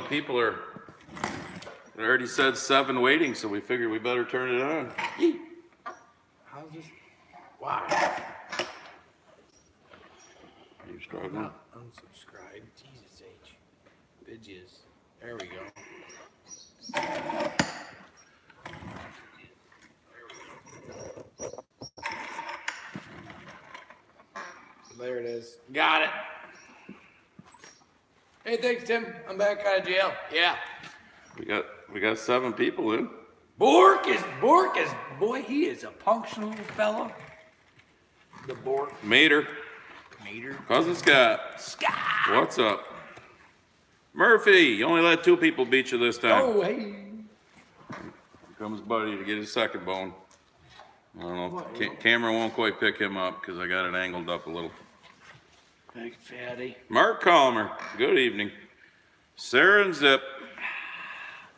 people are. It already said 7 waiting, so we figured we better turn it on. How's this? Wow. Are you struggling? Unsubscribe. Jesus H. Bitches. There we go. There it is. Got it. Hey, thanks, Tim. I'm back out of jail. Yeah. We got 7 people in. Bork is, boy, he is a punctual fella. The Bork. Mater. Cousin Scott. What's up? Murphy, you only let 2 people beat you this time. Oh, hey. Here comes Buddy to get his second bone. I don't know. Camera won't quite pick him up because I got it angled up a little. Big fatty. Mark Calmer, good evening. Sarah and Zip.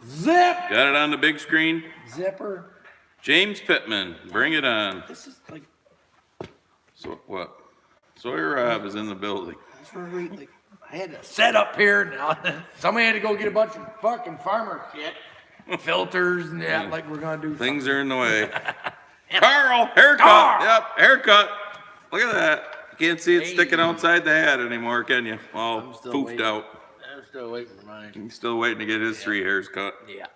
Zip. Got it on the big screen. Zipper. James Pittman, bring it on. This is like, So what? Sawyer Rob is in the building. I had to set up here now. Somebody had to go get a bunch of fucking farmer shit. Filters and that, like we're gonna do. Things are in the way. Carl, haircut. Yep, haircut. Look at that. You can't see it sticking outside the hat anymore, can you? All poofed waiting. out. I'm still waiting for mine. He's still waiting to get his 3 hairs cut. Yeah.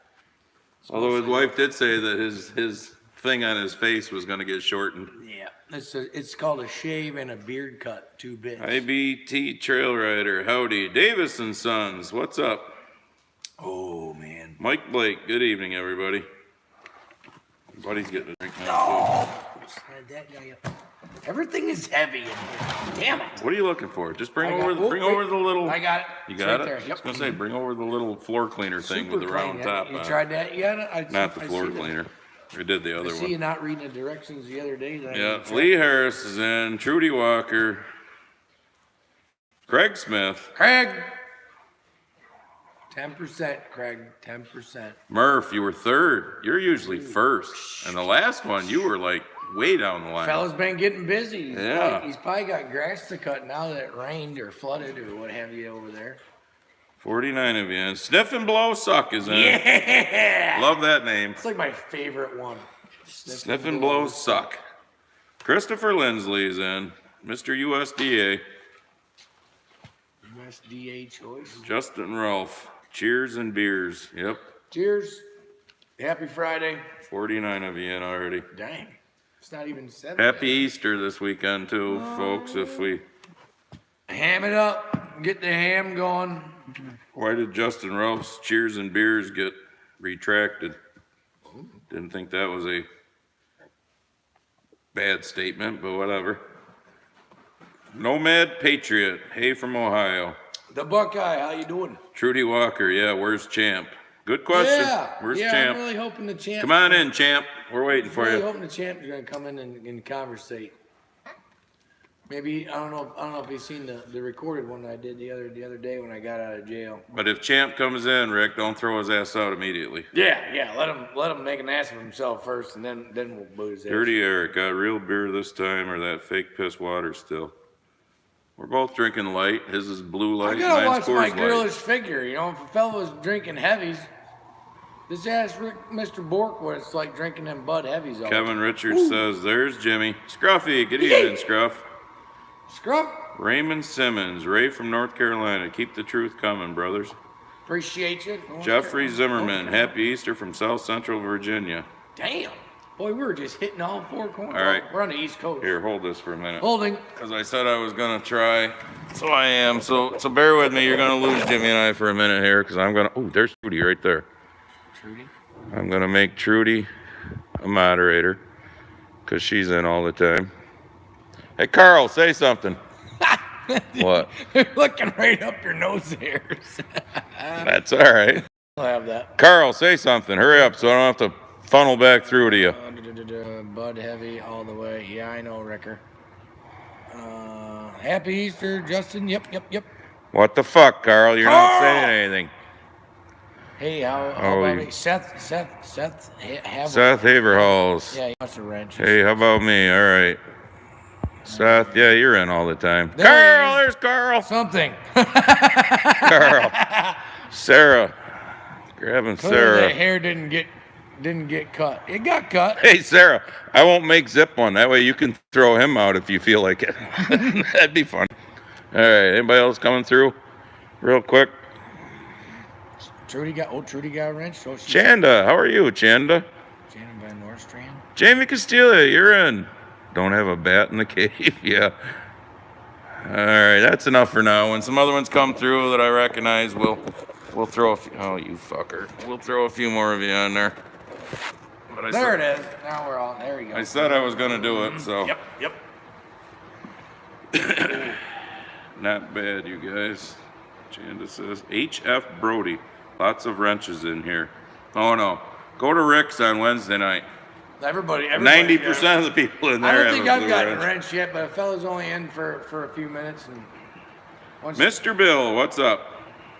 Although his wife did say that his thing on his face was going to get shortened. Yeah. It's called a shave and a beard cut, 2 bits. IBT Trail Rider, howdy. Davis and Sons, what's up? Oh man. Mike Blake, good evening, everybody. Buddy's getting a drink now. Oh, slide that guy up. Everything is heavy in here. Damn it. What are you looking for? Just bring over the little. I got it. You It's got right it? there. I was Yep. gonna say, bring over the little floor cleaner thing with the round top You on. tried that? Yeah. Not the floor cleaner. We did the other I see you one. not reading the directions the other day. Yeah, Lee Harris is in. Trudy Walker. Craig Smith. Craig. 10%, Craig. 10%. Murph, you were 3rd. You're usually 1st. And the last one, you were like way down the line. Fella's been getting busy. Yeah. He's probably got grass to cut now that it rained or flooded or what have you over there. 49 of you in. Sniff and Blow Suck is in. Yeah. Love that name. It's like my favorite one. Sniff and Blow Suck. Christopher Lindsley's in. Mr. USDA. USDA choice. Justin Ralph. Cheers and beers. Yep. Cheers. Happy Friday. 49 of you in already. Dang. It's not even 7. Happy Easter this weekend too, folks. If we. Ham it up. Get the ham going. Why did Justin Ralph's cheers and beers get retracted? Didn't think that was a bad statement, but whatever. Nomad Patriot. Hey from Ohio. The Buckeye, how you doing? Trudy Walker. Yeah, where's Champ? Good question. Yeah. Where's yeah, Champ? I'm really hoping the champ. Come on in, Champ. We're waiting for really you. hoping the champ is going to come in and conversate. Maybe I don't know if he's seen the recorded one I did the other day when I got out of jail. But if Champ comes in, Rick, don't throw his ass out immediately. Yeah. Let him make an ass of himself first, and then we'll boot his ass. Dirty Eric, got real beer this time or that fake piss water still? We're both drinking light. His is Blue Light. I gotta Mine's watch my Coors Light. girlish figure. You know, if a fella was drinking heavies, this ass Mr. Bork was like drinking them Bud Heavies all Kevin Richards says, "There's Jimmy Scruffy. Good evening, Scruff." Scruff. Raymond Simmons, Ray from North Carolina. Keep the truth coming, brothers. Appreciate you. Jeffrey Zimmerman, Happy Easter from South Central Virginia. Damn. Boy, we were just hitting all 4 corners. All right. We're on the East Coast. Here, hold this for a minute. Holding. Because I said I was gonna try, so I am. So bear with me. You're gonna lose Jimmy and I for a minute here, because I'm gonna. Oh, there's Trudy right there. Trudy. I'm gonna make Trudy a moderator, because she's in all the time. Hey, Carl, say something. What? You're looking right up your nose hairs. That's all right. I'll have that. Carl, say something. Hurry up, so I don't have to funnel back through to you. Bud Heavy all the way. Yeah, I know, Ricker. Happy Easter, Justin. Yep. What the fuck, Carl? You're not saying anything. Hey, how about me? Seth Haverhalls. Yeah, he wants a wrench. Hey, how about me? All right. Seth, yeah, you're in all the time. There Carl, there's Carl. Something. Carl. Sarah. Grabbing Clearly Sarah. that hair didn't get cut. It got cut. Hey, Sarah, I won't make Zip one. That way you can throw him out if you feel like it. That'd be fun. All right, anybody else coming through real quick? Trudy got a wrench. Oh, she's Chanda, how are you, Chanda? Shannon Van Noorstrand. Jamie Castilla, you're in. Don't have a bat in the cave. Yeah. All right, that's enough for now. When some other ones come through that I recognize, we'll throw a few. Oh, you fucker. We'll throw a few more of you on there. But There it is. Now we're on. There we go. I said I was gonna do it, so. Yep. Not bad, you guys. Chanda says H.F. Brody. Lots of wrenches in here. Oh no. Go to Rick's on Wednesday night. Everybody 90% of the people in there. I don't have think a I've blue gotten a wrench. wrench yet, but a fella's only in for a few minutes, and Mr. Bill, what's up?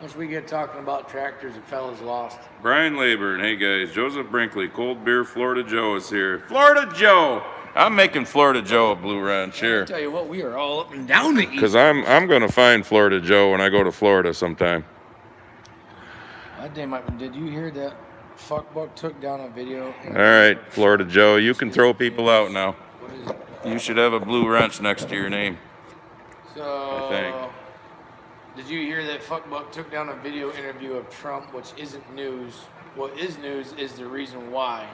once we get talking about tractors, a fella's lost. Brian Laburn, hey guys. Joseph Brinkley, Cold Beer, Florida Joe is here. Florida Joe! I'm making Florida Joe a blue wrench I here. tell you what, we are all up and down the east. Because I'm going to find Florida Joe when I go to Florida sometime. God damn it! Did you hear that? Fuckbuck took down a video. All right, Florida Joe, you can throw people out now. What is it? You should have a blue wrench next to your name. So, think. did you hear that Fuckbuck took down a video interview of Trump, which isn't news? What is news is the reason why.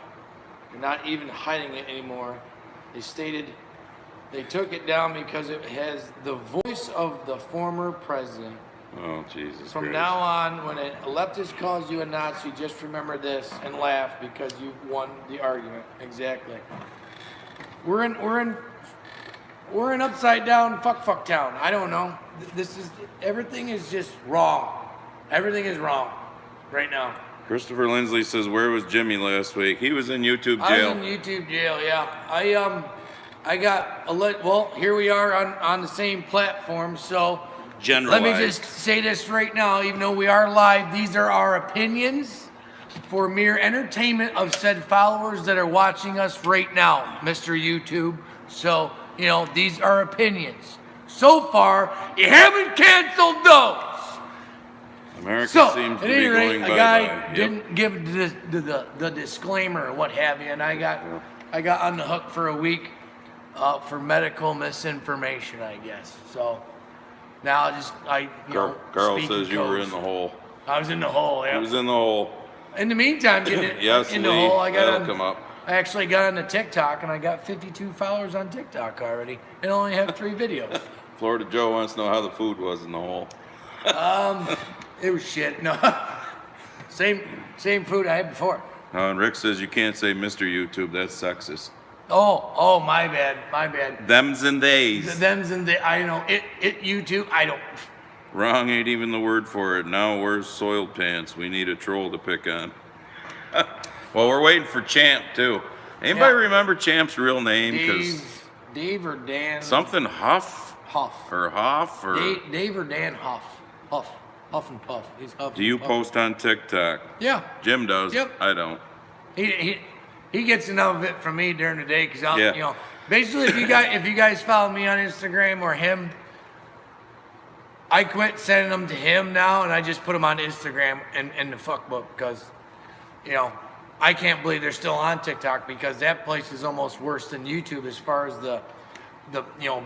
They're not even hiding it anymore. They stated they took it down because it has the voice of the former president. Oh, Jesus From Christ. now on, when a leftist calls you a Nazi, just remember this and laugh because you won the argument. Exactly. We're in upside down fuck town. I don't know. Everything is just wrong. Everything is wrong right now. Christopher Lindsley says, where was Jimmy last week? He was in YouTube I jail. was in YouTube jail. Yeah. I got well. Here we are on the same platform. So. Generalized. Let me just say this right now, even though we are live, these are our opinions for mere entertainment of said followers that are watching us right now, Mr. YouTube. So, these are opinions. So far, you haven't canceled those. America So, seems to at be any rate, going a bye-bye. guy Yep. didn't give the disclaimer or what have you, and I got on the hook for a week for medical misinformation, I guess. So. Now Carl speak says in you were codes. in the hole. I was in the hole. He Yeah. was in the hole. In the meantime, getting Yes, in the Lee, hole, that'll come up. I actually got into TikTok and I got 52 followers on TikTok already, and only have 3 videos. Florida Joe wants to know how the food was in the hole. It was shit. No, same food I had before. And Rick says you can't say Mr. YouTube. That's sexist. Oh, my bad. Thems and theys. Them's and the I know it YouTube. I don't. Wrong ain't even the word for it. Now where's soiled pants? We need a troll to pick on. Well, we're waiting for Champ too. Anybody Yeah. remember Champ's real name? 'Cause Dave or Dan something Huff Huff. or Hoff or. Dave or Dan Huff and Puff. He's Huff. Do you and Puff. post on TikTok? Yeah. Jim does. Yep. I don't. He gets enough of it from me during the day because Yeah. basically if you guys follow me on Instagram or him, I quit sending them to him now and I just put them on Instagram and the fuckbook because I can't believe they're still on TikTok because that place is almost worse than YouTube as far as the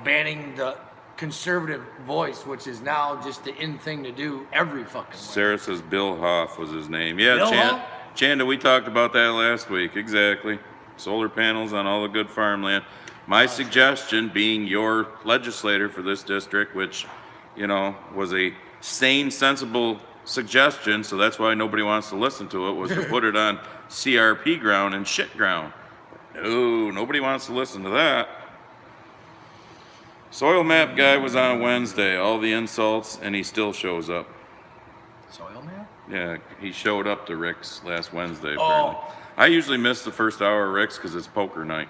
banning the conservative voice, which is now just the in thing to do every fucking way. Sarah says Bill Hoff was his name. Yeah, Bill Hoff? Chanda, we talked about that last week. Exactly. Solar panels on all the good farmland. My suggestion, being your legislator for this district, which, was a sane, sensible suggestion, so that's why nobody wants to listen to it, was to put it on CRP ground and shit ground. No, nobody wants to listen to that. Soil map guy was on Wednesday, all the insults, and he still shows up. Soil man? Yeah, he showed up to Rick's last Wednesday, Oh. apparently. I usually miss the first hour of Rick's because it's poker night.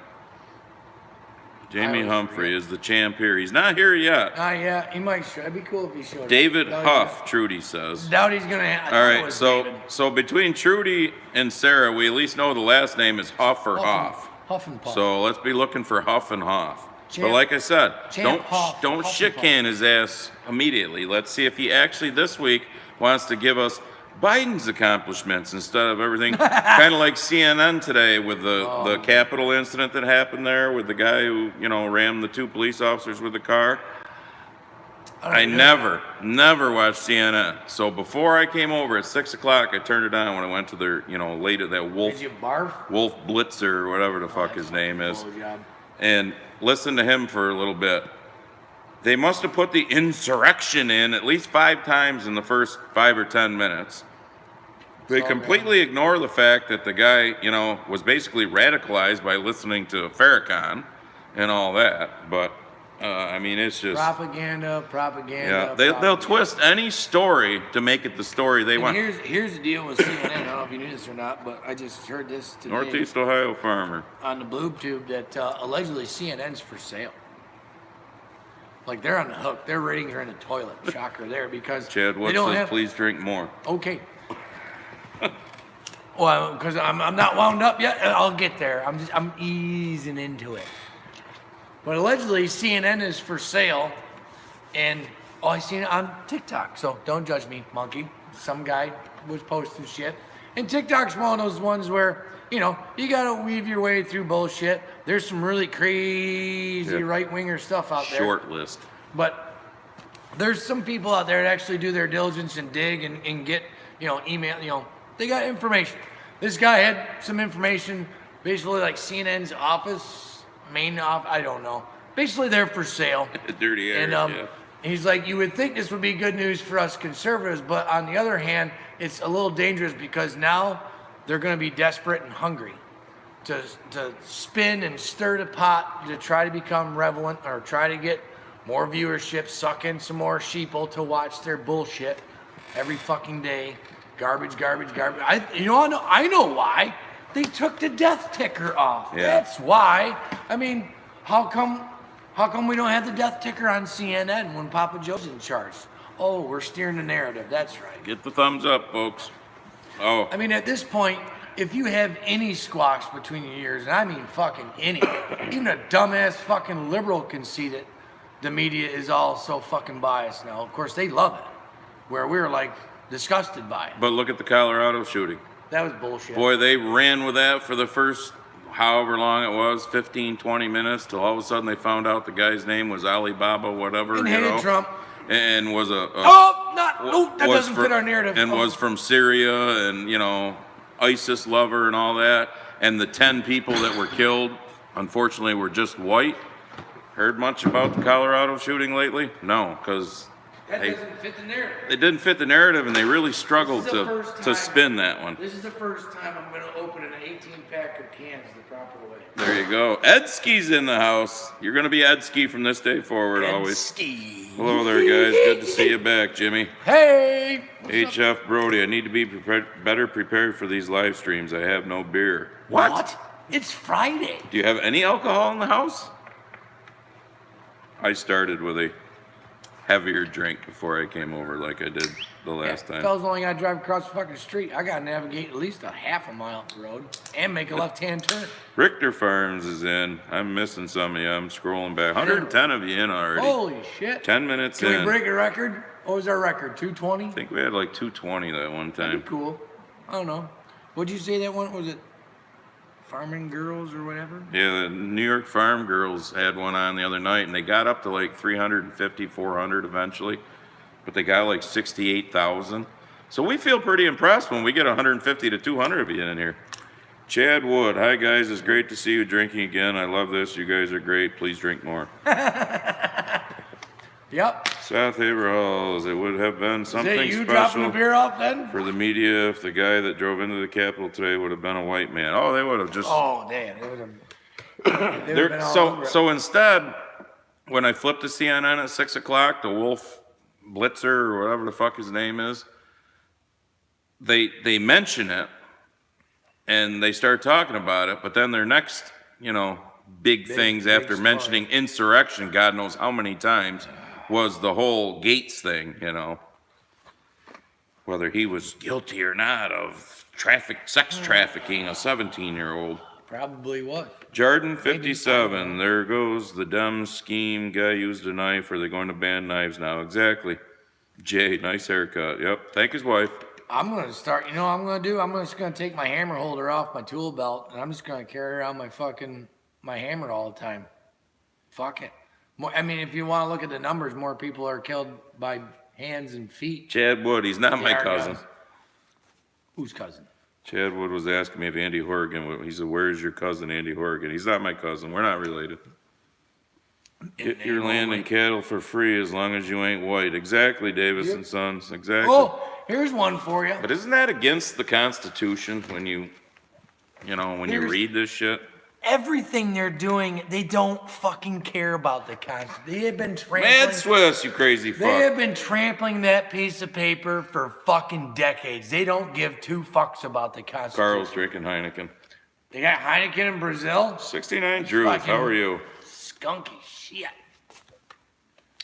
Jamie always Humphrey forget. is the champ here. He's not here yet. Yeah, he might show. It'd be cool if he showed up. David Doubt Huff, Trudy says. Doubt he's gonna have. All right, so between Trudy and Sarah, we at least know the last name is Huff or Hoff. Huff and Puff. So let's be looking for Huff and Hoff. But Champ- like I said, Champ Huff, don't Huff shit and can his ass immediately. Let's see if he actually this week wants to give us Biden's accomplishments instead of everything. Kind of like CNN today with the Capitol incident that happened there with the guy who, you know, rammed the 2 police officers with the car. I never watched CNN. So before I came over at 6 o'clock, I turned it on when I went to their, you know, late at that Did you barf? Wolf Blitzer or whatever the fuck his name is, Blowjob. and listened to him for a little bit. They must have put the insurrection in at least 5 times in the first 5 or 10 minutes. They completely ignore the fact that the guy, you know, was basically radicalized by listening to Farrakhan and all that. But I mean, it's just Propaganda. yeah. They'll twist any story to make it the story they want. Here's the deal with CNN. I don't know if you knew this or not, but I just heard this today Northeast Ohio farmer. on the Blue Tube that allegedly CNN's for sale. Like they're on the hook. Their ratings are in the toilet. Shocker there because Chad they Wood don't says, have. please drink more. Okay. Well, because I'm not wound up yet. I'll get there. I'm easing into it. But allegedly CNN is for sale, and I seen it on TikTok. So don't judge me, monkey. Some guy was posting shit, and TikTok's one of those ones where you know you gotta weave your way through bullshit. There's some really crazy right winger stuff out there. Short list. But there's some people out there that actually do their diligence and dig and get, you know, email, you know, they got information. This guy had some information, basically like CNN's main office, I don't know. Basically they're for sale. Dirty air, And yeah. he's like, you would think this would be good news for us conservatives, but on the other hand, it's a little dangerous because now they're going to be desperate and hungry to spin and stir the pot to try to become relevant or try to get more viewership, suck in some more sheeple to watch their bullshit every fucking day. Garbage. I know why. They took the death ticker off. Yeah. That's why. I mean, how come we don't have the death ticker on CNN when Papa Joe's in charge? Oh, we're steering the narrative. That's right. Get the thumbs up, folks. Oh, I mean, at this point, if you have any squawks between your ears, and I mean fucking any, even a dumbass fucking liberal can see that the media is all so fucking biased now. Of course, they love it, where we're like disgusted by it. but look at the Colorado shooting. That was bullshit. Boy, they ran with that for the first however long it was, 15, 20 minutes, till all of a sudden they found out the guy's name was Alibaba, whatever, and you hated know, Trump. and was That was doesn't fit our narrative. and Oh. was from Syria, and you know, ISIS lover and all that. And the 10 people that were killed, unfortunately, were just white. Heard much about the Colorado shooting lately? No, because That doesn't fit the narrative. it didn't fit the narrative, and they really struggled This is the first to time- spin that one. This is the first time I'm going to open an 18-pack of cans the proper way. There you go. Edski's in the house. You're going to be Edski from this day forward, always. Ski. Hello there, guys. Good to see you back, Jimmy. Hey. HF Brody, I need to be better prepared for these live streams. I have no beer. What? It's Friday. Do you have any alcohol in the house? I started with a heavier drink before I came over, like I did the last time. Fellas only got to drive across the fucking street. I got to navigate at least a half a mile up the road and make a left-hand turn. Richter Farms is in. I'm missing some of you. I'm scrolling back. 110 of you in already. Holy shit. 10 minutes Can in. we break a record? What was our record? 220? I think we had like 220 that one That'd time. be cool. I don't know. What'd you say that one was? It Farming Girls or whatever? Yeah, the New York Farm Girls had one on the other night, and they got up to like 350, 400 eventually, but they got like 68,000. So we feel pretty impressed when we get 150 to 200 of you in here. Chad Wood, hi guys, it's great to see you drinking again. I love this. You guys are great. Please drink more. Yep. South Haverhalls, it would have been Is something that you dropping the special beer off then? for the media if the guy that drove into the Capitol today would have been a white man. Oh, they would have just. Oh, damn. They would have. They would have been all over it. So instead, when I flipped to CNN at 6 o'clock, the Wolf Blitzer or whatever the fuck his name is, they mention it and they start talking about it, but then their next, big things big after story. mentioning insurrection, God knows how many times, was the whole Gates thing, whether he was guilty or not of sex trafficking a 17-year-old. Probably was. Jordan 57, there goes the dumb scheme. Guy used a knife. Are they going to ban knives now? Exactly. Jay, nice haircut. Yep. Thank his wife. I'm gonna start. You know what I'm gonna do? I'm just gonna take my hammer holder off my tool belt, and I'm just gonna carry around my hammer all the time. Fuck it. I mean, if you want to look at the numbers, more people are killed by hands and feet. Chad Wood, he's not my They are cousin. guns. Whose cousin? Chad Wood was asking me if Andy Horgan, he said, where's your cousin Andy Horgan? He's not my cousin. We're not related. Get your land and cattle for free as long as you ain't white. Exactly, Davis and Sons. Exactly. Oh, here's one for you. But isn't that against the Constitution when you read this shit? Everything they're doing, they don't fucking care about the Constitution. They have been trampling. Mad Swiss, you crazy They have fuck. been trampling that piece of paper for fucking decades. They don't give two fucks about the Constitution. Carl's drinking Heineken. They got Heineken in Brazil. 69 Drew, Fucking- how are you? Skunky shit.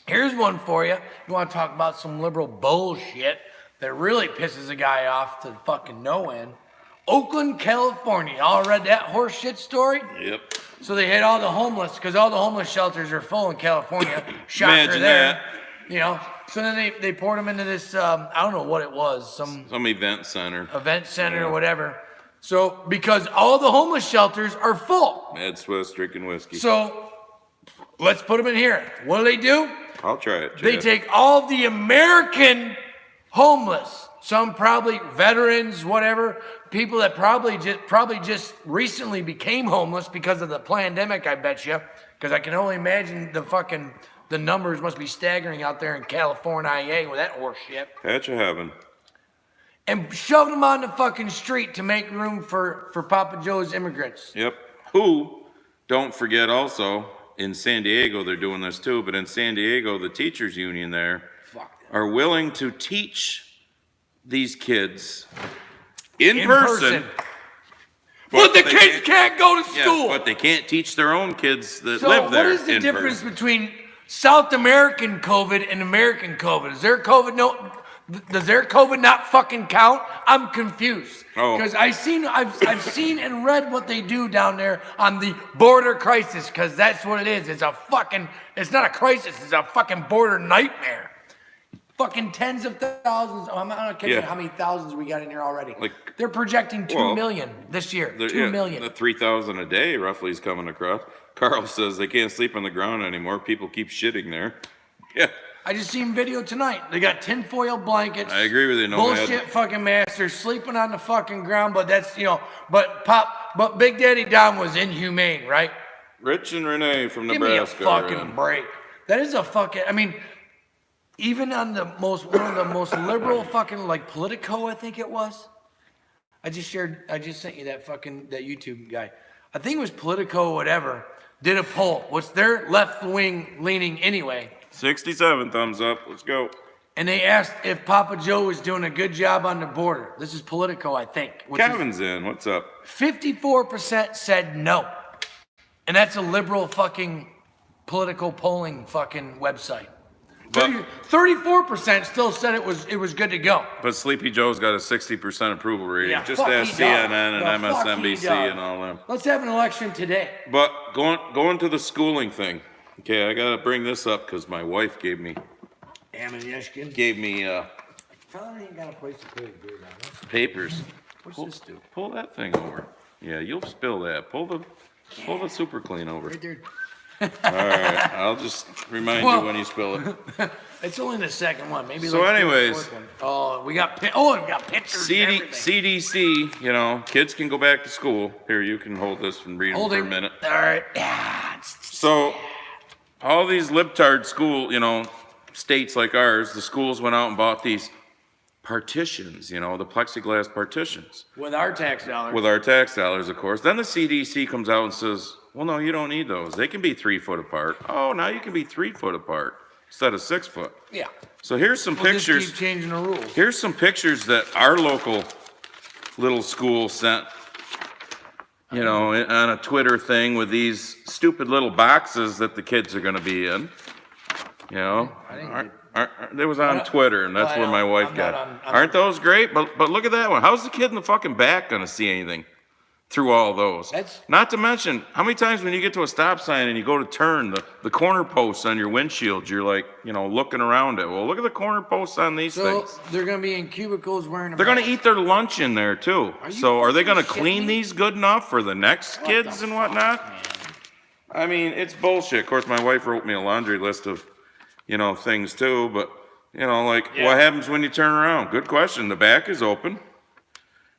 Here's one for you. You want to talk about some liberal bullshit that really pisses a guy off to fucking no end. Oakland, California. Y'all read that horse shit story? Yep. So they hit all the homeless, because all the homeless shelters are full in California. Shocker Imagine there. that. You know, so then they poured them into this, I don't know what it was, some Event center. event center or whatever. So, because all the homeless shelters are full. Mad Swiss drinking whiskey. So, let's put them in here. What do? I'll try it, Chad. They take all the American homeless, some probably veterans, whatever, people that probably just recently became homeless because of the pandemic, I bet you. Because I can only imagine the numbers must be staggering out there in California with that horse shit. Patch of heaven. And shoved them on the fucking street to make room for Papa Joe's immigrants. Yep. Who, don't forget also, in San Diego, they're doing this too, but in San Diego, the teachers union there Fuck that. are willing to teach these kids in person. But the they kids can't go to Yeah, school. but they can't teach their own kids that So live there what is the in difference person. between South American COVID and American COVID? Is their COVID does their COVID not fucking count? I'm confused. Oh. Because I've seen and read what they do down there on the border crisis, because that's what it is. It's not a crisis, it's a fucking border nightmare. Fucking tens of thousands. I'm not kidding Yeah. how many thousands we got in here already. Like- They're projecting 2 million Well, this year. The- 2 yeah, million. The 3,000 a day roughly is coming across. Carl says they can't sleep on the ground anymore. People keep shitting there. Yeah. I just seen video tonight. They got tinfoil blankets. I agree with you, Bullshit Nomad. fucking masters sleeping on the fucking ground, but that's, but Big Daddy Don was inhumane, right? Rich and Renee from Give me a Nebraska. are fucking in. break. That is a fucking, even on one of the most liberal fucking, like, Politico, I think it was. I just sent you that YouTube guy. I think it was Politico, whatever, did a poll. What's their left wing leaning anyway? 67 thumbs up. Let's go. And they asked if Papa Joe was doing a good job on the border. This is Politico, I think. Kevin's in. What's up? 54% said no. And that's a liberal fucking political polling fucking website. But- 34% still said it was good to go. But Sleepy Joe's got a 60% approval rating. Yeah, Just fuck ask he CNN does. and The fuck he MSNBC does. and all them. Let's have an election today. But going to the schooling thing. Okay, I gotta bring this up because my wife gave me Ammunition. Probably ain't got a place to put it good on. papers. What's this do? Pull that thing over. Yeah, you'll spill that. Pull the super clean over. Right there. All right, I'll just remind Well- you when you spill it. It's only the second one. Maybe. So like the anyways. fourth one. Oh, we got pictures. and everything. CDC, kids can go back to school. Here, you can hold this and read them for a minute. All right. Yeah. So, all these libtard school, states like ours, the schools went out and bought these partitions, the plexiglass partitions With our tax dollars. with our tax dollars, of course. Then the CDC comes out and says, well, no, you don't need those. They can be 3 foot apart. Oh, now you can be 3 foot apart instead of 6 foot. Yeah. So here's some We'll just pictures. keep changing the rules. Here's some pictures that our local little school sent, on a Twitter thing with these stupid little boxes that the kids are going to be in. It was on Twitter, and that's I where know. my wife I'm got. not on- Aren't those great? But look at that one. How's the kid in the fucking back going to see anything? through all those. That's- Not to mention, how many times when you get to a stop sign and you go to turn, the corner posts on your windshield, you're like, looking around at, well, look at the corner posts on these So things. they're gonna be in cubicles wearing. They're gonna eat their lunch in there too. you So are they gonna fucking clean shitting me? these good enough for the next kids the and fuck, whatnot? man? I mean, it's bullshit. Of course, my wife wrote me a laundry list of, things too, but, like, Yeah. what happens when you turn around? Good question. The back is open.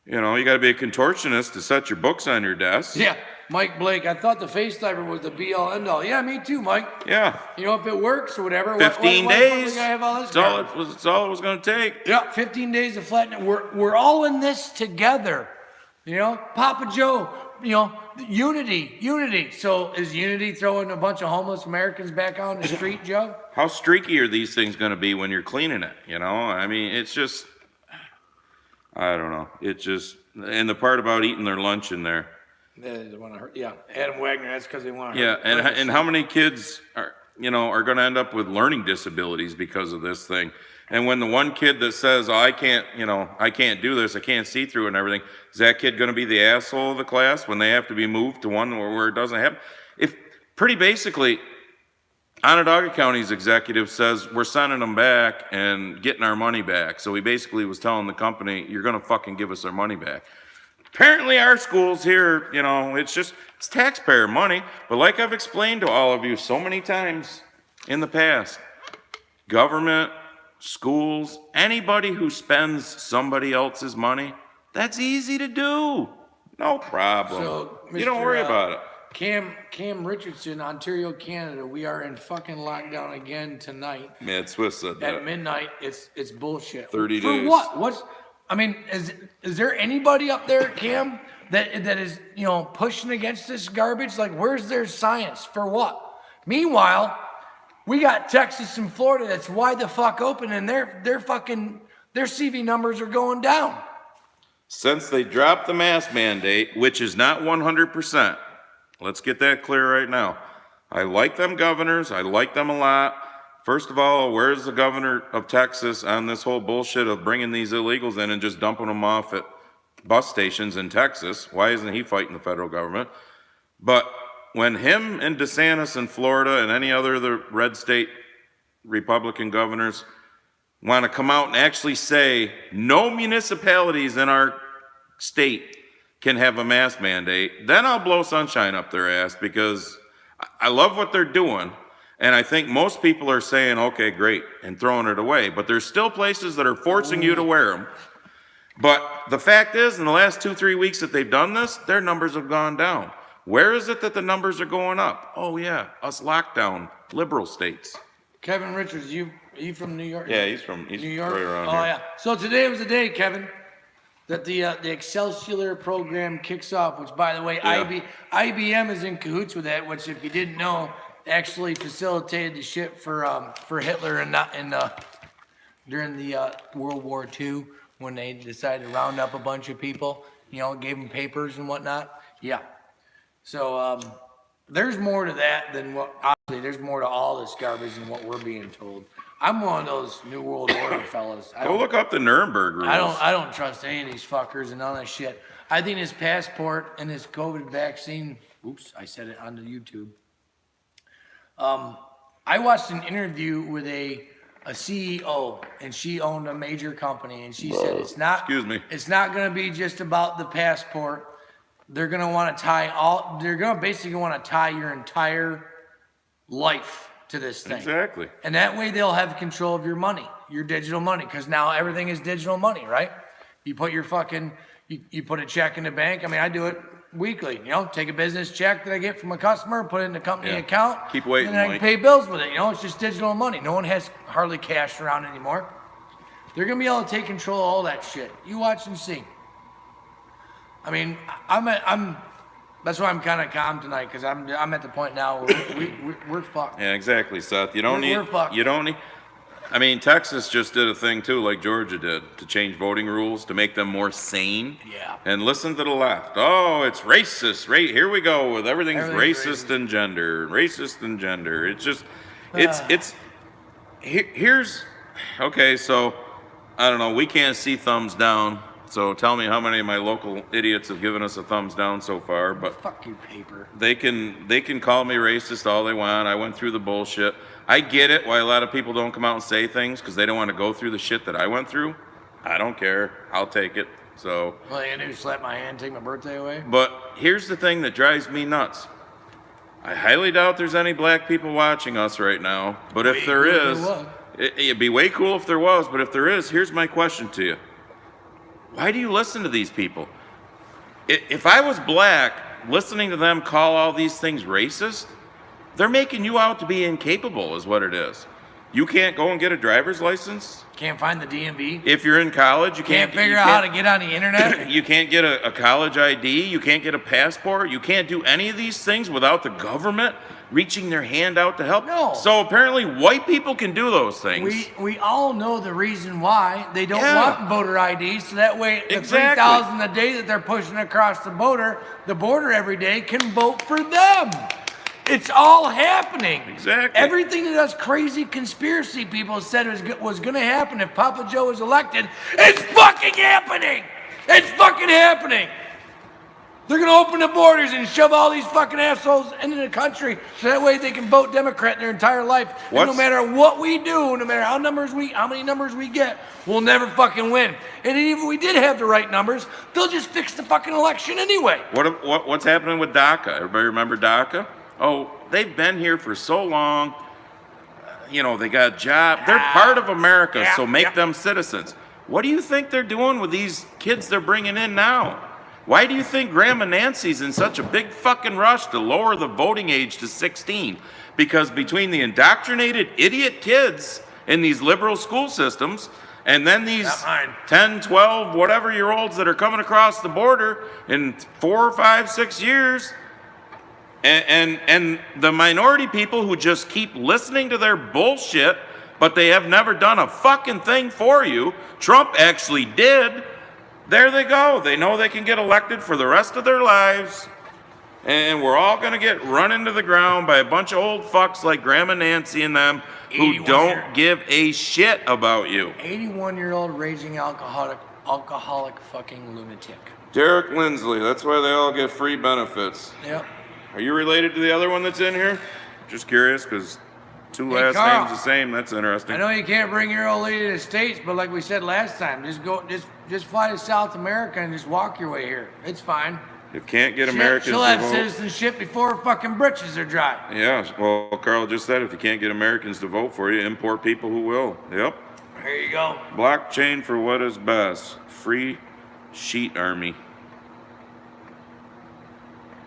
You gotta be a contortionist to set your books on your desk. Yeah, Mike Blake. I thought the FaceTimer was the be all end all. Yeah, me too, Mike. Yeah. If it works or whatever. 15 why the fuck days. we gotta have all this That's all garbage? that's all it was gonna take. Yeah, 15 days to flatten it. We're all in this together. Papa Joe, unity. So is Unity throwing a bunch of homeless Americans back on the street, Joe? How streaky are these things gonna be when you're cleaning it? I mean, it's just, I don't know. It's just, and the part about eating their lunch in there. They want to hurt. Yeah, Adam Wagner. That's because they want to. Yeah, and how many kids are going to end up with learning disabilities because of this thing? And when the one kid that says, "Oh, I can't do this, I can't see through it and everything," is that kid going to be the asshole of the class when they have to be moved to one where it doesn't happen? If pretty basically, Onondaga County's executive says we're sending them back and getting our money back. So he basically was telling the company, "You're going to fucking give us our money back." Apparently our schools here, it's taxpayer money. But like I've explained to all of you so many times in the past, government, schools, anybody who spends somebody else's money, that's easy to do. No problem. So, You don't Mr., worry about it. Cam Richardson, Ontario, Canada. We are in fucking lockdown again tonight Matt Swiss said at that. midnight. It's bullshit. 30 For days. what? Is there anybody up there, Cam, that is pushing against this garbage? Like, where's their science for what? Meanwhile, we got Texas and Florida that's wide the fuck open, and their CV numbers are going down. Since they dropped the mask mandate, which is not 100%, let's get that clear right now. I like them governors. I like them a lot. First of all, where's the governor of Texas on this whole bullshit of bringing these illegals in and just dumping them off at bus stations in Texas? Why isn't he fighting the federal government? But when him and DeSantis in Florida and any other of the red state Republican governors want to come out and actually say no municipalities in our state can have a mask mandate, then I'll blow sunshine up their ass, because I love what they're doing. And I think most people are saying, okay, great, and throwing it away. But there's still places that are forcing you to wear them. But the fact is, in the last 2-3 weeks that they've done this, their numbers have gone down. Where is it that the numbers are going up? Oh yeah, us lockdown liberal states. Kevin Richards, are you from New York? Yeah, he's New York. right around Oh here. yeah. So today was the day, Kevin, that the Excelsior program kicks off. Which, by the way, Yeah. IBM is in cahoots with that. Which, if you didn't know, actually facilitated the shit for Hitler and not in during the World War II, when they decided to round up a bunch of people. Gave them papers and whatnot. Yeah. So there's more to that than what. Obviously, there's more to all this garbage than what we're being told. I'm one of those New World Order fellas. Go look up the Nuremberg rules. I don't trust any of these fuckers and all that shit. I think his passport and his COVID vaccine. Oops, I said it on the YouTube. I watched an interview with a CEO, and she owned a major company, and she said it's not. Excuse me. It's not going to be just about the passport. They're going to want to tie all. They're going to basically want to tie your entire life to this thing. Exactly. And that way they'll have control of your money, your digital money, because now everything is digital money, right? You put your fucking, you put a check in the bank. I mean, I do it weekly, take a business check that I get from a customer, put it in the company Yeah. account. Keep waiting, and then I can Mike. pay bills with it. It's just digital money. No one has hardly cash around anymore. They're going to be able to take control of all that shit. You watch and see. I mean, that's why I'm kind of calm tonight, because I'm at the point now where we're fucked. Yeah, exactly, Seth. You don't We're fucked. need. I mean, Texas just did a thing too, like Georgia did, to change voting rules to make them more sane. Yeah. And listen to the left. Oh, it's racist. Right here we go with everything's Everything's racist and gender. Racist and gender. It's just, here's, okay. So I don't know. We can't see thumbs down So tell me how many of my local idiots have given us a thumbs down so far, but Fuck you, paper. they can call me racist all they want. I went through the bullshit. I get it why a lot of people don't come out and say things because they don't want to go through the shit that I went through. I don't care. I'll take it. So, Well, you knew slap my hand, take my birthday away. but here's the thing that drives me nuts. I highly doubt there's any black people watching us right now, but if Way there cool if is, there was. it'd be way cool if there was, but if there is, here's my question to you. Why do you listen to these people? If I was black, listening to them call all these things racist, they're making you out to be incapable, is what it is. You can't go and get a driver's license. Can't find the DMV. If you're in college, you Can't can't figure you out how can't- to get on the internet. You can't get a college ID. You can't get a passport. You can't do any of these things without the government reaching their hand out to help. No. So apparently, white people can do those things. We all know the reason why they don't Yeah. want voter ID, so that way the Exactly. 3,000 a day that they're pushing across the border every day can vote for them. It's all happening. Exactly. Everything that us crazy conspiracy people said was going to happen if Papa Joe was elected, it's fucking happening. It's fucking happening. They're going to open the borders and shove all these fucking assholes into the country so that way they can vote Democrat their entire life. And no What's- matter what we do, no matter how many numbers we get, we'll never fucking win. And even if we did have the right numbers, they'll just fix the fucking election anyway. What's happening with DACA? Everybody remember DACA? Oh, they've been here for so long. You know, they got jobs. They're part of America, Yeah, so make yep. them citizens. What do you think they're doing with these kids they're bringing in now? Why do you think Grandma Nancy's in such a big fucking rush to lower the voting age to 16? Because between the indoctrinated idiot kids in these liberal school systems and then these Not mine. 10, 12, whatever year olds that are coming across the border in 4, 5, 6 years, and the minority people who just keep listening to their bullshit, but they have never done a fucking thing for you. Trump actually did. There they go. They know they can get elected for the rest of their lives. And we're all going to get run into the ground by a bunch of old fucks like Grandma Nancy and them who 81 don't year- give a shit about you. 81-year-old raging alcoholic fucking lunatic. Derek Lindsley. That's why they all get free benefits. Yep. Are you related to the other one that's in here? Just curious, because two Hey, last Carl. names the same. That's interesting. I know you can't bring your old lady to the States, but like we said last time, just fly to South America and just walk your way here. It's fine. If can't get She'll- Americans She'll to have vote. citizenship before her fucking britches are dry. Yeah, well, Carl just said if you can't get Americans to vote for you, import people who will. Yep. There you go. Blockchain for what is best. Free sheet army.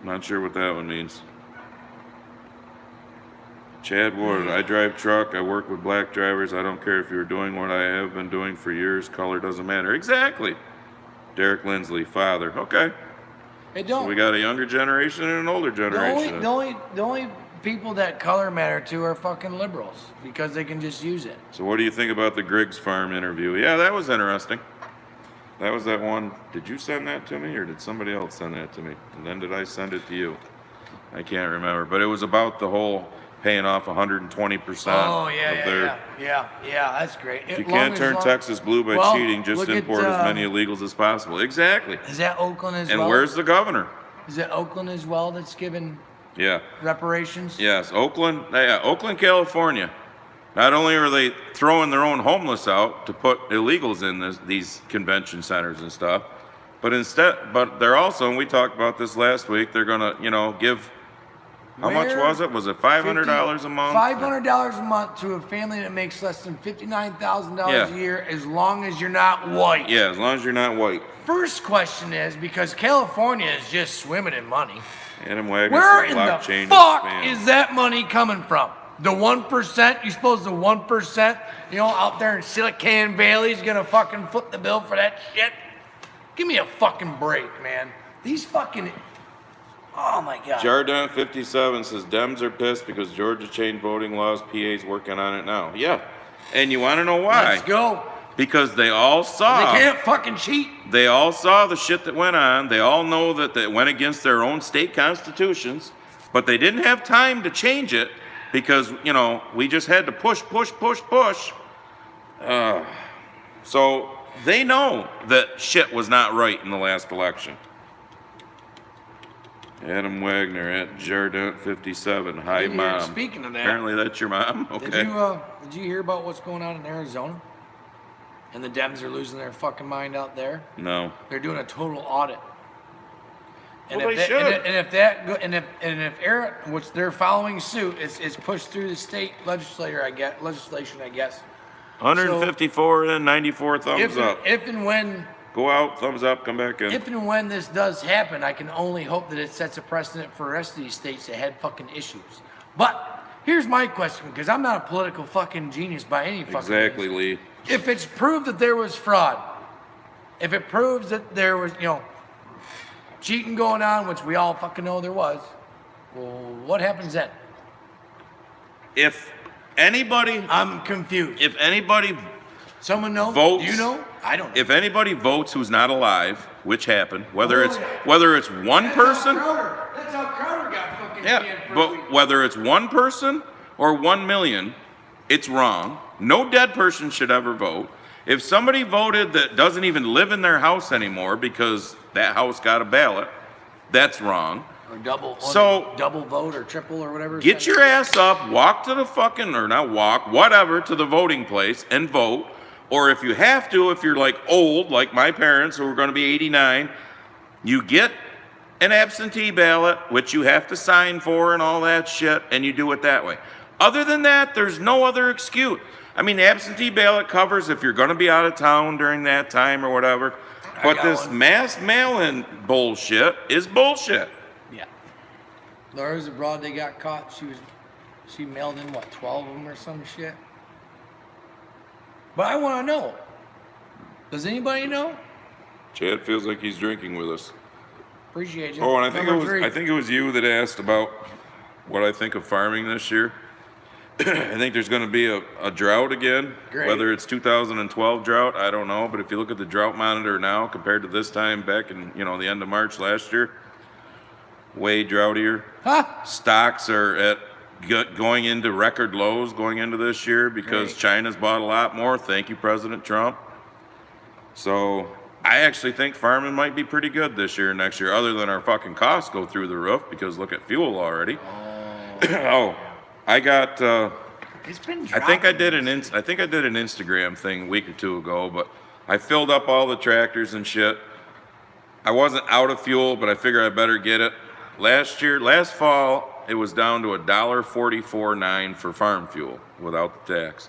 Not sure what that one means. Chad Wood, I drive truck, I work with black drivers, I don't care if you're doing what I have been doing for years, color doesn't matter. Exactly. Derek Lindsley, father. Okay. It So don't. we got a younger generation and an older the generation. only people that color matter to are fucking liberals because they can just use it. So what do you think about the Griggs Farm interview? Yeah, that was interesting. That was that one. Did you send that to me or did somebody else send that to me? And then did I send it to you? I can't remember. But it was about the whole paying off 120% Oh of yeah, their... yeah. That's great. You can't turn Texas blue by Well, cheating, just look at, import as many illegals as possible. Exactly. Is that Oakland as And well? where's the governor? Is it Oakland as well that's given Yeah. reparations? Yes, Oakland, California. Not only are they throwing their own homeless out to put illegals in these convention centers and stuff, but they're also, and we talked about this last week, they're gonna, give, how much Where- was it? Was it $500 a month? $500 a month to a family that makes less than $59,000 Yeah. a year, as long as you're not white. Yeah, as long as you're not white. First question is, because California is just swimming in money, Adam Wagner where said in the blockchain fuck spam. is that money coming from? The 1%? You suppose the 1%, out there in Silicon Valley is gonna fucking foot the bill for that shit? Give me a fucking break, man. These fucking, oh my God. Jardin 57 says Dems are pissed because Georgia changed voting laws. PA's working on it now. Yeah, and you want to know why? Let's go. Because they all saw. They can't fucking cheat. They all saw the shit that went on. They all know that it went against their own state constitutions, but they didn't have time to change it because, we just had to push. So they know that shit was not right in the last election. Adam Wagner at Jardin 57. Hi, didn't hear- Mom. speaking of that- Apparently that's your mom? Okay. Did you hear about what's going on in Arizona? And the Dems are losing their fucking mind out there. No. They're doing a total audit. And Well, if they that- and should. if- and if that go- and if which they're following suit, it's pushed through the state legislation, I guess. 154 and 94 thumbs up. If and when Go out, thumbs up, come back in. If and when this does happen, I can only hope that it sets a precedent for the rest of these states that had fucking issues. But here's my question, because I'm not a political fucking genius by any fucking Exactly, means. Lee. If it's proved that there was fraud, if it proves that there was, cheating going on, which we all fucking know there was, well, what happens then? If anybody, I'm confused. if anybody, Someone knows? votes- Do you know? I don't know. if anybody votes who's not alive, which happened, whether Oh, it's yeah. whether it's one person, That's how Crowder got fucking banned yeah, for a but week. whether it's one person or 1 million, it's wrong. No dead person should ever vote. If somebody voted that doesn't even live in their house anymore because that house got a ballot, that's wrong. Or double vote or triple or whatever. Get your ass up, walk to the fucking, or not walk, whatever, to the voting place and vote. Or if you have to, if you're like old, like my parents who are going to be 89, you get an absentee ballot, which you have to sign for and all that shit, and you do it that way. Other than that, there's no other excuse. I mean, the absentee ballot covers if you're going to be out of town during that time or whatever. But got this one. mass mail-in bullshit is bullshit. Yeah. Laura's abroad, they got caught. She mailed in, 12 of them or some shit? But I want to know. Does anybody know? Chad feels like he's drinking with us. Appreciate you. Oh, and I think Number three. it was you that asked about what I think of farming this year. I think there's going to be a drought again. Great. Whether it's 2012 drought, I don't know. But if you look at the drought monitor now compared to this time back in the end of March last year, way droughtier. Huh? Stocks are at going into record lows going into this year because Great. China's bought a lot more. Thank you, President Trump. So I actually think farming might be pretty good this year and next year, other than our fucking costs go through the roof because look at fuel already. Oh, I got. It's been I think I did an Instagram thing a week or two ago, but I filled up all the tractors and shit. I wasn't out of fuel, but I figure I better get it. Last fall, it was down to $1.44.9 for farm fuel without the tax.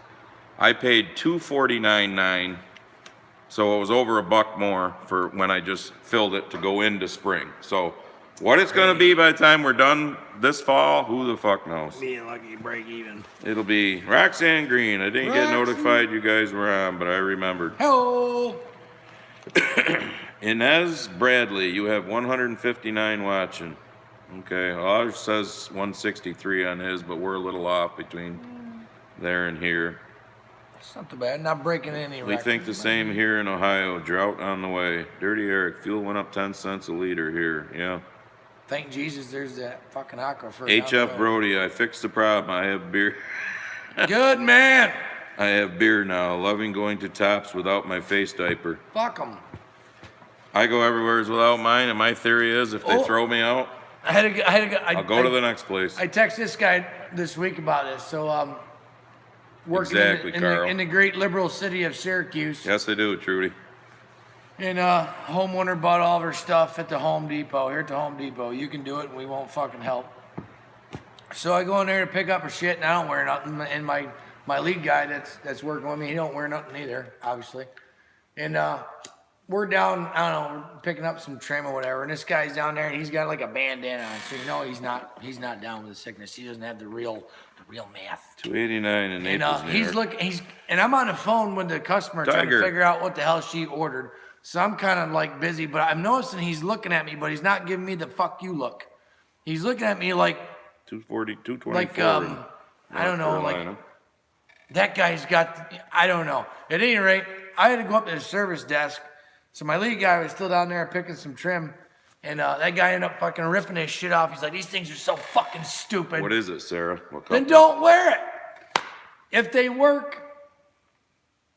I paid $2.49.9, so it was over $1 more for when I just filled it to go into spring. So what it's going to be by the time we're done this fall, who the fuck knows? Be a lucky break even. It'll be Roxanne Green. I didn't get Roxanne. notified you guys were on, but I remembered. Hello. Inez Bradley, you have 159 watching. Okay, well, ours says 163 on his, but we're a little off between there and here. It's not too bad. Not breaking any We records. think the same here in Ohio. Drought on the way. Dirty Eric, fuel went up 10 cents a liter here. Yeah. Thank Jesus there's that fucking aquifer. down HF the road. Brody, I fixed the problem. I have beer. Good man. I have beer now. Loving going to Tops without my face diaper. Fuck them. I go everywhere without mine, and my theory is if they Oh. throw me out, I'll I'll go to the next place. I texted this guy this week about this. So, working Exactly, in Carl. the great liberal city of Syracuse. Yes, I do, Trudy. And homeowner bought all of her stuff at the Home Depot. Here at the Home Depot, you can do it, and we won't fucking help. So I go in there to pick up her shit, and I don't wear nothing. And my lead guy that's working with me, he don't wear nothing either, obviously. And we're down, I don't know, we're picking up some trim or whatever. And this guy's down there, and he's got like a bandana on, so you know he's not down with the sickness. He doesn't have the real math. 289 in Naples, And New he's York. looking, and I'm on the phone with the customer trying Tiger. to figure out what the hell she ordered. So I'm kind of like busy, but I'm noticing he's looking at me, but he's not giving me the fuck you look. He's looking at me like 240, 224. like in I don't know, North like Carolina. that guy's got, I don't know. At any rate, I had to go up to the service desk. So my lead guy was still down there picking some trim. And that guy ended up fucking ripping his shit off. He's like, these things are so fucking stupid. What is it, Sarah? What Then company? don't wear it. If they work,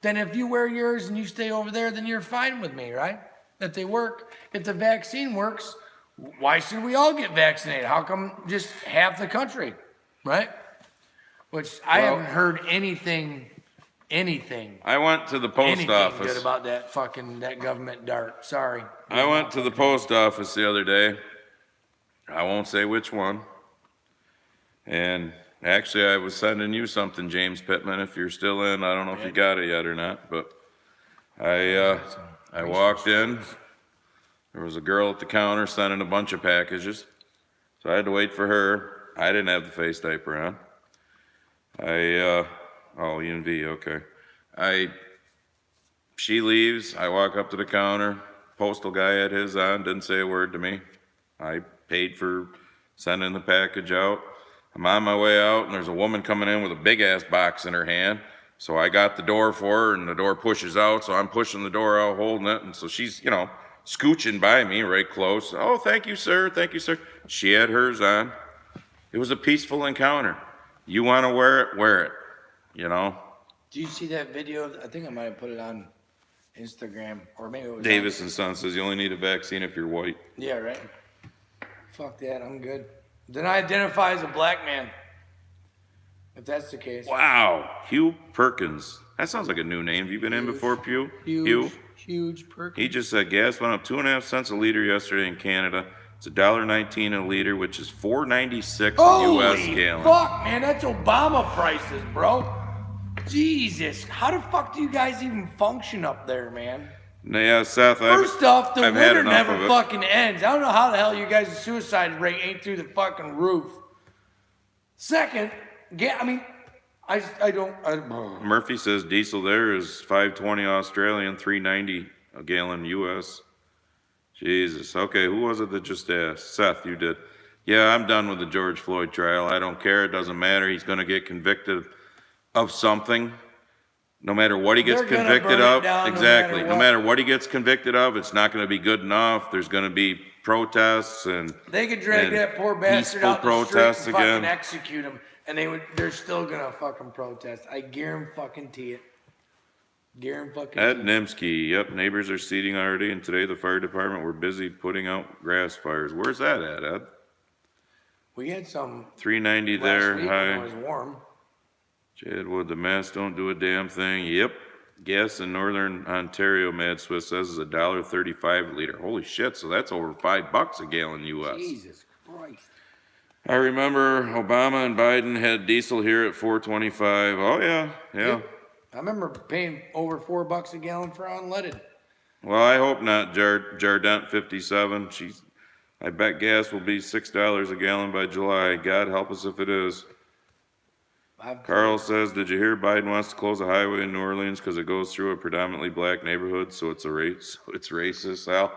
then if you wear yours and you stay over there, then you're fine with me, right? If they work, if the vaccine works, why should we all get vaccinated? How come just half the country, right? Which I Well- haven't heard anything I went to the post anything office. good about that government dart. Sorry. I went to the post office the other day. I won't say which one. And actually, I was sending you something, James Pittman, if you're still in. I don't know if you got it yet or not, but I walked in. There was a girl at the counter sending a bunch of packages. So I had to wait for her. I didn't have the face diaper on. Oh, E&V, okay. She leaves. I walk up to the counter. Postal guy had his on, didn't say a word to me. I paid for sending the package out. I'm on my way out, and there's a woman coming in with a big-ass box in her hand. So I got the door for her, and the door pushes out, so I'm pushing the door out, holding it, and so she's, scooching by me right close. Oh, thank you, sir. Thank you, sir. She had hers on. It was a peaceful encounter. You want to wear it, Do you see that video? I think I might have put it on Instagram, or maybe it was Davis and Son says you only need a vaccine if you're white. Yeah, right. Fuck that. I'm good. Then I identify as a black man. If that's the case. Wow, Hugh Perkins. That sounds like a new name. Have you been in before, Pew? Huge Perkins. He just said gas went up 2.5 cents a liter yesterday in Canada. It's $1.19 a liter, which is $4.96 a U.S. gallon. Fuck, man, that's Obama prices, bro. Jesus, how the fuck do you guys even function up there, man? Yeah, Seth. First off, the I've had winter enough never of it. fucking ends. I don't know how the hell you guys' suicide rate ain't through the fucking roof. Second, I don't. Murphy says diesel there is $5.20 Australian, $3.90 a gallon U.S. Jesus. Okay, who was it that just asked? Seth, you did. Yeah, I'm done with the George Floyd trial. I don't care. It doesn't matter. He's going to get convicted of something. No matter what he gets They're gonna convicted burn it of. down no Exactly. matter No what. matter what he gets convicted of, it's not going to be good enough. There's going to be protests and They could drag and that poor bastard peaceful out the street protests and fucking again. execute him, and they're still gonna fucking protest. I guarantee it. Ed Nimsky, yep, neighbors are seeding already, and today the fire department were busy putting out grass fires. Where's that at, Ed? We had some 390 last there, week when hi. it was warm. Chadwood, the masks don't do a damn thing. Yep. Gas in northern Ontario, Mad Swiss says is $1.35 a liter. Holy shit, so that's over $5 a gallon US. Jesus Christ. I remember Obama and Biden had diesel here at $4.25. Oh yeah. I remember paying over $4 a gallon for unleaded. Well, I hope not, Jardent 57. I bet gas will be $6 a gallon by July. God help us if it is. Carl says, did you hear Biden wants to close a highway in New Orleans because it goes through a predominantly black neighborhood, so it's it's racist, Al?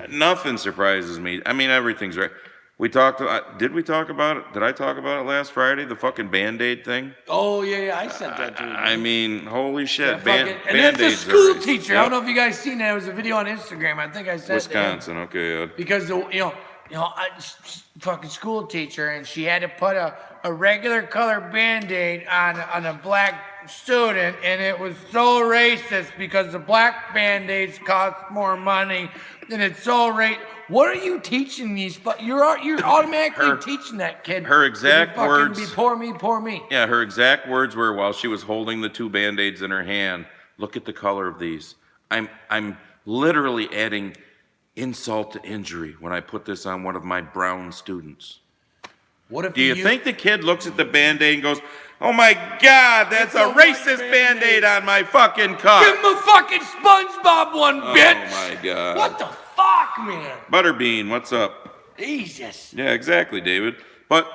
Nothing surprises me. I mean, everything's right. Did we talk about it? Did I talk about it last Friday? The fucking Band-Aid thing? Oh yeah, I sent that to you. I mean, holy shit. And that's a Band-Aids school are racist. teacher. I don't know if you guys seen that. It was a video on Instagram. I think I said Wisconsin, okay, Ed. because fucking school teacher, and she had to put a regular color Band-Aid on a black student, and it was so racist because the black Band-Aids cost more money, and it's so What are you teaching these? You're automatically teaching that kid. her exact to fucking words- Be poor me. Yeah, her exact words were while she was holding the 2 Band-Aids in her hand, look at the color of these. I'm literally adding insult to injury when I put this on one of my brown students. What if Do you think the kid looks at the Band-Aid and goes, oh my God, that's It's a a white racist Band-Aid. Band-Aid on my fucking cup? Give him a fucking SpongeBob one, bitch. Oh my God. What the fuck, man? Butterbean, what's up? Jesus. Yeah, exactly, David. But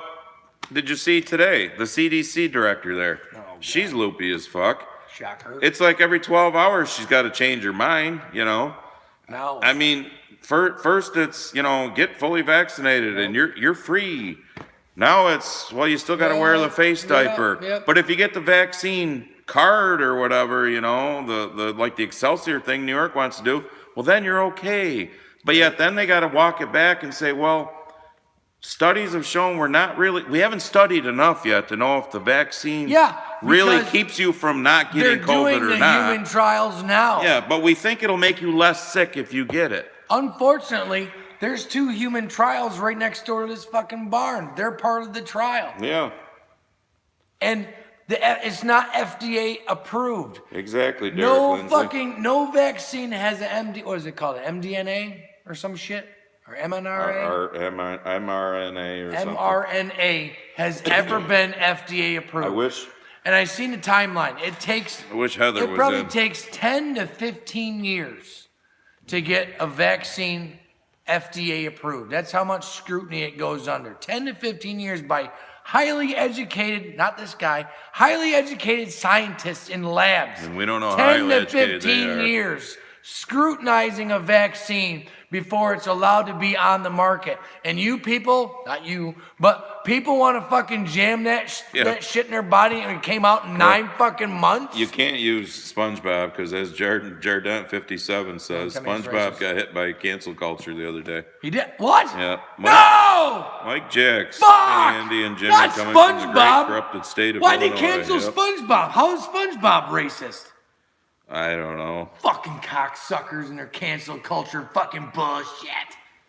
did you see today, the CDC director there? Oh, God. She's loopy as fuck. Shocker. It's like every 12 hours she's got to change her mind, Now. I mean, first it's, get fully vaccinated and you're free. Now it's, well, you still got to wear the face diaper. Yep. But if you get the vaccine card or whatever, the like the Excelsior thing New York wants to do, well, then you're okay. But yet then they got to walk it back and say, well, studies have shown we haven't studied enough yet to know if the vaccine really Because keeps you from not they're getting COVID doing or the not. human trials now. Yeah, but we think it'll make you less sick if you get it. Unfortunately, there's 2 human trials right next door to this fucking barn. They're part of the trial. Yeah, And it's not FDA approved. exactly, Derek Lindsay. No vaccine has an what is it called? MDNA or some shit? Or mRNA? Or mRNA or something. mRNA has ever been FDA approved. I wish And I seen the timeline. Heather It was probably in. takes 10 to 15 years to get a vaccine FDA approved. That's how much scrutiny it goes under. 10 to 15 years by highly educated, not this guy, highly educated scientists in labs. And we don't know how 10 highly to educated they 15 are. years scrutinizing a vaccine before it's allowed to be on the market. And you people, not you, but people want to fucking jam that shit in their body, and it came out in 9 fucking months. You can't use SpongeBob because, as Jardant 57 says, Don't tell me it's SpongeBob racist. got hit by cancel culture the other day. He did what? Yeah. No! Mike Jacks, Fuck! Andy, and Jimmy Not coming from the great SpongeBob! corrupted state of Why'd they Illinois. cancel Yep. SpongeBob? How is SpongeBob racist? I don't know. Fucking cocksuckers and their cancel culture fucking bullshit.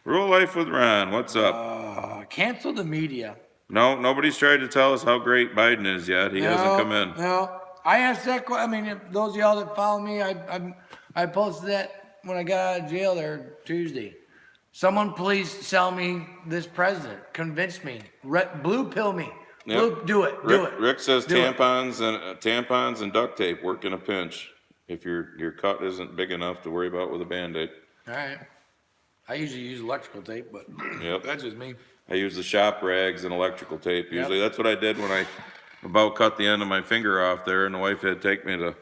Real life with Ron. What's up? Cancel the media. No, nobody's tried to tell us how great Biden is yet. He hasn't come in. No, I asked that question. I mean, if those of y'all that follow me, I posted that when I got out of jail there Tuesday. Someone please sell me this president. Convince me. Blue pill me. Yep. Blue, do it. Do it. Rick says Do it. tampons and duct tape work in a pinch if your cut isn't big enough to worry about with a Band-Aid. All right. I usually use electrical tape, but Yep. that's just me. I use the shop rags and electrical tape. Yep. Usually that's what I did when I about cut the end of my finger off there, and the wife had to take me to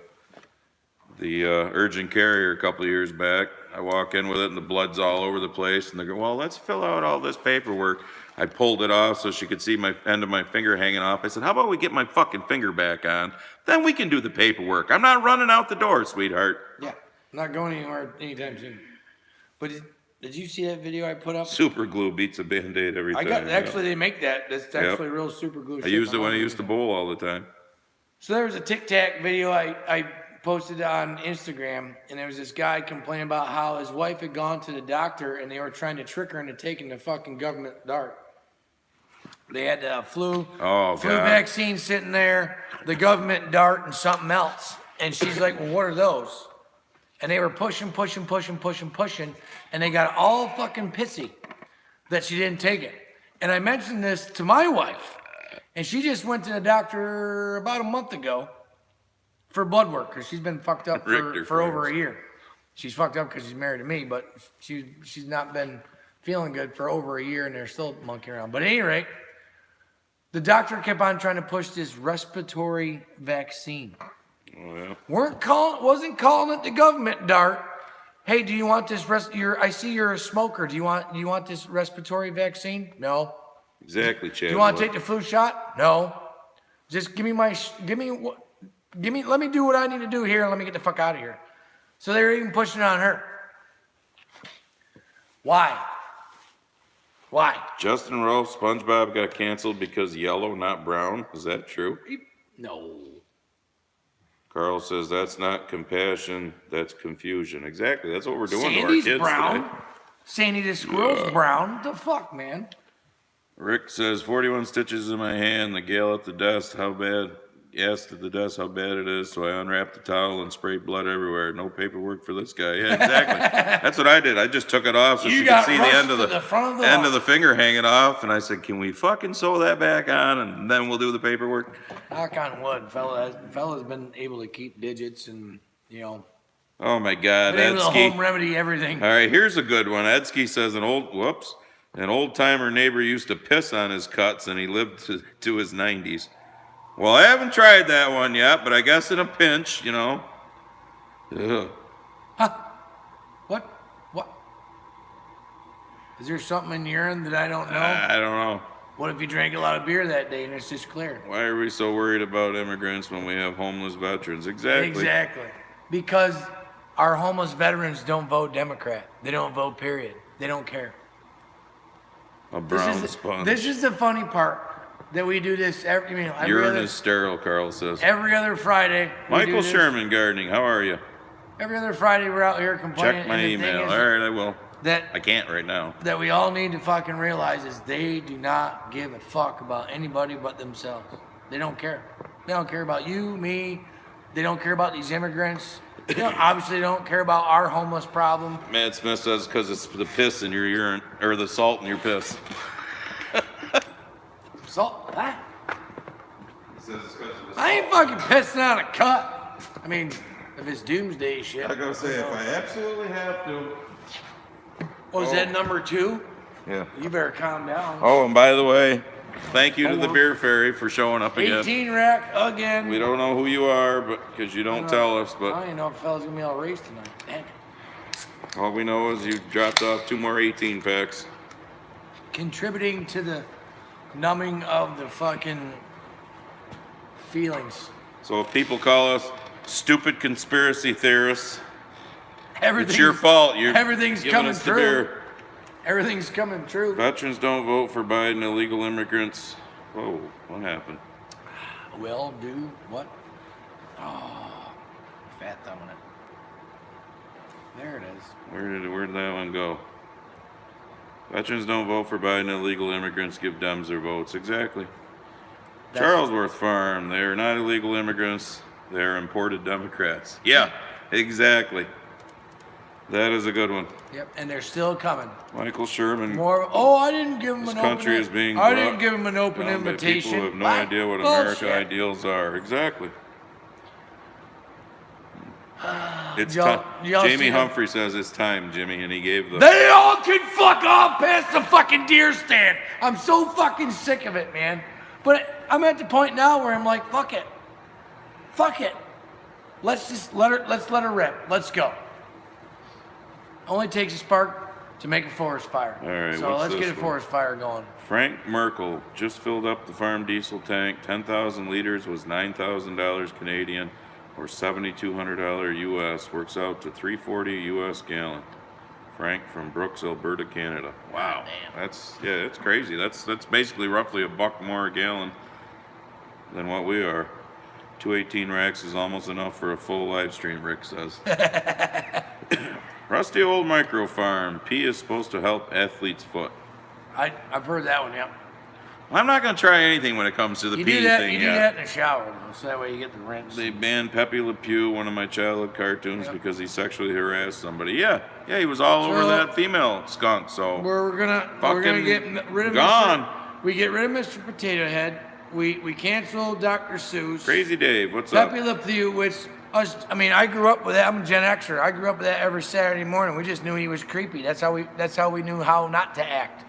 the urgent care a couple of years back. I walk in with it and the blood's all over the place, and they go, well, let's fill out all this paperwork. I pulled it off so she could see my end of my finger hanging off. I said, how about we get my fucking finger back on? Then we can do the paperwork. I'm not running out the door, sweetheart. Yeah, I'm not going anywhere anytime soon. But did you see that video I put up? Super glue beats a Band-Aid every I time. got yeah. actually they make that. That's actually real super glue. I used it when I used to bowl all the time. So there was a Tic Tac video I posted on Instagram, and there was this guy complaining about how his wife had gone to the doctor and they were trying to trick her into taking the fucking government dart. They had the flu Oh, flu God. vaccine sitting there, the government dart, and something else. And she's like, well, what are those? And they were pushing, and they got all fucking pissy that she didn't take it. And I mentioned this to my wife, and she just went to the doctor about a month ago for blood work, because she's been fucked up Richter for over flares. a year. She's fucked up because she's married to me, but she's not been feeling good for over a year, and they're still monkeying around. But at any rate, the doctor kept on trying to push this respiratory vaccine. Oh, yeah. Wasn't calling it the government dart. Hey, do you want this I see you're a smoker. Do you want this respiratory vaccine? No. Exactly, Chad. Do you want to take the flu shot? No. Just let me do what I need to do here and let me get the fuck out of here. So they were even pushing it on her. Why? Justin Rowe, SpongeBob got canceled because yellow, not brown. Is that true? No. Carl says that's not compassion, that's confusion. Exactly. That's what we're doing Sandy's to our kids brown. today. Sandy the squirrel's brown. The fuck, man? Rick says 41 stitches in my hand. The gal at the desk, how bad? Asked at the desk how bad it is, so I unwrapped the towel and sprayed blood everywhere. No paperwork for this guy. Yeah, exactly. That's what I did. I just took it off so You she could got see the rushed end of to the the front of the end line. of the finger hanging off, and I said, "Can we fucking sew that back on, and then we'll do the paperwork?" Knock on wood, fella's been able to keep digits and, Oh my God, been able to Edsky. home remedy everything. All right, here's a good one. Edsky says an old timer neighbor used to piss on his cuts, and he lived to his 90s. Well, I haven't tried that one yet, but I guess in a pinch, Ugh. Huh? What? Is there something in urine that I don't know? I don't know. What if you drank a lot of beer that day and it's just clear? Why are we so worried about immigrants when we have homeless veterans? Exactly. Exactly. Because our homeless veterans don't vote Democrat. They don't vote, period. They don't care. A brown sponge. This is the funny part. that we do this every Urine other, is sterile, Carl says. every other Friday. we do Michael this. Sherman Gardening, how are you? Every other Friday we're out here complaining. Check my and the thing email. is All right, I will. That I can't right now. that we all need to fucking realize is they do not give a fuck about anybody but themselves. They don't care. They don't care about you, me. They don't care about these immigrants. They obviously don't care about our homeless problem. Matt Smith says because it's the piss in your urine, or the salt in your piss. So, what? He says it's because of the I ain't fucking pissing out a cut. I mean, if it's doomsday shit. I gotta say, if I absolutely have to. Was that number 2? Yeah. You better calm down. Oh, and by the way, thank you to the Beer Fairy for showing up again. 18 rack again. We don't know who you are, but because you don't tell us, I but don't even know if fella's gonna be able to race tonight. Damn it. all we know is you dropped off 2 more 18 packs. Contributing to the numbing of the fucking feelings. So if people call us stupid conspiracy theorists, Everything's, it's your fault. You're everything's giving coming us the through. beer. Everything's coming true. Veterans don't vote for Biden. Illegal immigrants. Whoa, what happened? Will do what? Oh, fat thumb on it. There it is. Where did that one go? Veterans don't vote for Biden. Illegal immigrants give Dems their votes. Exactly. That's- Charlesworth Farm. They are not illegal immigrants. They are imported Democrats. Yeah, exactly. That is a good one. Yep, and they're still coming. Michael Sherman. More. Oh, I didn't give him This an country open. is being I brought didn't give him an open down by invitation. People who have no What? idea what Bullshit. America ideals are. Exactly. It's Y'all- time. y'all Jamie see that? Humphrey says it's time, Jimmy, and he gave the. They all can fuck off past the fucking deer stand. I'm so fucking sick of it, man. But I'm at the point now where I'm like, fuck it. Fuck it. Let's let her rip. Let's go. Only takes a spark to make a forest fire. All right, so what's let's get this a one? forest fire going. Frank Merkel just filled up the farm diesel tank. 10,000 liters was $9,000 Canadian, or $7,200 US. Works out to $3.40 US gallon. Frank from Brooks, Alberta, Canada. Wow, that's it's crazy. That's basically roughly $1 more a gallon than what we are. 218 racks is almost enough for a full live stream, Rick says. Rusty old micro farm. Pee is supposed to help athlete's foot. I've heard that one, yeah. I'm not going to try anything when it comes to the You pee do that. thing You do yet. that in the shower, though, so that way you get the rinse. They banned Pepe Le Pew, one of my childhood cartoons, because he sexually harassed somebody. Yeah, he was all over So- that female skunk. So We're gonna Fucking get rid of gone. We get rid of Mr. Potato Head. We cancel Dr. Seuss. Crazy Dave, what's up? Pepe Le Pew, which I grew up with that. I'm a Gen Xer. I grew up with that every Saturday morning. We just knew he was creepy. That's how we knew how not to act.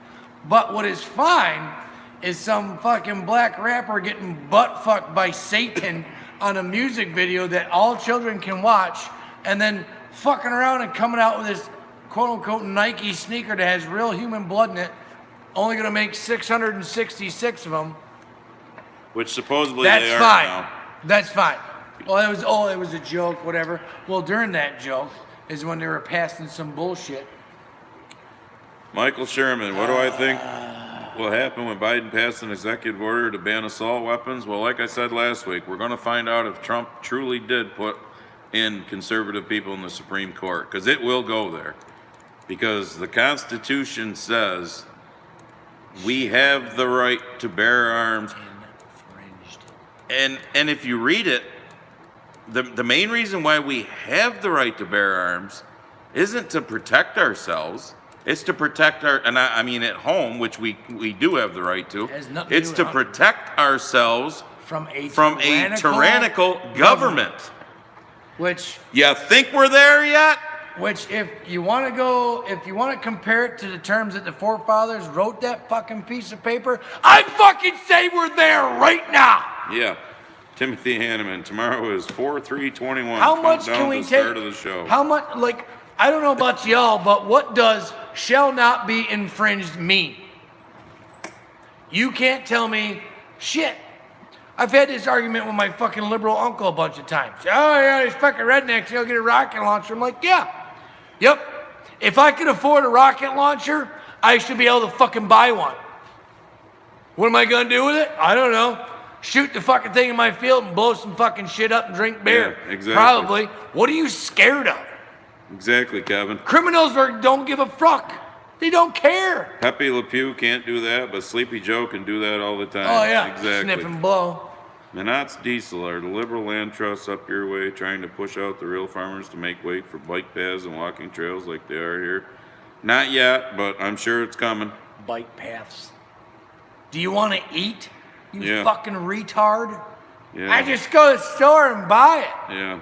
But what is fine is some fucking black rapper getting butt fucked by Satan on a music video that all children can watch, and then fucking around and coming out with this quote unquote Nike sneaker that has real human blood in it, only gonna make 666 of them. Which supposedly That's they are fine. now. That's fine. Well, it was a joke, whatever. Well, during that joke is when they were passing some bullshit. Michael Sherman, what do I think will happen when Biden passed an executive order to ban assault weapons? Well, like I said last week, we're going to find out if Trump truly did put in conservative people in the Supreme Court, because it will go there. Because the Constitution says we have the right to bear arms. Infringed. And if you read it, the main reason why we have the right to bear arms isn't to protect ourselves. It's to protect I mean at home, which we do have the right to. Has nothing to It's do to with protect ourselves From a tyrannical government. Which You think we're there yet? if you want to compare it to the terms that the forefathers wrote that fucking piece of paper, I fucking say we're there right now. Yeah. Timothy Hanneman, tomorrow is 4/3/21. How much Countdown can we to the take? start of the show. How much, I don't know about y'all, but what does shall not be infringed mean? You can't tell me shit. I've had this argument with my fucking liberal uncle a bunch of times. Oh yeah, these fucking rednecks, they'll get a rocket launcher. I'm like, yeah. Yep. If I could afford a rocket launcher, I should be able to fucking buy one. What am I gonna do with it? I don't know. Shoot the fucking thing in my field and blow some fucking shit up and drink beer. Yeah, exactly. Probably. What are you scared of? Exactly, Kevin. Criminals don't give a fuck. They don't care. Pepe Le Pew can't do that, but Sleepy Joe can do that all the time. Oh yeah, exactly. sniff and blow. Menot's Diesel are the liberal land trusts up your way trying to push out the real farmers to make way for bike paths and walking trails like they are here? Not yet, but I'm sure it's coming. Bike paths. Do you want to eat? You Yeah. fucking retard. Yeah. I just go to the store and buy it. Yeah.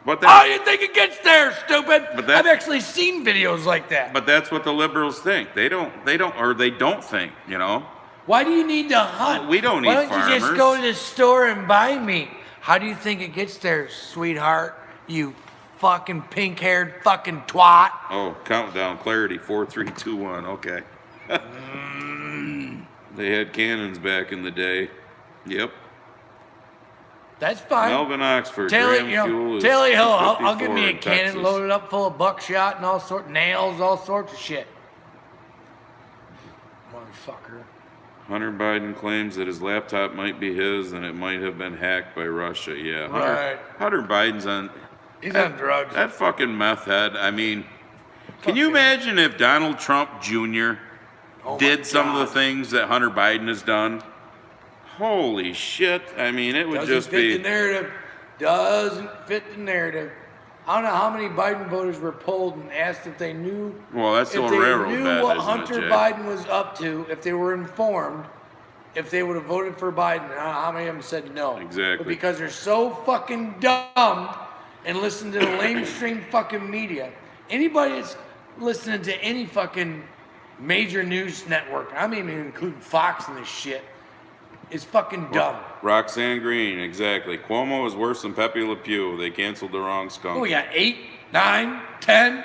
But How that, do you think it gets there, stupid? But that- I've actually seen videos like that. but that's what the liberals think. They don't think, you know? Why do you need to hunt? We don't Why need don't you just farmers. go to the store and buy meat? How do you think it gets there, sweetheart? You fucking pink-haired fucking twat. Oh, countdown, clarity, 4, 3, 2, 1, okay. They had cannons back in the day. Yep. That's fine. Melvin Oxford, Taylor, gram fuel is Taylor Hill, I'll give 54 me a in cannon Texas. loaded up full of buckshot and all sorts, nails, all sorts of shit. Motherfucker. Hunter Biden claims that his laptop might be his and it might have been hacked by Russia. Yeah. Right. Hunter Biden's on. He's on drugs. That fucking meth head. I mean, can you imagine if Donald Trump Jr. Oh my did some of God. the things that Hunter Biden has done? Holy shit. I mean, it would Doesn't just fit be. the narrative. Doesn't fit the narrative. I don't know how many Biden voters were polled and asked if they knew. Well, that's if the they railroad knew bed, what isn't Hunter it, Jay? Biden was up to, if they were informed, if they would have voted for Biden. I don't know how many of them said no. Exactly. But because they're so fucking dumb and listen to the lamestream fucking media, anybody that's listening to any fucking major news network, I'm even including Fox in this shit, is fucking dumb. Roxanne Green, exactly. Cuomo is worse than Pepe Le Pew. They canceled the wrong skunk. Oh, we got 8, 9, 10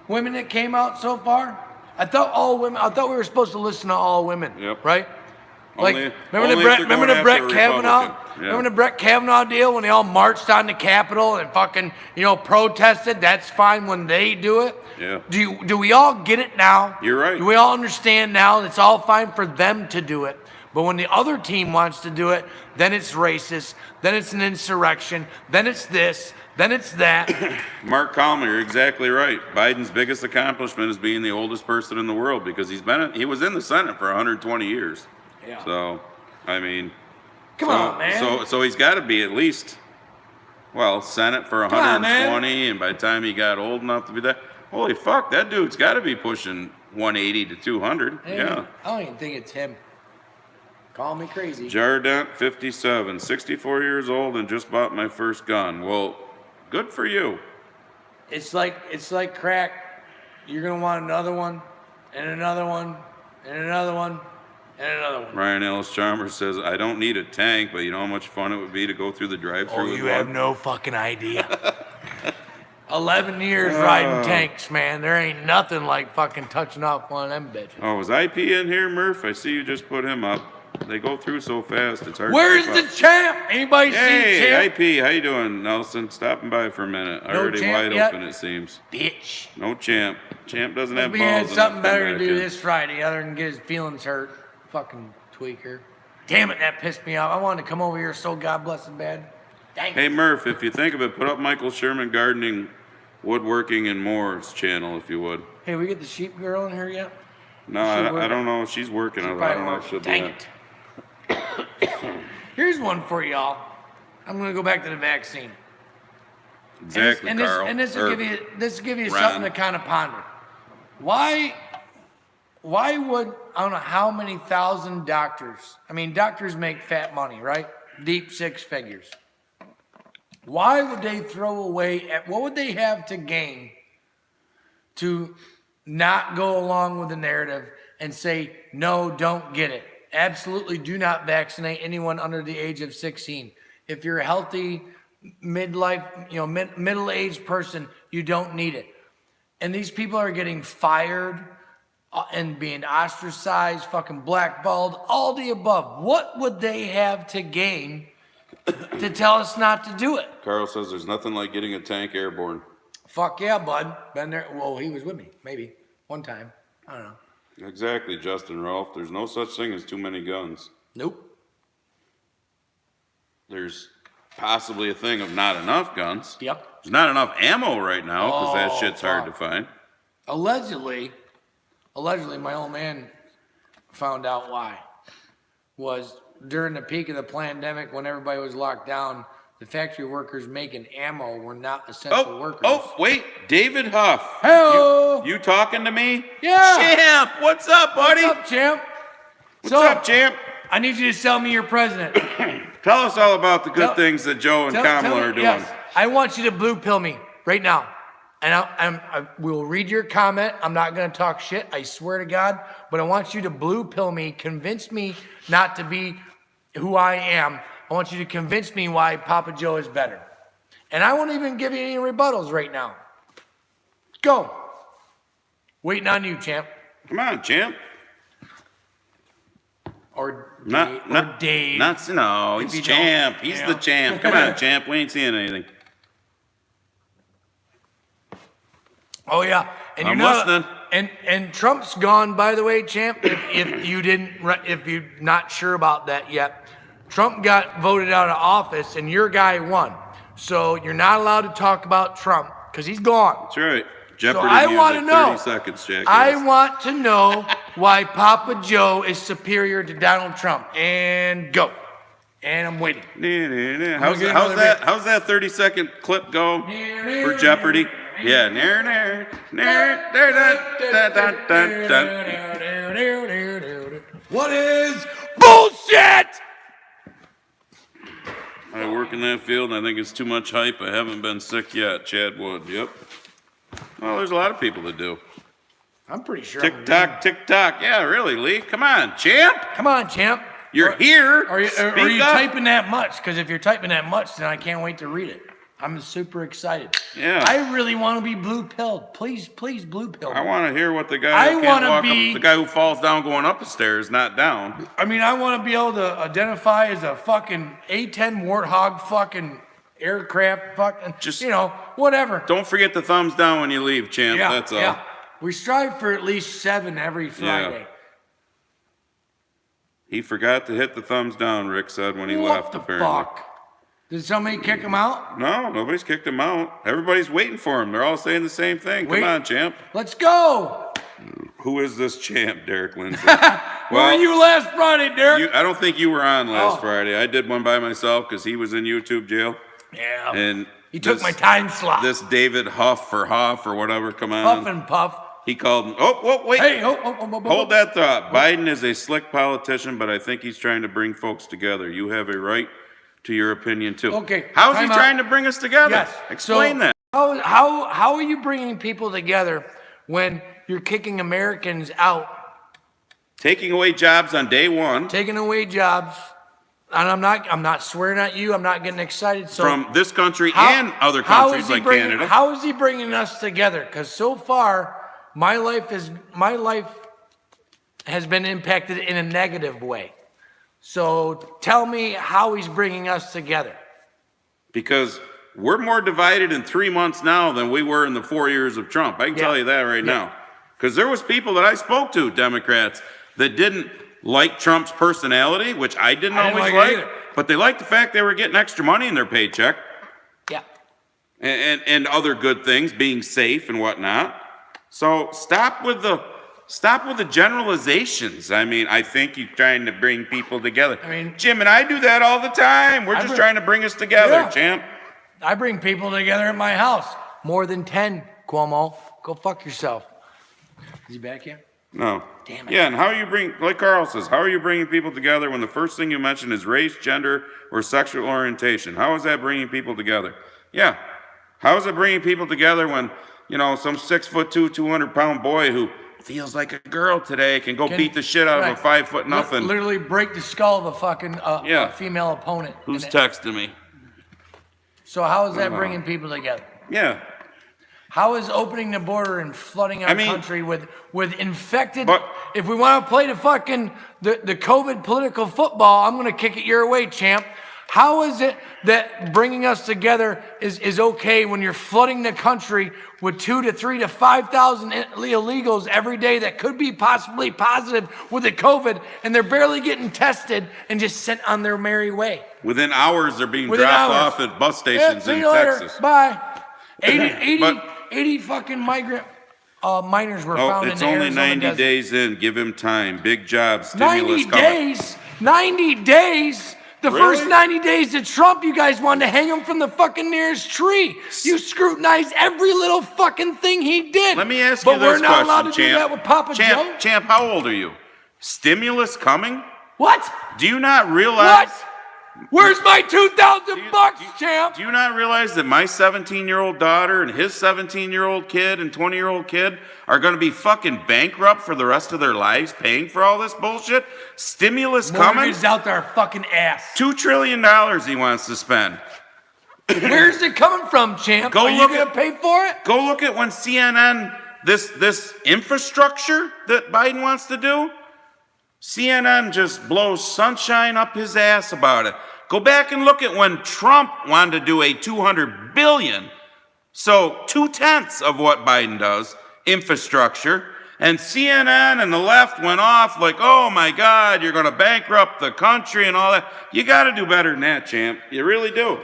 women that came out so far. I thought we were supposed to listen to all women. Yep. Right? Like, Only- remember only the if Brett, they're remember going the Brett after a Kavanaugh? Republican. Yeah. Remember the Brett Kavanaugh deal when they all marched on the Capitol and fucking, protested? That's fine when they do it. Yeah. Do we all get it now? You're right. Do we all understand now? It's all fine for them to do it. But when the other team wants to do it, then it's racist, then it's an insurrection, then it's this, then it's that. Mark Coleman, you're exactly right. Biden's biggest accomplishment is being the oldest person in the world because he was in the Senate for 120 years. Yeah. So, I mean, Come on, man. So he's got to be at least, Senate for Come on, man. 120, and by the time he got old enough to be that, holy fuck, that dude's got to be pushing 180 to 200. Yeah. I don't even think it's him. Call me crazy. Jardent, 57, 64 years old, and just bought my first gun. Well, good for you. It's like crack. You're gonna want another one, and another one, and another one, and another one. Ryan Ellis Chalmers says, I don't need a tank, but you know how much fun it would be to go through the drive-thru Oh, with you one? have no fucking idea. 11 years riding tanks, man. There ain't nothing like fucking touching off one of them bitches. Oh, is IP in here, Murph? I see you just put him up. They go through so fast, it's hard Where's to the keep up. champ? Anybody see the Hey, champ? IP, how you doing, Nelson? Stopping by for a minute. No Already champ wide yet? open, it seems. Bitch. No champ. Champ doesn't have We balls. had enough something to come better to back do in. this Friday other than get his feelings hurt. Fucking tweaker. Damn it, that pissed me off. I wanted to come over here so God blessed bad. Dang. Hey, Murph, if you think of it, put up Michael Sherman Gardening, Woodworking, and More's channel, if you would. Hey, we get the sheep girl in here yet? No, She I working? don't know. She's working. I don't know if she'll do Dang that. it. Here's one for y'all. I'm gonna go back to the vaccine. Exactly, and Carl. this will give you Ron. something to kind of ponder. Why would, I don't know how many thousand doctors, doctors make fat money, right? Deep 6 figures. Why would they throw away, what would they have to gain to not go along with the narrative and say, no, don't get it? Absolutely do not vaccinate anyone under the age of 16. If you're a healthy, midlife, middle-aged person, you don't need it. And these people are getting fired and being ostracized, fucking blackballed, all the above. What would they have to gain to tell us not to do it? Carl says there's nothing like getting a tank airborne. Fuck yeah, bud. Been there. Well, he was with me, maybe one time. I don't know. Exactly, Justin Rolfe. There's no such thing as too many guns. Nope. There's possibly a thing of not enough guns. Yep. There's not enough ammo right now because that Oh, shit's hard to fuck. find. Allegedly, my old man found out why. Was during the peak of the pandemic when everybody was locked down, the factory workers making ammo were not essential workers. Oh, wait, David Huff. Hey-o. You talking to me? Yeah. Champ, what's up, buddy? What's up, champ? What's up, champ? I need you to sell me your president. Tell us all about the good Tell- things that Joe and Kamala are doing. Yes, I want you to blue pill me right now. And I will read your comment. I'm not going to talk shit. I swear to God. But I want you to blue pill me. Convince me not to be who I am. I want you to convince me why Papa Joe is better. And I won't even give you any rebuttals right now. Go. Waiting on you, champ. Come on, champ. Or Not Dave. No, If he's you don't, champ. He's yeah. the champ. Come on, champ. We ain't seeing anything. Oh yeah, and I'm you're not, listening. and Trump's gone. By the way, champ, if you're not sure about that yet, Trump got voted out of office, and your guy won. So you're not allowed to talk about Trump because he's gone. That's right. Jeopardy I music, wanna know. 30 seconds, Jack. I want to know why Papa Joe is superior to Donald Trump. And go. And I'm waiting. How's get another how's that 30-second clip go for Jeopardy? Yeah. What is bullshit? I work in that field, and I think it's too much hype. I haven't been sick yet. Chad Wood. Yep. Well, there's a lot of people that do. I'm pretty sure. Tick tock, tick tock. Yeah, really, Lee. Come on, champ. Come on, champ. You're here. Are you Speak up. typing that much? Because if you're typing that much, then I can't wait to read it. I'm super excited. Yeah. I really want to be blue pilled. Please, blue pill. I want to hear what the guy I who can't wanna walk be- up, the guy who falls down going up the stairs, not down. I mean, I want to be able to identify as a fucking A-10 Warthog fucking aircraft fucking, Just- whatever. Don't forget the thumbs down when you leave, champ. Yeah, That's all. yeah. We strive for at least 7 every Friday. He forgot to hit the thumbs down, Rick said when he What left, the apparently. fuck? Did somebody kick him out? No, nobody's kicked him out. Everybody's waiting for him. They're all saying the same thing. Wait. Come on, champ. Let's go. Who is this champ, Derek Lindsay? Where were you last Friday, Derek? I don't think you were on last Oh. Friday. I did one by myself because he was in YouTube jail. Yeah. And He took this- my time slot. This David Huff or whatever, come on. Puff and puff. He called him. Oh, wait. Hey, Hold that thought. Biden is a slick politician, but I think he's trying to bring folks together. You have a right to your opinion too. Okay, How's he time out. trying to bring us together? Yes. Explain So, that. How are you bringing people together when you're kicking Americans out, Taking away jobs on day one taking away jobs? And I'm not swearing at you. I'm not getting excited. So from this country how- and other how countries is he like bringing- Canada. How is he bringing us together? Because so far, my life has been impacted in a negative way. So tell me how he's bringing us together. Because we're more divided in 3 months now than we were in the 4 years of Trump. I can tell you that right now. Because there was people that I spoke to, Democrats, that didn't like Trump's personality, which I didn't I didn't always like it like, either. but they liked the fact they were getting extra money in their paycheck Yeah. and other good things, being safe and whatnot. So stop with the generalizations. I mean, I think you're trying to bring people together. I mean- Jim and I do that all the time. We're just trying to bring us together, Yeah. champ. I bring people together at my house. More than 10, Cuomo. Go fuck yourself. Is he back yet? No. Damn it. Yeah, and how are you like Carl says, how are you bringing people together when the first thing you mention is race, gender, or sexual orientation? How is that bringing people together? Yeah. How is it bringing people together when, some 6'2", 200-pound boy who feels like a girl today can beat the shit out of a Right. 5 foot nothing? Literally break the skull of a fucking Yeah. female opponent. Who's And texting me? so how is that bringing people together? Yeah. How is opening the border and flooding our I mean- country with infected? But- if we want to play the COVID political football, I'm going to kick it your way, champ. How is it that bringing us together is okay when you're flooding the country with 2 to 3 to 5,000 illegals every day that could be possibly positive with the COVID, and they're barely getting tested and just sent on their merry way? Within hours, they're being Within dropped hours. off at bus stations See in you later. Texas. Bye. 80 But- 80 fucking migrant minors were Oh, found in it's the only Arizona 90 desert. days in. Give him time. Big job. 90 Stimulus coming. days? 90 days? The Really? first 90 days of Trump, you guys wanted to hang him from the fucking nearest tree. You scrutinized every little fucking thing he did. Let me ask but you this we're not question, allowed to Champ. do that with Papa Joe? Champ, how old are you? Stimulus coming? What? Do you not realize? What? Where's my 2,000 bucks, Champ? Do you not realize that my 17-year-old daughter and his 17-year-old kid and 20-year-old kid are going to be fucking bankrupt for the rest of their lives paying for all this bullshit? Stimulus coming? Mortgages out there fucking ass. $2 trillion he wants to spend. Where's it coming from, Champ? Go Are you look gonna at- pay for it? Go look at when CNN, this infrastructure that Biden wants to do, CNN just blows sunshine up his ass about it. Go back and look at when Trump wanted to do a $200 billion, so 2/10 of what Biden does, infrastructure, and CNN and the left went off like, oh my God, you're gonna bankrupt the country and all that. You gotta do better than that, champ. You really do.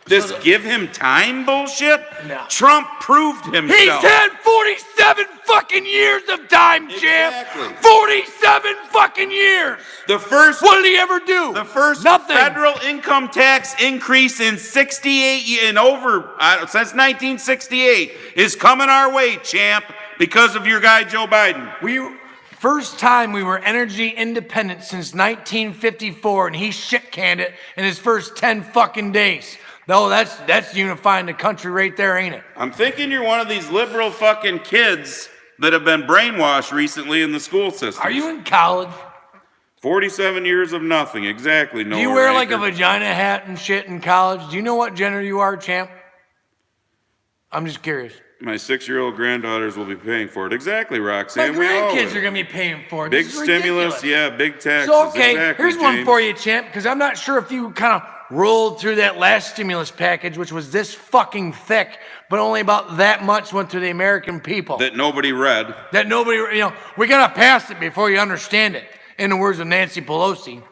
This give him time bullshit? No. Trump proved himself. He's had 47 fucking years of time, Champ. Exactly. 47 fucking years. The first What did he ever do? The first Nothing. federal income tax increase in 68 in over since 1968 is coming our way, champ, because of your guy Joe Biden. First time we were energy independent since 1954, and he shit canned it in his first 10 fucking days. No, that's unifying the country right there, ain't it? I'm thinking you're one of these liberal fucking kids that have been brainwashed recently in the school system. Are you in college? 47 years of nothing, exactly. Do you wear like a vagina hat and shit in college? Do you know what gender you are, champ? I'm just curious. My 6-year-old granddaughters will be paying for it. Exactly, My Roxanne. We all grandkids will. are gonna be paying for it. Big This is stimulus, ridiculous. yeah, big taxes. So, okay, exactly, here's one James. for you, champ, because I'm not sure if you kind of rolled through that last stimulus package, which was this fucking thick, but only about that much went to the American people. That nobody read. That nobody, we gotta pass it before you understand it. In the words of Nancy Pelosi.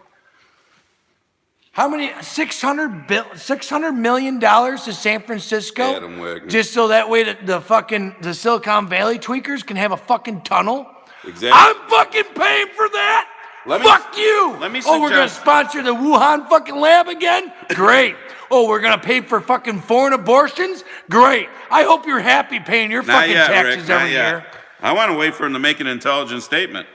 How many, $600 million to San Francisco? Adam Wagner. Just so that way the Silicon Valley tweakers can have a fucking tunnel? Exactly. I'm fucking paying for that. Fuck you. let me Oh, we're gonna suggest- sponsor the Wuhan fucking lab again? Great. Oh, we're gonna pay for fucking foreign abortions? Great. I hope you're happy paying your Not fucking yet, taxes Rick, not every yet. year. I want to wait for him to make an intelligent statement.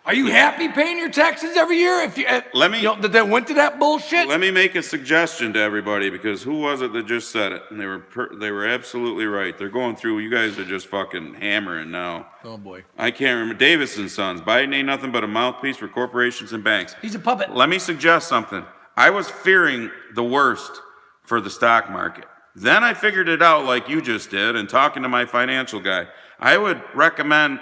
Are you happy paying your taxes every year? If you Let me- that went to that bullshit. Let me make a suggestion to everybody, because who was it that just said it? And they were absolutely right. They're going through. You guys are just fucking hammering now. Oh boy, I can't remember. Davis and Sons. Biden ain't nothing but a mouthpiece for corporations and banks. he's a puppet. Let me suggest something. I was fearing the worst for the stock market. Then I figured it out like you just did, and talking to my financial guy. I would recommend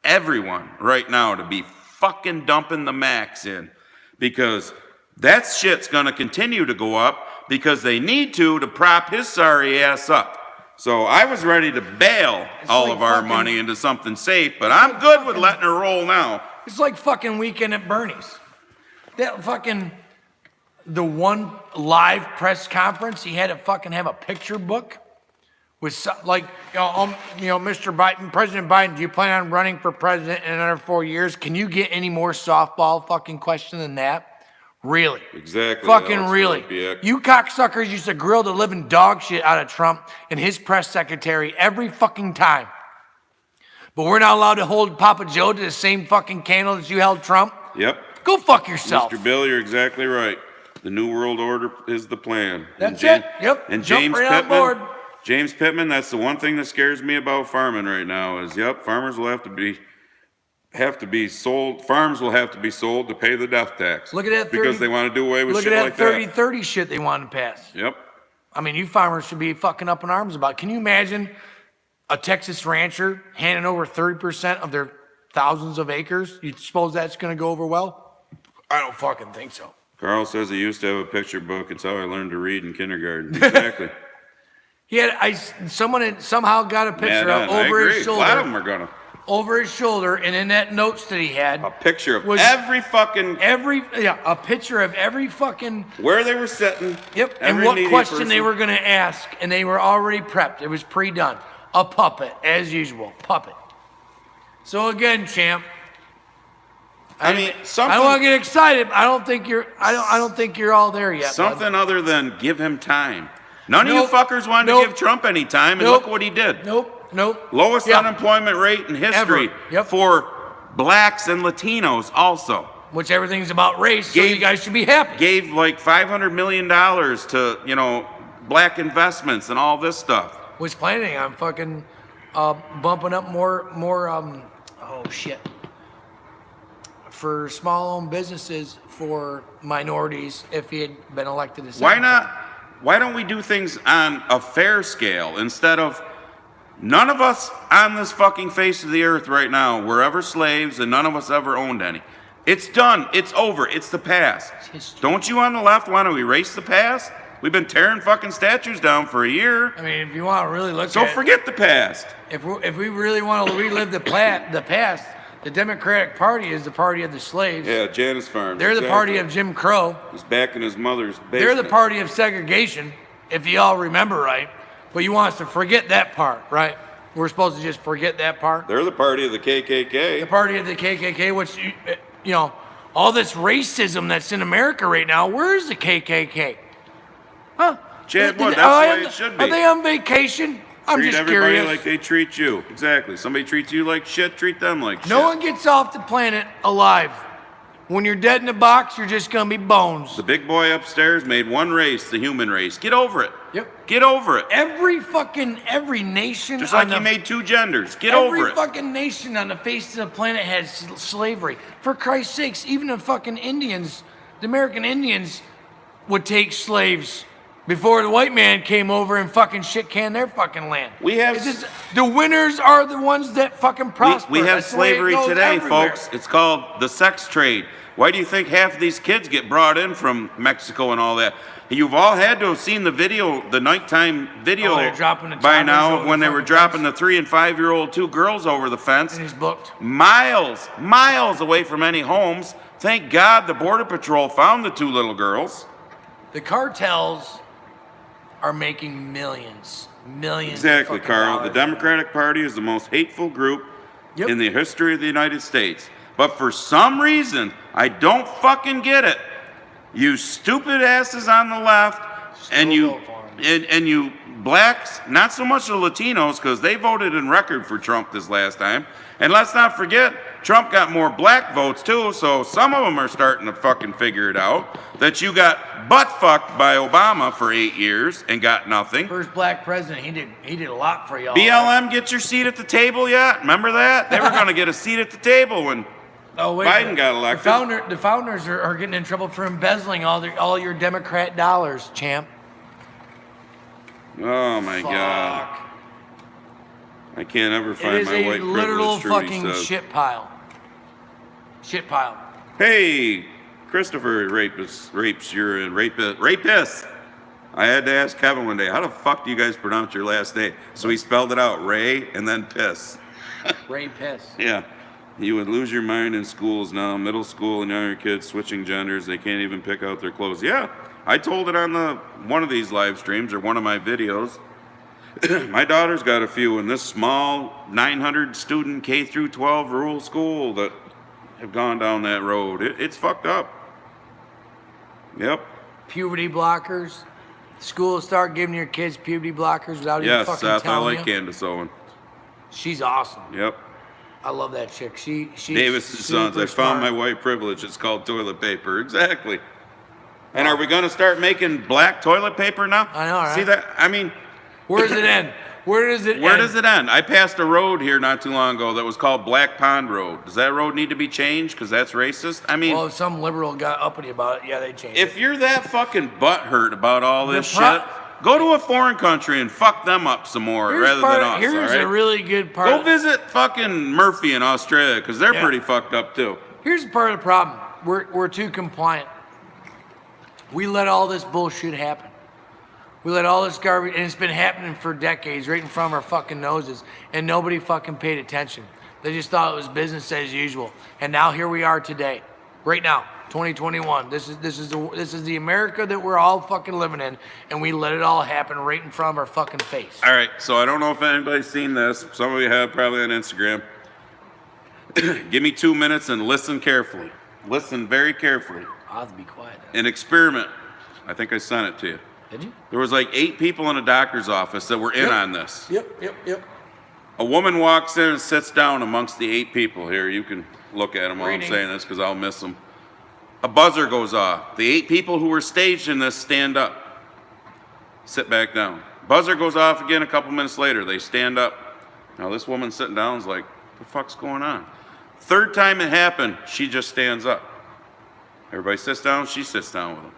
everyone right now to be fucking dumping the max in, because that shit's gonna continue to go up because they need to prop his sorry ass up. So I was ready to bail all like of our fucking- money into something safe, but I'm good with letting her roll now. It's like fucking Weekend at Bernie's. That fucking the one live press conference, he had to fucking have a picture book with Mr. Biden, President Biden, do you plan on running for president in another 4 years? Can you get any more softball fucking question than that? Really? Exactly. Fucking Alex really. Villepiec. You cocksuckers used to grill the living dog shit out of Trump and his press secretary every fucking time. But we're not allowed to hold Papa Joe to the same fucking candle that you held Trump? Yep. Go fuck yourself. Mr. Bill, you're exactly right. The New World Order is the plan. That's And it. Yep. And Jump James right on Pittman, board. James Pittman, that's the one thing that scares me about farming right now is, farmers will have to be sold. Farms will have to be sold to pay the death tax. Look at that 30 because they want to do away with Look shit at like that that. 30-30 shit they want to pass. Yep. I mean, you farmers should be fucking up in arms about it. Can you imagine a Texas rancher handing over 30% of their thousands of acres? You suppose that's going to go over well? I don't fucking think so. Carl says he used to have a picture book. It's how I learned to read in kindergarten. Exactly. He had someone had somehow got a picture Mad of on. I over agree. his A lot of shoulder, them are gonna. over his shoulder, and in that notes that he had, A picture of Was- every fucking a picture of every fucking where they were sitting. yep, and every what needy question they person. were gonna ask, and they were already prepped. It was pre-done. A puppet, as usual, puppet. So again, champ. I mean, I something. don't want to get excited. I don't think you're. I don't think you're all there yet. bud. Something other than give him time. None of you Nope. fuckers wanted Nope. to give Trump any time, and Nope. look what he did. Nope. Lowest Yeah. unemployment rate in history Ever. Yep. for blacks and Latinos also. Which everything's about race, so Gave- you guys should be happy. Gave like $500 million to, black investments and all this stuff. Was planning on fucking bumping up more oh shit, for small-owned businesses for minorities if he had been elected. Why not? Why don't we do things on a fair scale instead of none of us on this fucking face of the earth right now were ever slaves and none of us ever owned any. It's done. It's over. It's the past. history. Don't you on the left want to erase the past? We've been tearing fucking statues down for a year. I mean, if you want to really look So at forget the past. if we really want to relive the past, the Democratic Party is the party of the slaves. Yeah, Janus Farms. They're the party of Jim Crow. He's back in his mother's basement. They're the party of segregation, if you all remember right. But you want us to forget that part, right? We're supposed to just forget that part. They're the party of the The KKK. party of the KKK, which, all this racism that's in America right now, where's the KKK? Huh? Chad Wood, that's Are the way it should Are be. they on vacation? I'm Treat just everybody curious. like they treat you. Exactly. Somebody treats you like shit, treat them like shit. No one gets off the planet alive. When you're dead in a box, you're just gonna be bones. The big boy upstairs made one race, the human race. Get over it. Yep. Get over it. Every nation, Just like on you the- made two genders. Get over every it. fucking nation on the face of the planet had slavery. For Christ's sakes, even the fucking Indians, the American Indians, would take slaves before the white man came over and fucking shit canned their fucking land. We have- It's just- the winners are the ones that fucking prosper. We have That's the way it slavery goes today, everywhere. folks. It's called the sex trade. Why do you think half of these kids get brought in from Mexico and all that? You've all had to have seen the video, the nighttime video Oh, they're dropping the by choppers now over when the they were fucking dropping fence. the 3 and 5-year-old two girls over the fence. And he's booked. Miles away from any homes. Thank God the Border Patrol found the two little girls. The cartels are making millions. Exactly, of fucking Carl. The dollars. Democratic Party is the most hateful group Yep. in the history of the United States. But for some reason, I don't fucking get it. You stupid asses on the left, and Still you vote for 'em. and you blacks, not so much the Latinos, because they voted in record for Trump this last time. And let's not forget, Trump got more black votes too, so some of them are starting to fucking figure it out. That you got butt fucked by Obama for 8 years and got nothing. First black president, he did a lot for y'all. BLM get your seat at the table yet? Remember that? They were going to get a seat at the table when Oh, wait, Biden got elected. The founders are getting in trouble for embezzling all your Democrat dollars, champ. Oh my God. Fuck. I can't ever It find is my a white literal privilege, Trudy fucking says. shit pile. Shit pile. Hey, Christopher rapes urine, rapist. I had to ask Kevin one day, how the fuck do you guys pronounce your last name? So he spelled it out, Ray, and then piss. Ray piss. Yeah. You would lose your mind in schools now, middle school and younger kids switching genders. They can't even pick out their clothes. Yeah, I told it on one of these live streams or one of my videos. My daughter's got a few in this small 900 student K through 12 rural school that have gone down that road. It's fucked up. Yep. Puberty blockers. Schools start giving your kids puberty blockers without even Yes, fucking Seth, I telling like you. Candace Owen. She's awesome. Yep. I love that chick. She's Davis' sons. I super found my smart. white privilege. It's called toilet paper. Exactly. And are we going to start making black toilet paper now? I know, right? See that? I mean, Where does it end? Where does it where end? does it end? I passed a road here not too long ago that was called Black Pond Road. Does that road need to be changed because that's racist? I mean, Well, if some liberal got uppity about it, yeah, they changed if it. you're that fucking butthurt about all this The pro- shit, go to a foreign country and fuck them up some more rather than us. Here's all right? a really good part. Go visit fucking Murphy in Australia because they're Yeah. pretty fucked up too. Here's part of the problem. We're too compliant. We let all this bullshit happen. We let all this garbage, and it's been happening for decades right in front of our fucking noses, and nobody fucking paid attention. They just thought it was business as usual. And now here we are today, right now, 2021. This is the America that we're all fucking living in, and we let it all happen right in front of our fucking face. All right, so I don't know if anybody's seen this. Some of you have probably on Instagram. Give me 2 minutes and listen carefully. Listen very carefully. I'll have to be quiet. An experiment. I think I sent it to you. Did you? There was like 8 people in a doctor's office that were in on this. Yep. A woman walks in and sits down amongst the 8 people here. You can look at them while I'm Reading. saying this because I'll miss them. A buzzer goes off. The 8 people who were staged in this stand up. Sit back down. Buzzer goes off again a couple minutes later. They stand up. Now this woman sitting down is like, what the fuck's going on? Third time it happened, she just stands up. Everybody sits down, she sits down with them.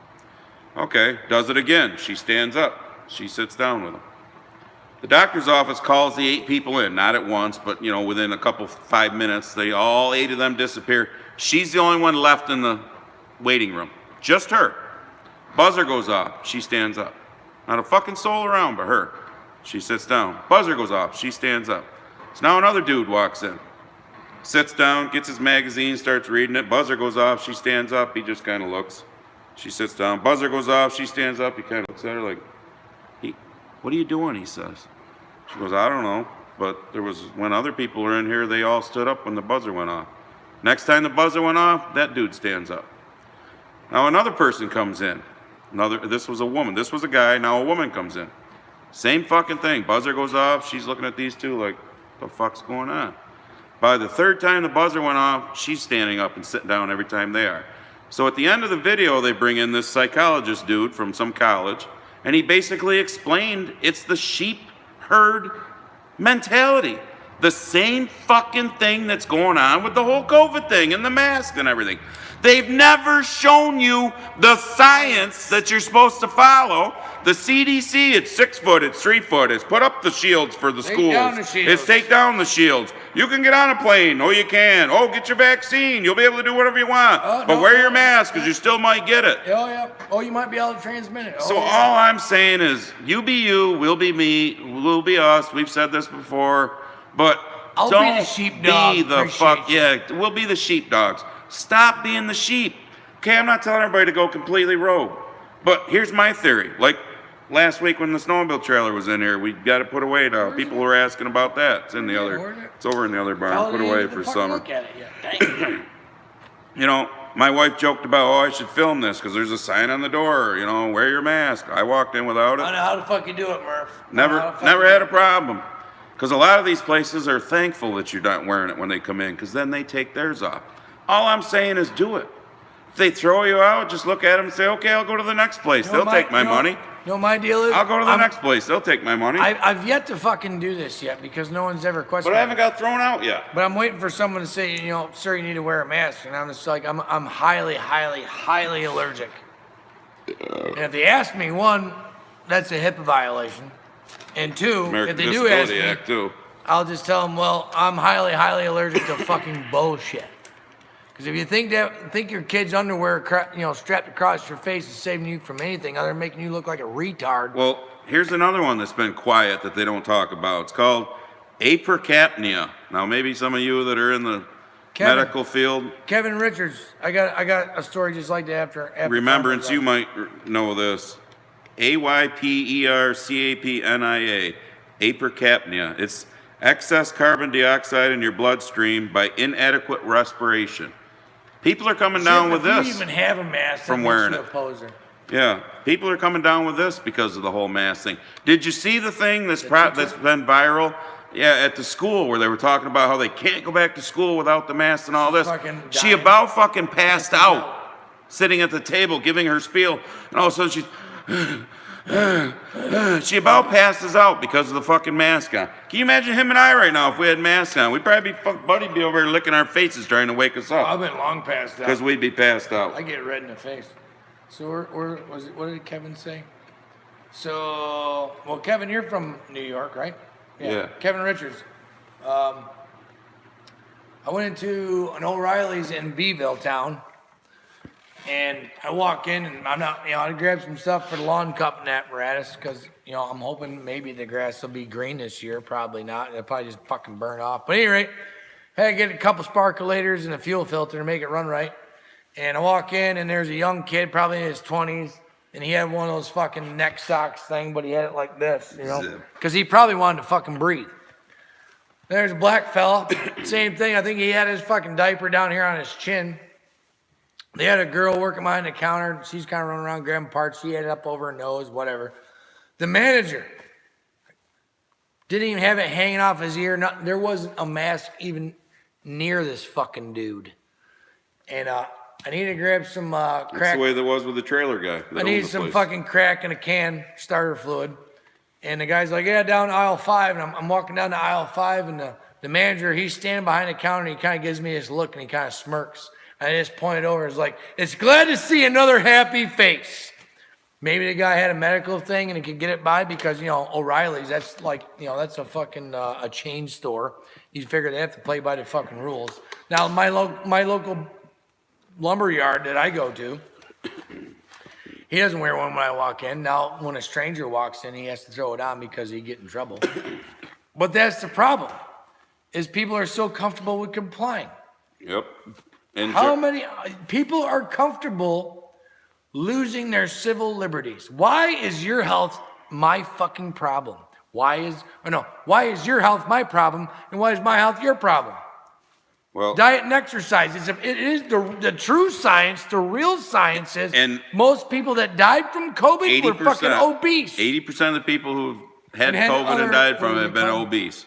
Okay, does it again. She stands up. She sits down with them. The doctor's office calls the 8 people in, not at once, but within a couple 5 minutes, they all 8 of them disappear. She's the only one left in the waiting room. Just her. Buzzer goes off. She stands up. Not a fucking soul around but her. She sits down. Buzzer goes off. She stands up. So now another dude walks in. Sits down, gets his magazine, starts reading it. Buzzer goes off. She stands up. He just kind of looks. She sits down. Buzzer goes off. She stands up. He kind of looks at her like, what are you doing? He says. She goes, I don't know. But when other people were in here, they all stood up when the buzzer went off. Next time the buzzer went off, that dude stands up. Now another person comes in. This was a woman. This was a guy. Now a woman comes in. Same fucking thing. Buzzer goes off. She's looking at these two like, what the fuck's going on? By the third time the buzzer went off, she's standing up and sitting down every time they are. So at the end of the video, they bring in this psychologist dude from some college, and he basically explained it's the sheep herd mentality. The same fucking thing that's going on with the whole COVID thing and the mask and everything. They've never shown you the science that you're supposed to follow. The CDC, it's 6 foot, it's 3 foot, it's put up the shields for the schools. Down the shields. It's take down the shields. You can get on a plane. Oh, you can. Oh, get your vaccine. You'll be able to do whatever you want. But wear your mask because you still might get it. Oh, yeah. Oh, you might be able to transmit it. So all I'm saying is, you be you, we'll be me, we'll be us. We've said this before, but I'll be don't the sheepdog. be the Appreciate you. yeah. We'll be the sheepdogs. Stop being the sheep. Okay, I'm not telling everybody to go completely rogue, but here's my theory. Like last week when the snowmobile trailer was in here, we got to put away now. People were asking about that. It's in the other. It's over in the other barn. Put away for summer. Look at it yet. Dang. My wife joked about, I should film this because there's a sign on the door, wear your mask. I walked in without I don't it. know how the fuck you do it, Murph. Never had a problem. Because a lot of these places are thankful that you're not wearing it when they come in because then they take theirs off. All I'm saying is do it. If they throw you out, just look at them and say, okay, I'll go to the next place. They'll take my money. My deal is? I'll go to the next place. They'll take my money. I've yet to fucking do this yet because no one's ever questioned But I haven't it. got thrown out yet. But I'm waiting for someone to say, sir, you need to wear a mask. And I'm just like, I'm highly, highly, highly allergic. And if they ask me, 1, that's a HIPAA violation. And 2, American if they do ask Disability me, Act, too. I'll just tell them, well, I'm highly, highly allergic to fucking bullshit. Because if you think your kid's underwear, strapped across your face is saving you from anything other than making you look like a retard. Well, here's another one that's been quiet that they don't talk about. It's called apercapnia. Now, maybe some of you that are in the medical field. Kevin Richards, I got a story just like that after Remembrance, you might know this. AYPERCAPNIA, apercapnia. It's excess carbon dioxide in your bloodstream by inadequate respiration. People are coming down with You this even have a mask from that wearing makes you it. a poser. Yeah, people are coming down with this because of the whole mask thing. Did you see the thing that's been viral? Yeah, at the school where they were talking about how they can't go back to school without the mask and all this. Fucking She dying. about fucking passed out, sitting at the table giving her spiel, and all of a sudden she about passes out because of the fucking mask on. Can you imagine him and I right now if we had masks on? We'd probably Buddy'd be over here licking our faces trying to wake us up I've been long past because that. we'd be passed I out. get red in the face. So what did Kevin say? So, well, Kevin, you're from New York, right? Yeah. Kevin Richards. I went into an O'Reilly's in Beeville town, And I walk in and I'm not, I grabbed some stuff for the lawn cupping apparatus because, I'm hoping maybe the grass will be green this year. Probably not. It'll probably just fucking burn off. But at any rate, had to get a couple sparkulators and a fuel filter to make it run right. And I walk in and there's a young kid, probably in his 20s, and he had one of those fucking neck socks thing, but he had it like this, because he probably wanted to fucking breathe. There's a black fella, same thing. I think he had his fucking diaper down here on his chin. They had a girl working behind the counter. She's kind of running around grabbing parts. She had it up over her nose, whatever. The manager didn't even have it hanging off his ear. There wasn't a mask even near this fucking dude. And I need to grab some crack. That's the way that was with the trailer guy. I need some fucking crack in a can, starter fluid. And the guy's like, yeah, down aisle 5. And I'm walking down to aisle 5, and the manager, he's standing behind the counter, and he kind of gives me this look, and he kind of smirks. And I just pointed over. It's like, it's glad to see another happy face. Maybe the guy had a medical thing and he could get it by because, O'Reilly's, that's like, that's a fucking a chain store. You figure they have to play by the fucking rules. Now, my local lumber yard that I go to, he doesn't wear one when I walk in. Now, when a stranger walks in, he has to throw it on because he'd get in trouble. But that's the problem, is people are so comfortable with complying. Yep. And How many people are comfortable losing their civil liberties? Why is your health my fucking problem? Why is your health my problem, and why is my health your problem? Well, Diet and exercise. It is the true science, the real science is, and most people that died from COVID were fucking obese. 80% of the people who've had And COVID and died from it have been obese.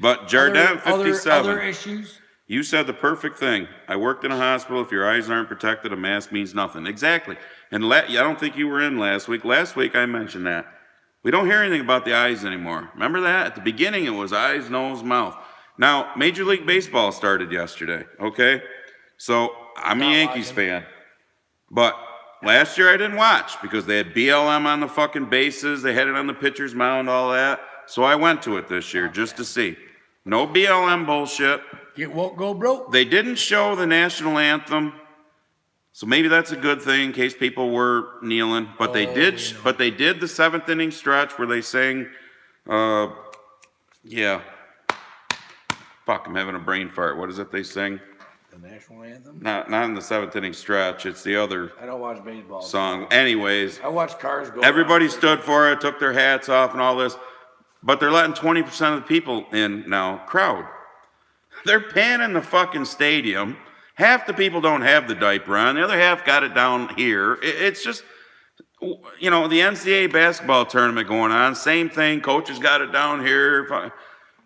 But Jardin 57, Other issues? you said the perfect thing. I worked in a hospital. If your eyes aren't protected, a mask means nothing. Exactly. And I don't think you were in last week. Last week I mentioned that. We don't hear anything about the eyes anymore. Remember that? At the beginning it was eyes, nose, mouth. Now, Major League Baseball started yesterday, okay? So I'm a Yankees fan. But last year I didn't watch because they had BLM on the fucking bases. They had it on the pitcher's mound, all that. So I went to it this year just to see. No BLM bullshit. It won't go broke. They didn't show the national anthem. So maybe that's a good thing in case people were kneeling. But they did. But they did the 7th inning stretch where they sang, yeah. Fuck, I'm having a brain fart. What is it they sing? The national anthem? Not in the 7th inning stretch. It's the other I don't watch baseball. song. Anyways, I watch cars go. everybody stood for it, took their hats off and all this. But they're letting 20% of the people in now, crowd. They're panning the fucking stadium. Half the people don't have the diaper on. The other half got it down here. It's just, the NCAA basketball tournament going on. Same thing. Coaches got it down here.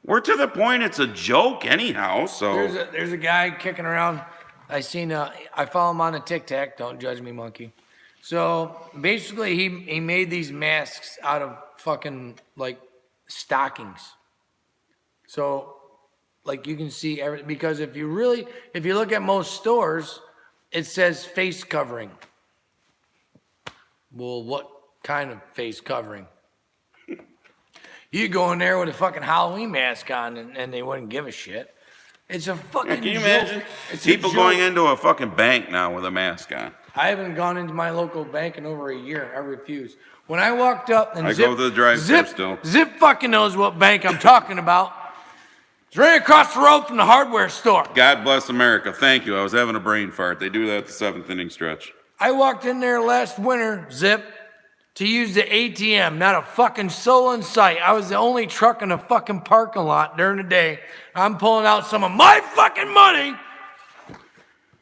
We're to the point it's a joke anyhow. So there's a guy kicking around. I follow him on a TikTok. Don't judge me, monkey. So basically, he made these masks out of fucking like stockings. So like you can see everything, because if you look at most stores, it says face covering. Well, what kind of face covering? You go in there with a fucking Halloween mask on and they wouldn't give a shit. It's a fucking can you joke. imagine people going into a fucking bank now with a mask on? I haven't gone into my local bank in over a year. I refuse. When I walked up and I go to the drive-thru still. Zip fucking knows what bank I'm talking about. It's right across the road from the hardware store. God bless America. Thank you. I was having a brain fart. They do that at the 7th inning stretch. I walked in there last winter, Zip, to use the ATM. Not a fucking soul in sight. I was the only truck in the fucking parking lot during the day. I'm pulling out some of my fucking money.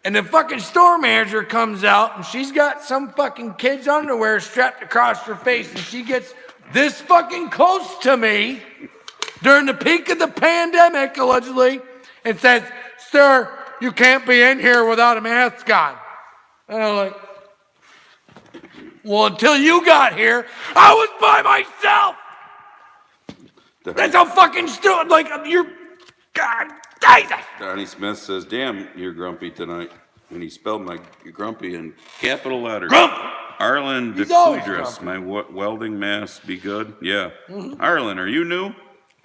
And the fucking store manager comes out and she's got some fucking kid's underwear strapped across her face, and she gets this fucking close to me during the peak of the pandemic, allegedly, and says, "Sir, you can't be in here without a mask on." And I'm like, well, until you got here, I was by myself. That's how fucking stupid. Like, you're, God, Jesus. Donnie Smith says, "Damn, you're grumpy tonight." And he spelled my grumpy in capital letters. Grumpy. Arlen He's always DeCudras, grumpy. my welding mask be good? Yeah. Arlen, are you new?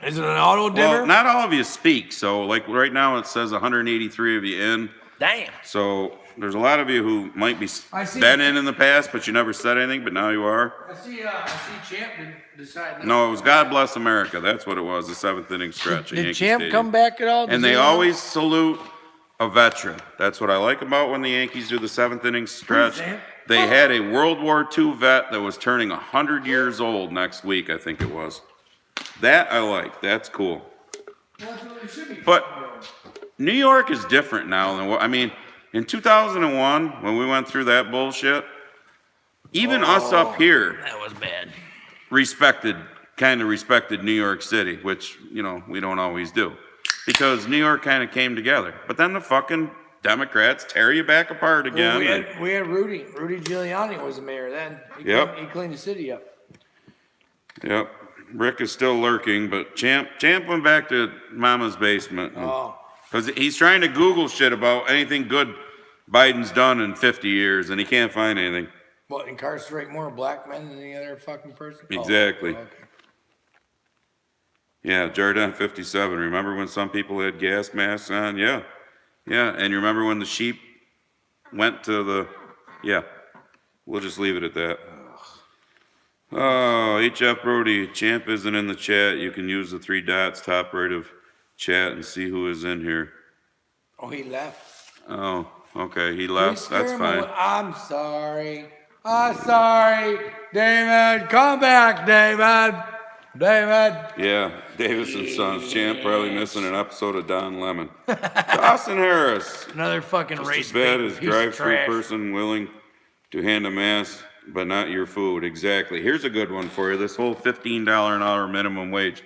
Is it an auto dimmer? Well, not all of you speak. So, like right now, it says 183 of you in. Damn. So there's a lot of you who might be I see. been in the past, but you never said anything, but now you are. I see Champ decide. No, it was God Bless America. That's what it was, the seventh inning stretch. at Did Yankee Champ Stadium. come back at all? And they always salute a veteran. That's what I like about when the Yankees do the seventh inning stretch. Champ? They had a World War II vet that was turning 100 years old next week, I think it was. That I like. That's cool. But New York is different now than what, I mean, in 2001, when we went through that bullshit, even us up here That was bad. kind of respected New York City, which, you know, we don't always do. Because New York kind of came together. But then the fucking Democrats tear you back apart again. We had Rudy. Rudy Giuliani was the mayor then. Yep. He cleaned the city up. Yep. Rick is still lurking, but Champ went back to Mama's basement. Oh. Because he's trying to Google shit about anything good Biden's done in 50 years, and he can't find anything. What, incarcerate more black men than any other fucking person? Oh, Exactly. okay. Yeah, Jordan 57. Remember when some people had gas masks on? Yeah. Yeah, and you remember when the sheep went to the... Yeah, we'll just leave it at that. Oh, HF Brody, Champ isn't in the chat. You can use the 3 dots top right of chat and see who is in here. Oh, he left. Oh, okay, he We left. scare That's him fine. away. I'm sorry. I'm sorry. David, come back, David. David. Yeah, Davis and Sons. Champ probably missing an episode of Don Lemon. Dawson Harris. Another fucking Just race as bad bait as piece of drive-through trash. person willing to hand a mask, but not your food. Exactly. Here's a good one for you. This whole $15 an hour minimum wage.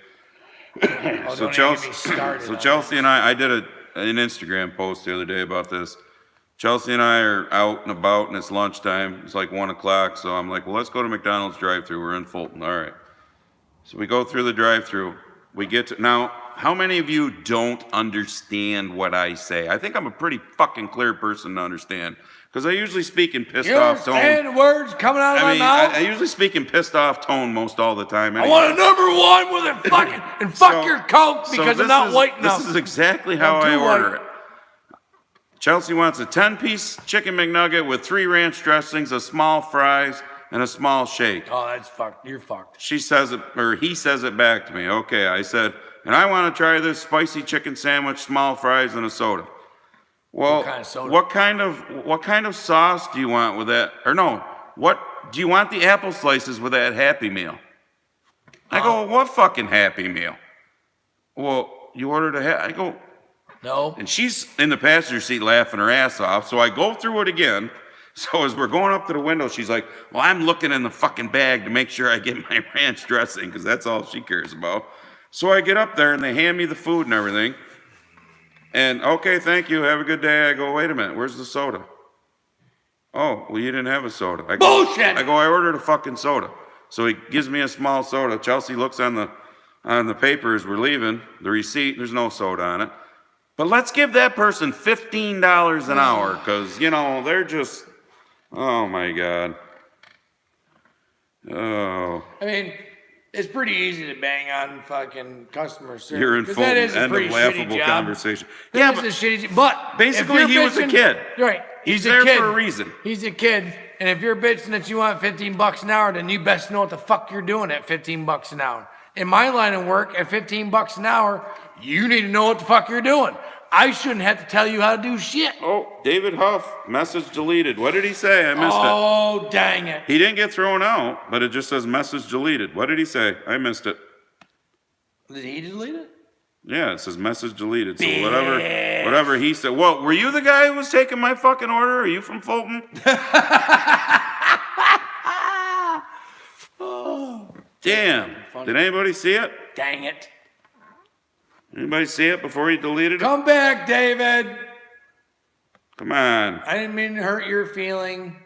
Oh, So don't Chelsea, get me started so on Chelsea and I did an Instagram post the other day about this. Chelsea and I are out and about, and it's lunchtime. It's like 1 o'clock, so I'm like, well, let's go to McDonald's drive-through. We're in Fulton. All right. So we go through the drive-through. We get to now. How many of you don't understand what I say? I think I'm a pretty fucking clear person to understand because I usually speak in pissed You off tone. understand the words coming out of I my mean, mouth? I usually speak in pissed off tone most all the time. I Anyway. want a number one with a fucking and fuck So- your coke so because I'm this not is- white enough. This is exactly how I'm I too order white. it. Chelsea wants a 10-piece chicken McNugget with 3 ranch dressings, a small fries, and a small shake. Oh, that's fucked. You're fucked. She says it, or he says it back to me. Okay, I said, and I want to try this spicy chicken sandwich, small fries, and a soda. Well, What kind of soda? what kind of sauce do you want with that? Or no, what do you want the apple slices with that Happy Meal? I go, what fucking Happy Meal? Well, you ordered I go, No. and she's in the passenger seat laughing her ass off. So I go through it again. So as we're going up to the window, she's like, well, I'm looking in the fucking bag to make sure I get my ranch dressing because that's all she cares about. So I get up there and they hand me the food and everything. And okay, thank you. Have a good day. I go, wait a minute. Where's the soda? Oh, well, you didn't have a soda. I go, Bullshit! I ordered a fucking soda. So he gives me a small soda. Chelsea looks on the paper as we're leaving, the receipt, there's no soda on it. But let's give that person $15 an hour because, you know, they're just, oh my God. Oh, I mean, it's pretty easy to bang on fucking customer service. you're in 'cause full that is a end pretty of shitty laughable job. conversation. That Yeah, is but a shitty. But basically if you're he was a bitching- kid. Right. He's a there kid. for a reason. He's a kid, and if you're bitching that you want $15 an hour, then you best know what the fuck you're doing at $15 an hour. In my line of work, at $15 an hour, you need to know what the fuck you're doing. I shouldn't have to tell you how to do shit. Oh, David Huff, message deleted. What did he say? I missed it. Oh, dang it. He didn't get thrown out, but it just says message deleted. What did he say? I missed it. Did he delete it? Yeah, it says message deleted. So whatever he said. Well, were you the guy who was taking my fucking order? Are you from Fulton? Damn. Did anybody see it? Dang it. Anybody see it before he deleted it? Come back, David. Come on. I didn't mean to hurt your feeling.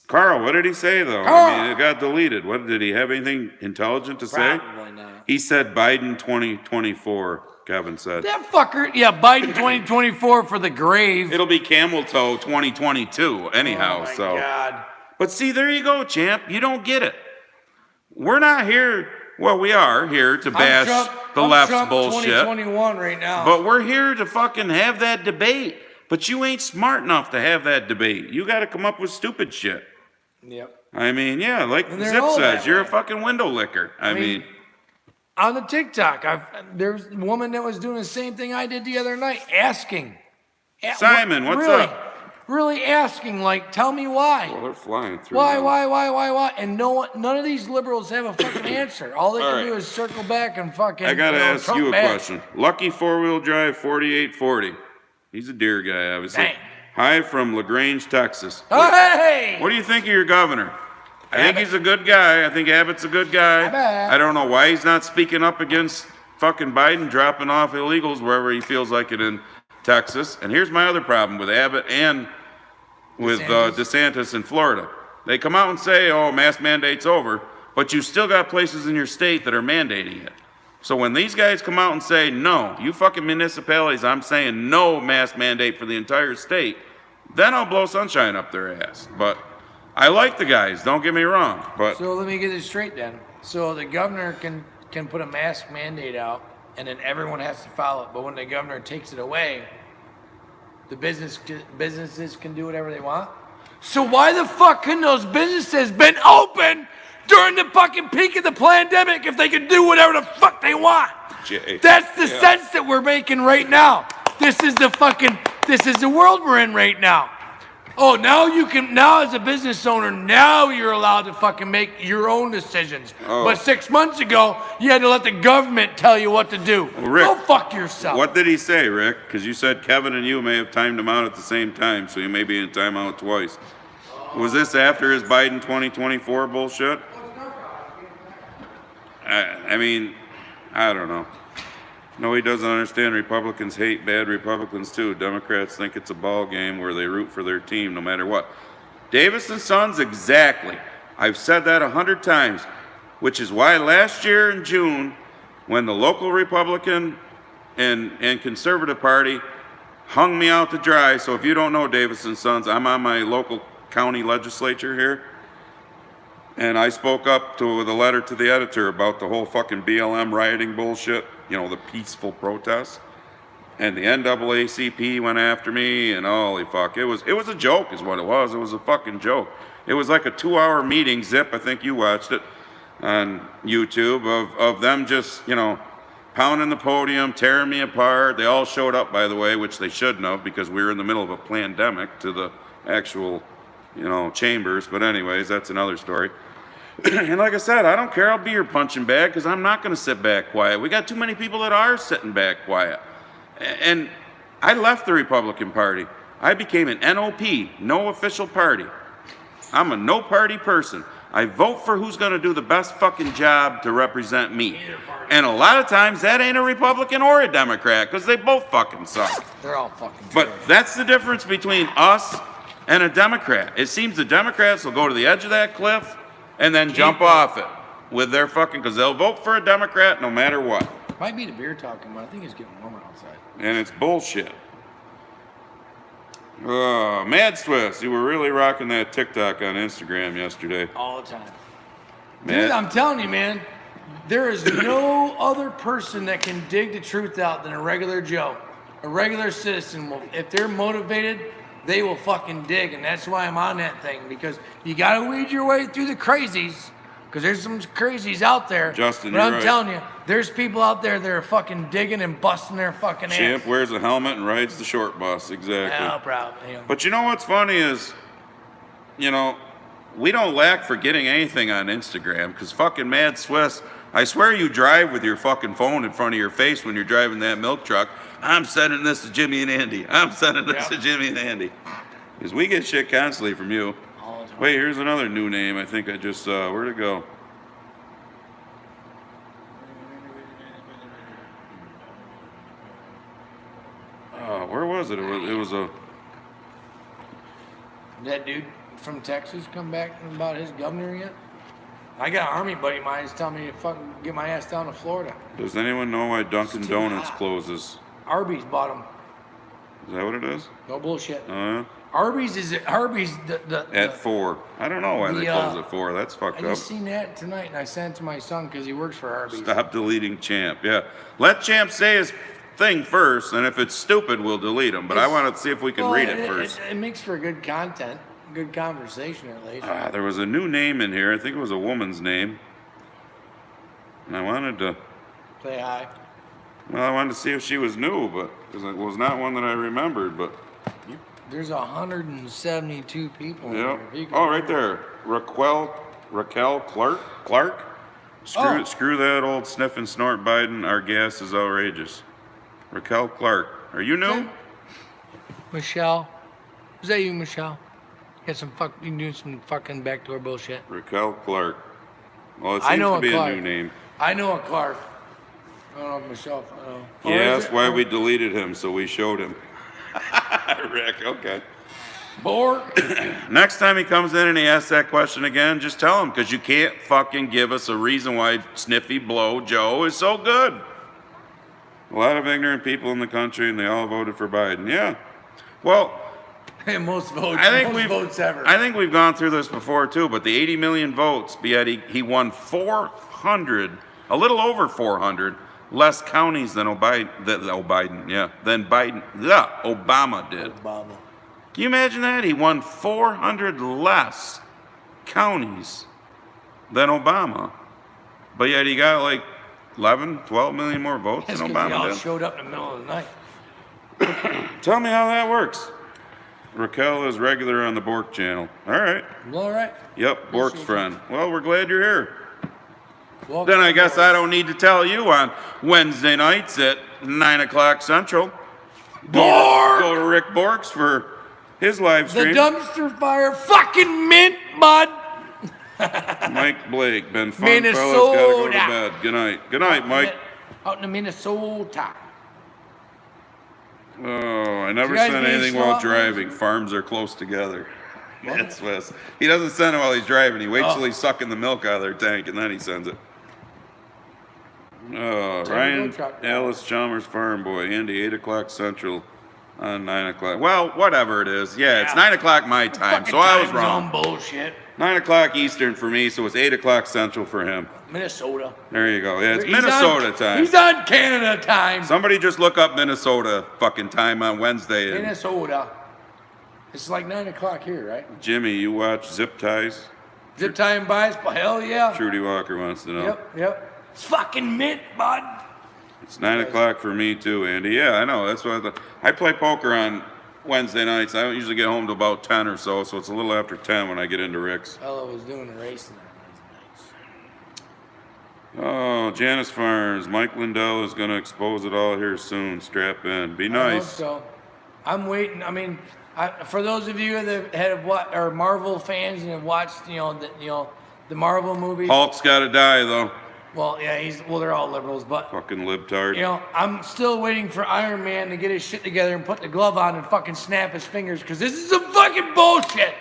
Carl, what did he say though? I Carl! mean, it got deleted. What did he have anything intelligent to say? Probably not. He said Biden 2024, Kevin said. That fucker, yeah, Biden 2024 for the grave. It'll be camel toe 2022 anyhow, Oh my so. God. But see, there you go, champ. You don't get it. We're not here, well, we are here to bash the I'm left's Trump bullshit. 2021 right now. But we're here to fucking have that debate. but you ain't smart enough to have that debate. You got to come up with stupid shit. Yep. I mean, yeah, like And they're Zip all says, that you're a way. fucking window licker. I mean, On the TikTok, there's a woman that was doing the same thing I did the other night, asking. Simon, what's really, up? Really asking, like, tell me why. well, they're flying through. Why, now. why? And none of these liberals have a fucking answer. All they All can right. do is circle back and fucking. I gotta ask Trump you a bad. question. Lucky four-wheel drive 4840. He's a deer guy, obviously. Dang. Hi from LaGrange, Texas. Oh, hey! What do you think of your governor? I think Abbott. he's a good guy. I think Abbott's a good guy. Abbott. I don't know why he's not speaking up against fucking Biden dropping off illegals wherever he feels like it in Texas. And here's my other problem with Abbott and with DeSantis in Florida. They come out and say, oh, mask mandate's over, but you still got places in your state that are mandating it. So when these guys come out and say, no, you fucking municipalities, I'm saying no mask mandate for the entire state, then I'll blow sunshine up their ass. But I like the guys, don't get me wrong. But So let me get this straight then. So the governor can put a mask mandate out, and then everyone has to follow it. But when the governor takes it away, the businesses can do whatever they want. So why the fuck couldn't those businesses been open during the fucking peak of the pandemic if they could do whatever the fuck they want? Jay. That's the sense that we're making right now. This is the world we're in right now. Oh, now as a business owner, now you're allowed to fucking make your own decisions. Oh. But 6 months ago, you had to let the government tell you what to do. Well, Rick, Go fuck yourself. What did he say, Rick? Because you said Kevin and you may have timed him out at the same time, so you may be in timeout twice. Was this after his Biden 2024 bullshit? I mean, I don't know. No, he doesn't understand. Republicans hate bad Republicans too. Democrats think it's a ball game where they root for their team no matter what. Davis and Sons, exactly. I've said that 100 times, which is why last year in June, when the local Republican and Conservative Party hung me out to dry. So if you don't know Davis and Sons, I'm on my local county legislature here. And I spoke up with a letter to the editor about the whole fucking BLM rioting bullshit, you know, the peaceful protests. And the NAACP went after me, and holy fuck, it was a joke is what it was. It was a fucking joke. It was like a 2-hour meeting, Zip, I think you watched it on YouTube, of them just, you know, pounding the podium, tearing me apart. They all showed up, by the way, which they shouldn't have, because we were in the middle of a pandemic to the actual, you know, chambers. But anyways, that's another story. And like I said, I don't care. I'll be your punching bag because I'm not going to sit back quiet. We got too many people that are sitting back quiet. And I left the Republican Party. I became an NOP, no official party. I'm a no party person. I vote for who's going to do the best fucking job to represent me. And a lot of times that ain't a Republican or a Democrat because they both fucking suck. They're all fucking. But that's the difference between us and a Democrat. It seems the Democrats will go to the edge of that cliff and then jump off it with their fucking, because they'll vote for a Democrat no matter what. Might be the beer talking, but I think it's getting warmer outside. And it's bullshit. Mad Swiss, you were really rocking that TikTok on Instagram yesterday. All the time. Mad- Dude, I'm telling you, man, there is no other person that can dig the truth out than a regular Joe. A regular citizen will, if they're motivated, they will fucking dig, and that's why I'm on that thing, because you gotta weed your way through the crazies, because there's some crazies out there. Justin, but you're I'm right. telling you, there's people out there that are fucking digging and busting their fucking Champ ass. wears a helmet and rides the short bus, exactly. Yeah, proud. You know. But you know what's funny is, you know, we don't lack for getting anything on Instagram because fucking Mad Swiss, I swear you drive with your fucking phone in front of your face when you're driving that milk truck. I'm sending this to Jimmy and Andy. I'm sending this to Jimmy and Andy. Because we get shit constantly from you. All the time. Wait, here's another new name I think I just saw. Where'd it go? Where was it? It was a... That dude from Texas come back about his governor yet? I got an army buddy of mine who's telling me to fucking get my ass down to Florida. Does anyone know why Dunkin' It's too Donuts hot. closes? Arby's bought him. Is that what it is? No bullshit. Yeah. Arby's At 4. I don't know why they The, close at 4. That's fucked I up. just seen that tonight and I sent it to my son because he works for Arby's. Stop deleting Champ. Yeah. Let Champ say his thing first, and if it's stupid, we'll delete them. But I It's- want to see if we can Well, read it first. It makes for good content, good conversation at least. There was a new name in here. I think it was a woman's name. And I wanted to, Say hi. well, I wanted to see if she was new, but because it was not one that I remembered. But There's 172 people. in yeah. here. If you can- Oh, right there, Raquel Clark. Oh. Screw that old sniff and snort Biden. Our gas is outrageous. Raquel Clark. Are you new? Michelle, is that you, Michelle? You doing some fucking backdoor bullshit. Raquel Clark. Well, it I seems know to a be Clark. a new name. I know a Clark. I don't know if Michelle. I don't know. Or Yeah, is that's it- why or- we deleted him, so we showed him. Rick, okay. Bork. Next time he comes in and he asks that question again, just tell him, because you can't fucking give us a reason why Sniffy Blow Joe is so good. A lot of ignorant people in the country, and they all voted for Biden. Yeah. Well, most votes. I think most we've votes ever. I think we've gone through this before too, but the 80 million votes, yet he won 400, a little over 400 less counties than Obama did. Obama. Can you imagine that? He won 400 less counties than Obama. But yet he got like 11, 12 million more votes That's than because they all Obama did. showed up in the middle of the night. Tell me how that works. Raquel is regular on the Bork channel. All right. Well, all right. Yep, Bork's Appreciate friend. Well, we're glad you're here. Welcome Then I guess aboard. I don't need to tell you on Wednesday nights at 9 o'clock Central. Bork! Go to Rick Bork's for his live The stream. dumpster fire fucking mint, bud. Mike Blake, been fun, fellas. Gotta go to Minnesota. bed. Good night. Good night, Mike. Out in Minnesota. Oh, I never You guys send being anything while slow? driving. Farms are close together. That's Wes. He doesn't send it while he's driving. He waits Oh. till he's sucking the milk out of their tank and then he sends it. Oh, Ryan truck. Alice Chalmers Farm Boy, Andy, 8 o'clock Central on 9 o'clock. Well, whatever it is. Yeah, it's Yeah. 9 o'clock my time, Fucking so I was time wrong. zone bullshit. 9 o'clock Eastern for me, so it's 8 o'clock Central for him. Minnesota. There you go. Yeah, it's He's Minnesota on, time. He's on Canada time. Somebody just look up Minnesota fucking time on Wednesday. And Minnesota. It's like 9 o'clock here, right? Jimmy, you watch Zip Ties? Zip time bias, but hell yeah. Trudy Walker wants to know. Yep. It's fucking mint, bud. It's 9 o'clock for me too, Andy. Yeah, I know. That's what I play poker on Wednesday nights. I don't usually get home to about 10 or so, so it's a little after 10 when I get into Rick's. Fella was doing a race on Wednesday nights. Oh, Janice Farms. Mike Lindell is going to expose it all here soon. Strap in. Be I hope nice. so. I'm waiting. I mean, for those of you that are Marvel fans and have watched, the Marvel movies. Hulk's got to die, though. Well, yeah, they're all liberals, but Fucking libtard. I'm still waiting for Iron Man to get his shit together and put the glove on and fucking snap his fingers because this is some fucking bullshit.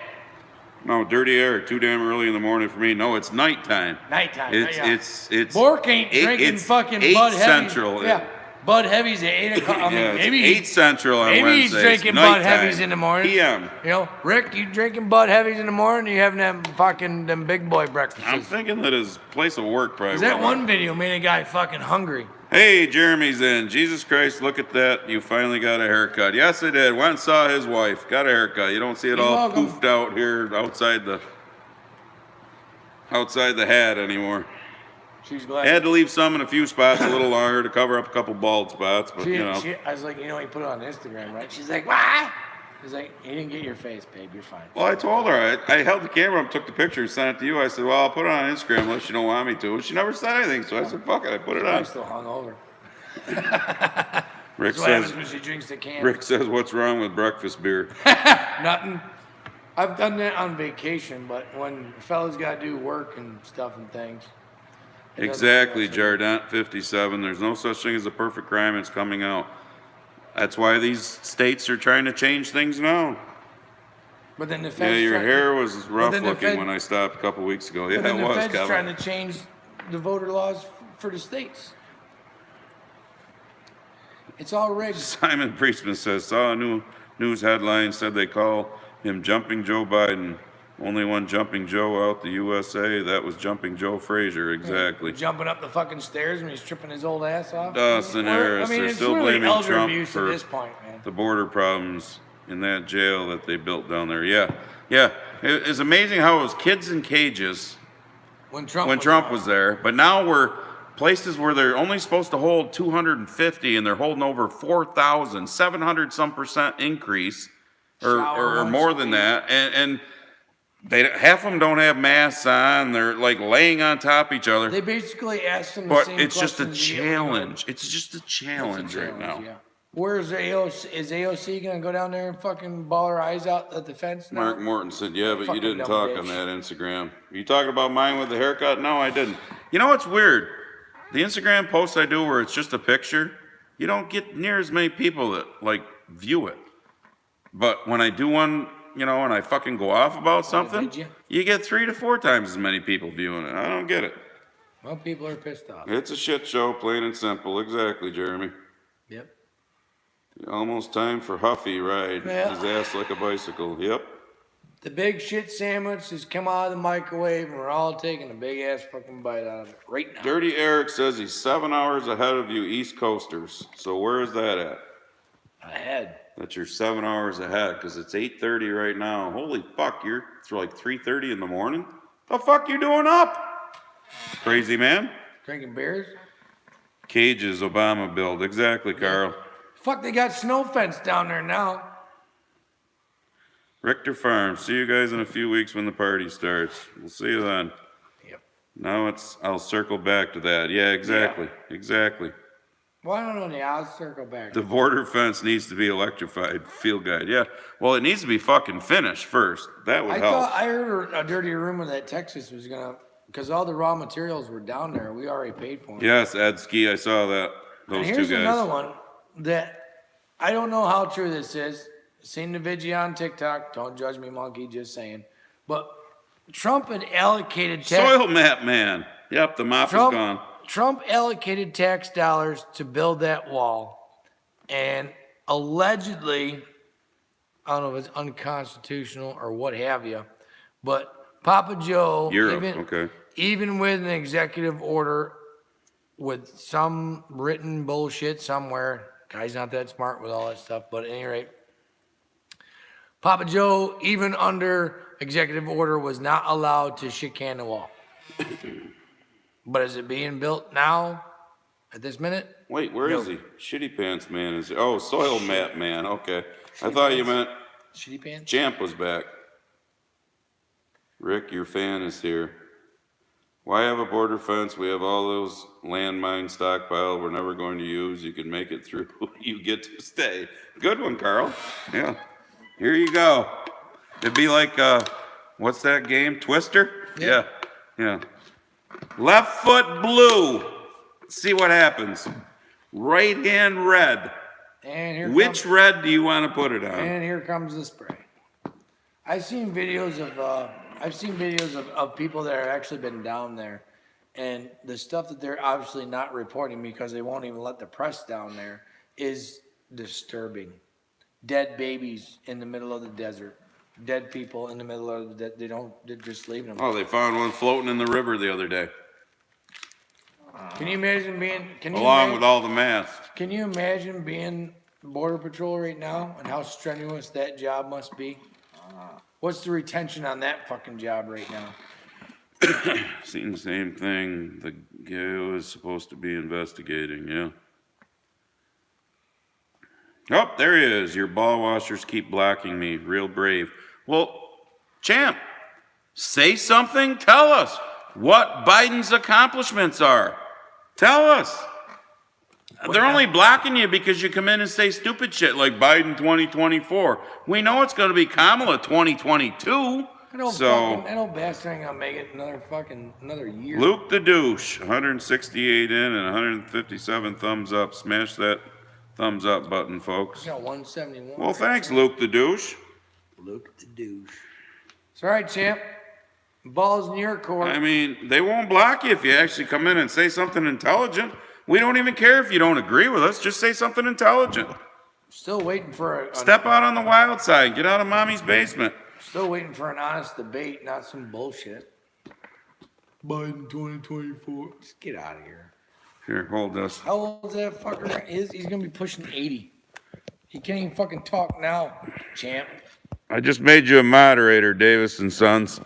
No, dirty air. Too damn early in the morning for me. No, it's nighttime. Nighttime. It's yeah. it's. Bork ain't eight- drinking it's fucking 8 Bud Heavies. Central. Yeah, Bud Heavies at 8 o'clock. I mean, Yeah, it's maybe 8 Central on maybe he's Wednesdays. drinking Bud Nighttime. Heavies in the morning. PM. Rick, you drinking Bud Heavies in the morning? Or you having them big boy breakfasts? I'm thinking that his place of work probably. Because that went one video made a guy fucking hungry. Hey, Jeremy's in. Jesus Christ, look at that. You finally got a haircut. Yes, I did. Went and saw his wife. Got a haircut. You don't see it You're all welcome. poofed out here outside the hat anymore. She's glad. Had to leave some in a few spots a little longer to cover up a couple bald spots, but you know. I was like, he put it on Instagram, right? She's like, what? He's like, you didn't get your face, babe. You're fine. Well, I told her. I held the camera up, took the picture, and sent it to you. I said, well, I'll put it on Instagram unless you don't want me to. And she never said anything, so I said, fuck it. I put it I'm on. still hungover. Rick That's what happens says, when she drinks the can. Rick says, what's wrong with breakfast beer? Nothing. I've done that on vacation, but when fellas got to do work and stuff and things. it doesn't Exactly, feel so good. Jardant 57. There's no such thing as a perfect crime. It's coming out. That's why these states are trying to change things now. But then the Yeah, feds your trying- hair was rough then the looking Fed- when I stopped a couple weeks ago. Yeah, But then it the was, feds Kevin. trying to change the voter laws for the states. It's all rigged. Simon Priestman says, saw a new news headline said they call him Jumping Joe Biden. Only one Jumping Joe out the USA. That was Jumping Joe Frazier, exactly. Jumping up the fucking stairs when he's tripping his old ass off. Dawson Harris, they're it's still really blaming elder Trump abuse for at this point, man. the border problems in that jail that they built down there. Yeah, yeah. It's amazing how it was kids in cages When Trump was there, but now we're places where they're only supposed to hold 250 and they're holding over 4,000, 700% increase, Shower or once more a than week. that, and they half of them don't have masks on. They're like laying on top of each other. They basically asked him the But same it's just a questions you- challenge. It's just a challenge right now. Yeah. Where's AOC? Is AOC gonna go down there and fucking ball her eyes out at the fence now? Mark Morton said, yeah, but you Fucking didn't dumb talk bitch. on that Instagram. You talking about mine with the haircut? No, I didn't. You know what's weird? The Instagram posts I do where it's just a picture, you don't get near as many people that like view it. But when I do one, you know, and I fucking go off about something, did you? you get 3 to 4 times as many people viewing it. I don't get it. Well, people are pissed off. It's a shit show, plain and simple. Exactly, Jeremy. Yep. Almost time for Huffy ride Yeah. his ass like a bicycle. Yep. The big shit sandwich has come out of the microwave, and we're all taking a big ass fucking bite out of it right now. Dirty Eric says he's 7 hours ahead of you East Coasters. So where is that at? Ahead. That you're 7 hours ahead, because it's 8:30 right now. Holy fuck, you're like 3:30 in the morning? The fuck you doing up? Crazy man. Drinking beers. Cages Obama build. Exactly, Carl. Fuck, they got snow fence down there now. Richter Farms. See you guys in a few weeks when the party starts. We'll see you then. Yep. Now I'll circle back to that. Yeah, exactly. Exactly. Well, I don't know. I'll circle back. The border fence needs to be electrified. Field guide. Yeah. Well, it needs to be fucking finished first. That would I help. thought I heard a dirty rumor that Texas was gonna, because all the raw materials were down there. We already paid for them. Yes, Ed Ski. I saw that. And Those here's two guys. another one that I don't know how true this is. Seen the video on TikTok. Don't judge me, monkey. Just saying. But Trump had allocated Soil map man. Yep, the mop is gone. Trump allocated tax dollars to build that wall, and allegedly, I don't know if it's unconstitutional or what have you, but Papa Joe, Europe, okay. even with an executive order, with some written bullshit somewhere, guy's not that smart with all that stuff, but at any rate, Papa Joe, even under executive order, was not allowed to chicane the wall. But is it being built now, at this minute? Wait, where is he? Shitty Pants Man is. Oh, Soil map man. Okay. I thought you meant Shitty pants? Champ was back. Rick, your fan is here. Why have a border fence? We have all those landmine stockpile we're never going to use. You can make it through. You get to stay. Good one, Carl. Yeah. Here you go. It'd be like, what's that game? Twister? Yeah. Yeah. Left foot blue. Let's see what happens. Right hand red. And here Which comes, red do you want to put it on? and here comes the spray. I've seen videos of people that have actually been down there, and the stuff that they're obviously not reporting because they won't even let the press down there is disturbing. Dead babies in the middle of the desert. Dead people in the middle of the desert. They're just leaving them. Oh, they found one floating in the river the other day, Can you imagine being? along with all the masks. Can you imagine being Border Patrol right now and how strenuous that job must be? What's the retention on that fucking job right now? Seen the same thing. The guy was supposed to be investigating, yeah. Oh, there he is. Your ball washers keep blocking me. Real brave. Well, Champ, say something. Tell us what Biden's accomplishments are. Tell us. They're only blocking you because you come in and say stupid shit like Biden 2024. We know it's going to be Kamala 2022. That old bastard ain't gonna make it another year. Luke the douche, 168 in and 157 thumbs up. Smash that thumbs up button, folks. Got 171. Well, thanks, Luke the douche. Luke the douche. It's all right, champ. Ball's in your court. I mean, they won't block you if you actually come in and say something intelligent. We don't even care if you don't agree with us. Just say something intelligent. Still waiting for a Step out on the wild side. Get out of mommy's basement. Still waiting for an honest debate, not some bullshit. Biden 2024. Just get out of here. Here, hold this. How old is that fucker? He's gonna be pushing 80. He can't even fucking talk now, champ. I just made you a moderator, Davis and Sons.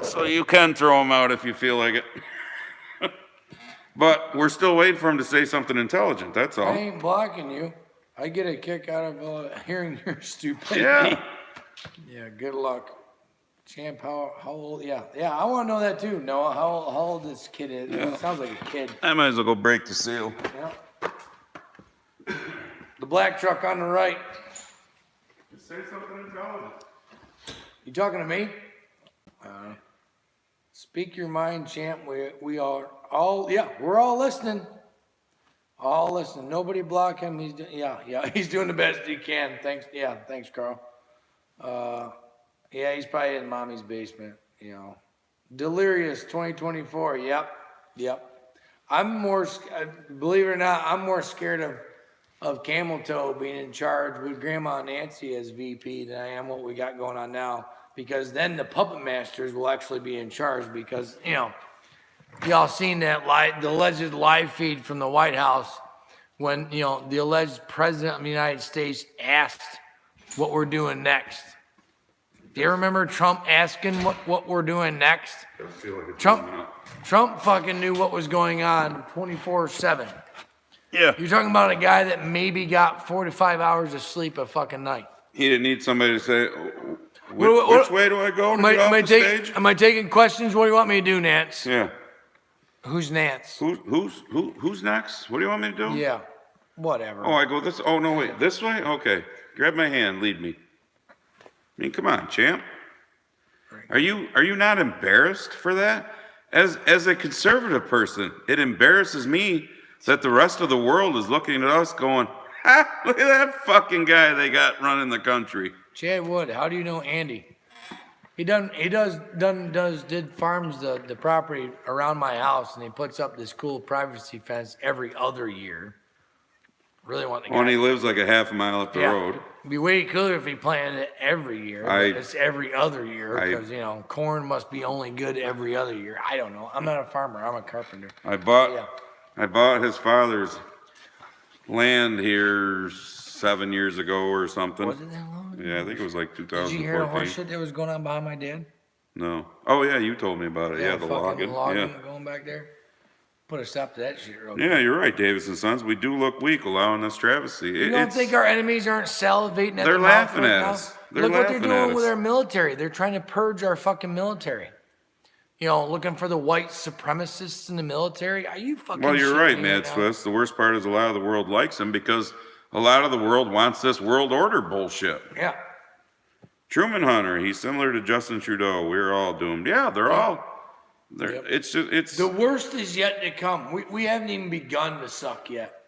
So you can throw him out if you feel like it. But we're still waiting for him to say something intelligent, that's I all. ain't blocking you. I get a kick out of hearing your stupidity. Yeah. Yeah, good luck. Champ, how old? Yeah, I want to know that too. Noah, how old this kid is? He sounds like a kid. I might as well go break the seal. Yeah. The black truck on the right. Say something intelligent. You talking to me? Speak your mind, champ. We are all, we're all listening. All listening. Nobody block him. He's he's doing the best he can. Thanks. Yeah, thanks, Carl. He's probably in mommy's basement. Delirious 2024. Yep. I'm more, believe it or not, I'm more scared of Camel Toe being in charge with Grandma Nancy as VP than I am what we got going on now. Because then the puppet masters will actually be in charge because, y'all seen that the alleged live feed from the White House when, the alleged president of the United States asked what we're doing next. Do you remember Trump asking what we're doing next? I feel like it's Trump fucking knew what was going on 24/7. Yeah. You're talking about a guy that maybe got 4 to 5 hours of sleep a fucking night. He didn't need somebody to say, which way do I go to get off the stage? Am I taking questions? What do you want me to do, Nance? Yeah. Who's Nance? Who's next? What do you want me to do? Yeah, whatever. Oh, I go this. Oh, no, wait. This way? Okay. Grab my hand. Lead me. I mean, come on, champ. Are you not embarrassed for that? As a conservative person, it embarrasses me that the rest of the world is looking at us going, ha, look at that fucking guy they got running the country. Chad Wood, how do you know Andy? He did farms the property around my house, and he puts up this cool privacy fence every other year. Really want the guy. When he lives like a half a mile up the road. It'd be way cooler if he planted it every year. It's every other year because corn must be only good every other year. I don't know. I'm not a farmer. I'm a carpenter. I bought his father's land here 7 years ago or something. Was it that long? Yeah, I think it was like 2014. Did you hear the horse shit that was going on behind my dad? No. Oh yeah, you told me about it. Yeah, the fucking logging. Yeah. Going back there. Put a stop to that shit real quick. Yeah, you're right, Davis and Sons. We do look weak allowing this travesty. You don't think our enemies aren't salivating at they're the laughing mouth right at now? us. They're Look what they're laughing at doing with us. our military. They're trying to purge our fucking military. Looking for the white supremacists in the military. Are you fucking Well, you're shitting right, me Mad now? Swiss. The worst part is a lot of the world likes him because a lot of the world wants this world order bullshit. Yeah. Truman Hunter, he's similar to Justin Trudeau. We're all doomed. Yeah, they're all. Yep. It's The worst is yet to come. We haven't even begun to suck yet.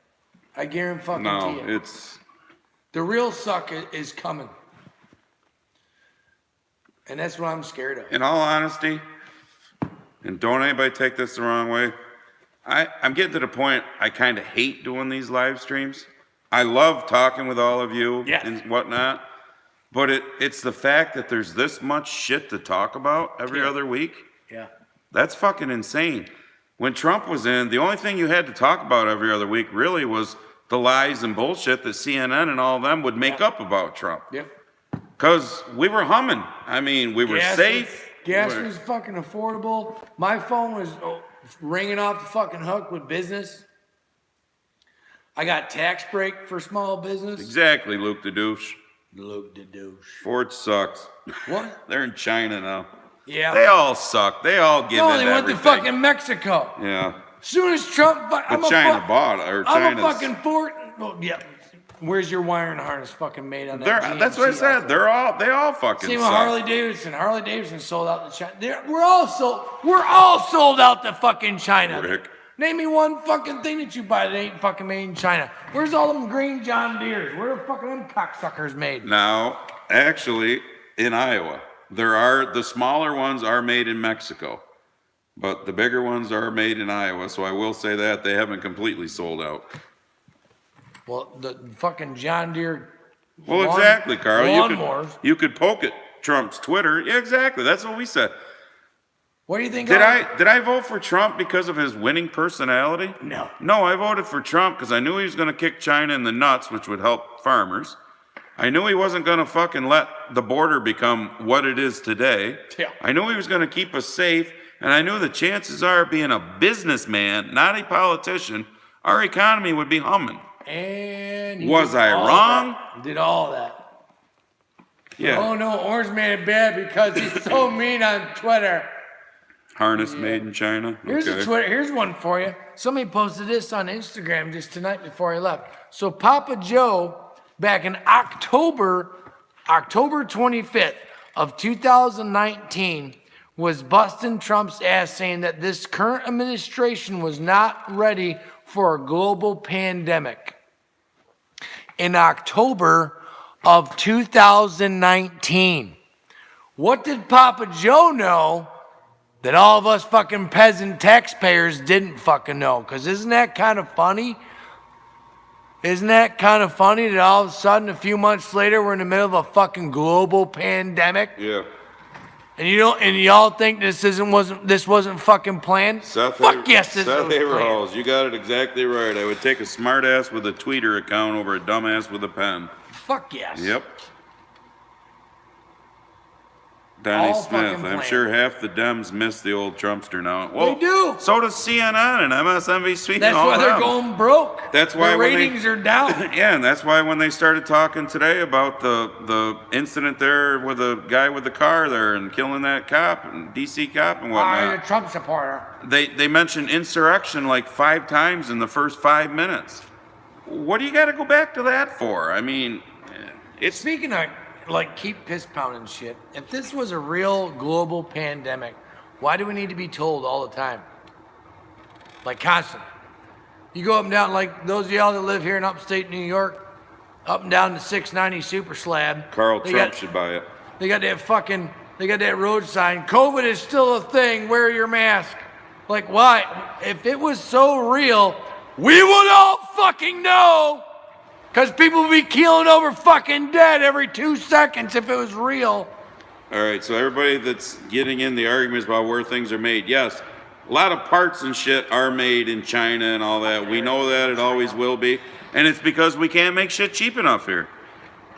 I guarantee fucking to no, you. it's The real suck is coming. And that's what I'm scared of. in all honesty, and don't anybody take this the wrong way. I'm getting to the point I kind of hate doing these live streams. I love talking with all of you and whatnot, but it's the fact that there's this much shit to talk about every other week. Yeah. That's fucking insane. When Trump was in, the only thing you had to talk about every other week really was the lies and bullshit that CNN and all of them would make up about Trump. Yep. Because we were humming. I mean, we were safe. Gas was fucking affordable. My phone was ringing off the fucking hook with business. I got tax break for small business. Exactly, Luke the douche. Luke the douche. Ford sucks. What? They're in China now. Yeah. They all suck. They all give in No, to they went everything. to fucking Mexico. Yeah. Soon as Trump, But China bought it. Or I'm China's. a fucking Ford. Well, yeah. Where's your wiring harness fucking made on that? That's what I GMC said. outfit? They all fucking Same suck. with Harley Davidson. Harley Davidson sold out to China. We're all sold out to fucking China. Rick. Name me one fucking thing that you buy that ain't fucking made in China. Where's all them green John Deeres? Where are fucking them cocksuckers made? Now, actually, in Iowa, the smaller ones are made in Mexico, but the bigger ones are made in Iowa. So I will say that they haven't completely sold out. Well, the fucking John Deere Well, Lawn- exactly, Carl. lawnmowers. You could poke at Trump's Twitter. Yeah, exactly. That's what we said. What do you think? Did I vote for Trump because of his winning personality? No. No, I voted for Trump because I knew he was going to kick China in the nuts, which would help farmers. I knew he wasn't going to fucking let the border become what it is today. Yeah. I knew he was going to keep us safe, and I knew the chances are, being a businessman, not a politician, our economy would be humming. And he Was did I all wrong? that. Did all that. Yeah. Oh no, Orange made it bad because he's so mean on Twitter. Harness made in China. Here's Okay. a Twitter. Here's one for you. Somebody posted this on Instagram just tonight before I left. So Papa Joe, back in October 25th of 2019, was busting Trump's ass, saying that this current administration was not ready for a global pandemic. In October of 2019, what did Papa Joe know that all of us fucking peasant taxpayers didn't fucking know? Because isn't that kind of funny? Isn't that kind of funny that all of a sudden, a few months later, we're in the middle of a fucking global pandemic, Yeah. and y'all think this wasn't fucking planned? Fuck yes, this Seth was planned. Averhalls, you got it exactly right. I would take a smart ass with a tweeter account over a dumbass with a pen. Fuck yes. Yep. Donnie All Smith. fucking I'm planned. sure half the Dems miss the old Trumpster now. Well, They do. So does CNN and MSNBC. That's and all why they're them. going broke. That's why their when they- ratings are down. Yeah, and that's why when they started talking today about the incident there with the guy with the car there and killing that cop and DC cop and I'm a whatnot, Trump supporter. they mentioned insurrection like 5 times in the first 5 minutes. What do you got to go back to that for? I mean, it's Speaking of, like, keep piss pounding shit, if this was a real global pandemic, why do we need to be told all the time? Like, constantly. You go up and down, like those of y'all that live here in upstate New York, up and down the 690 Super Slab. Carl they Trump got- should buy it. They got that road sign. COVID is still a thing. Wear your mask. Like, why? If it was so real, we would all fucking know. Because people would be keeling over fucking dead every 2 seconds if it was real. All right, so everybody that's getting in the arguments about where things are made, yes, a lot of parts and shit are made in China and all that. We know that, it always will be. And it's because we can't make shit cheap enough here.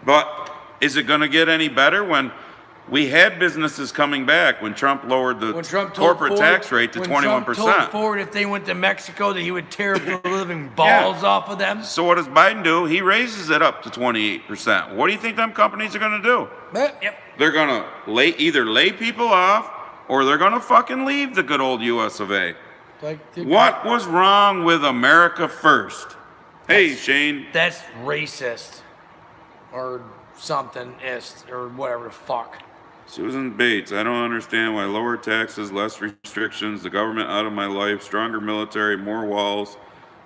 But is it going to get any better when we had businesses coming back, when Trump lowered the When Trump told corporate Ford, tax rate to when 21%? Trump told Ford if they went to Mexico that he would tear the living balls off of them. So what does Biden do? He raises it up to 28%. What do you think them companies are going to do? Yep. They're going to either lay people off or they're going to fucking leave the good old US of A. Like, What was wrong with America first? Hey, Shane. That's racist. Or something-ist, or whatever the fuck. Susan Bates, I don't understand why lower taxes, less restrictions, the government out of my life, stronger military, more walls.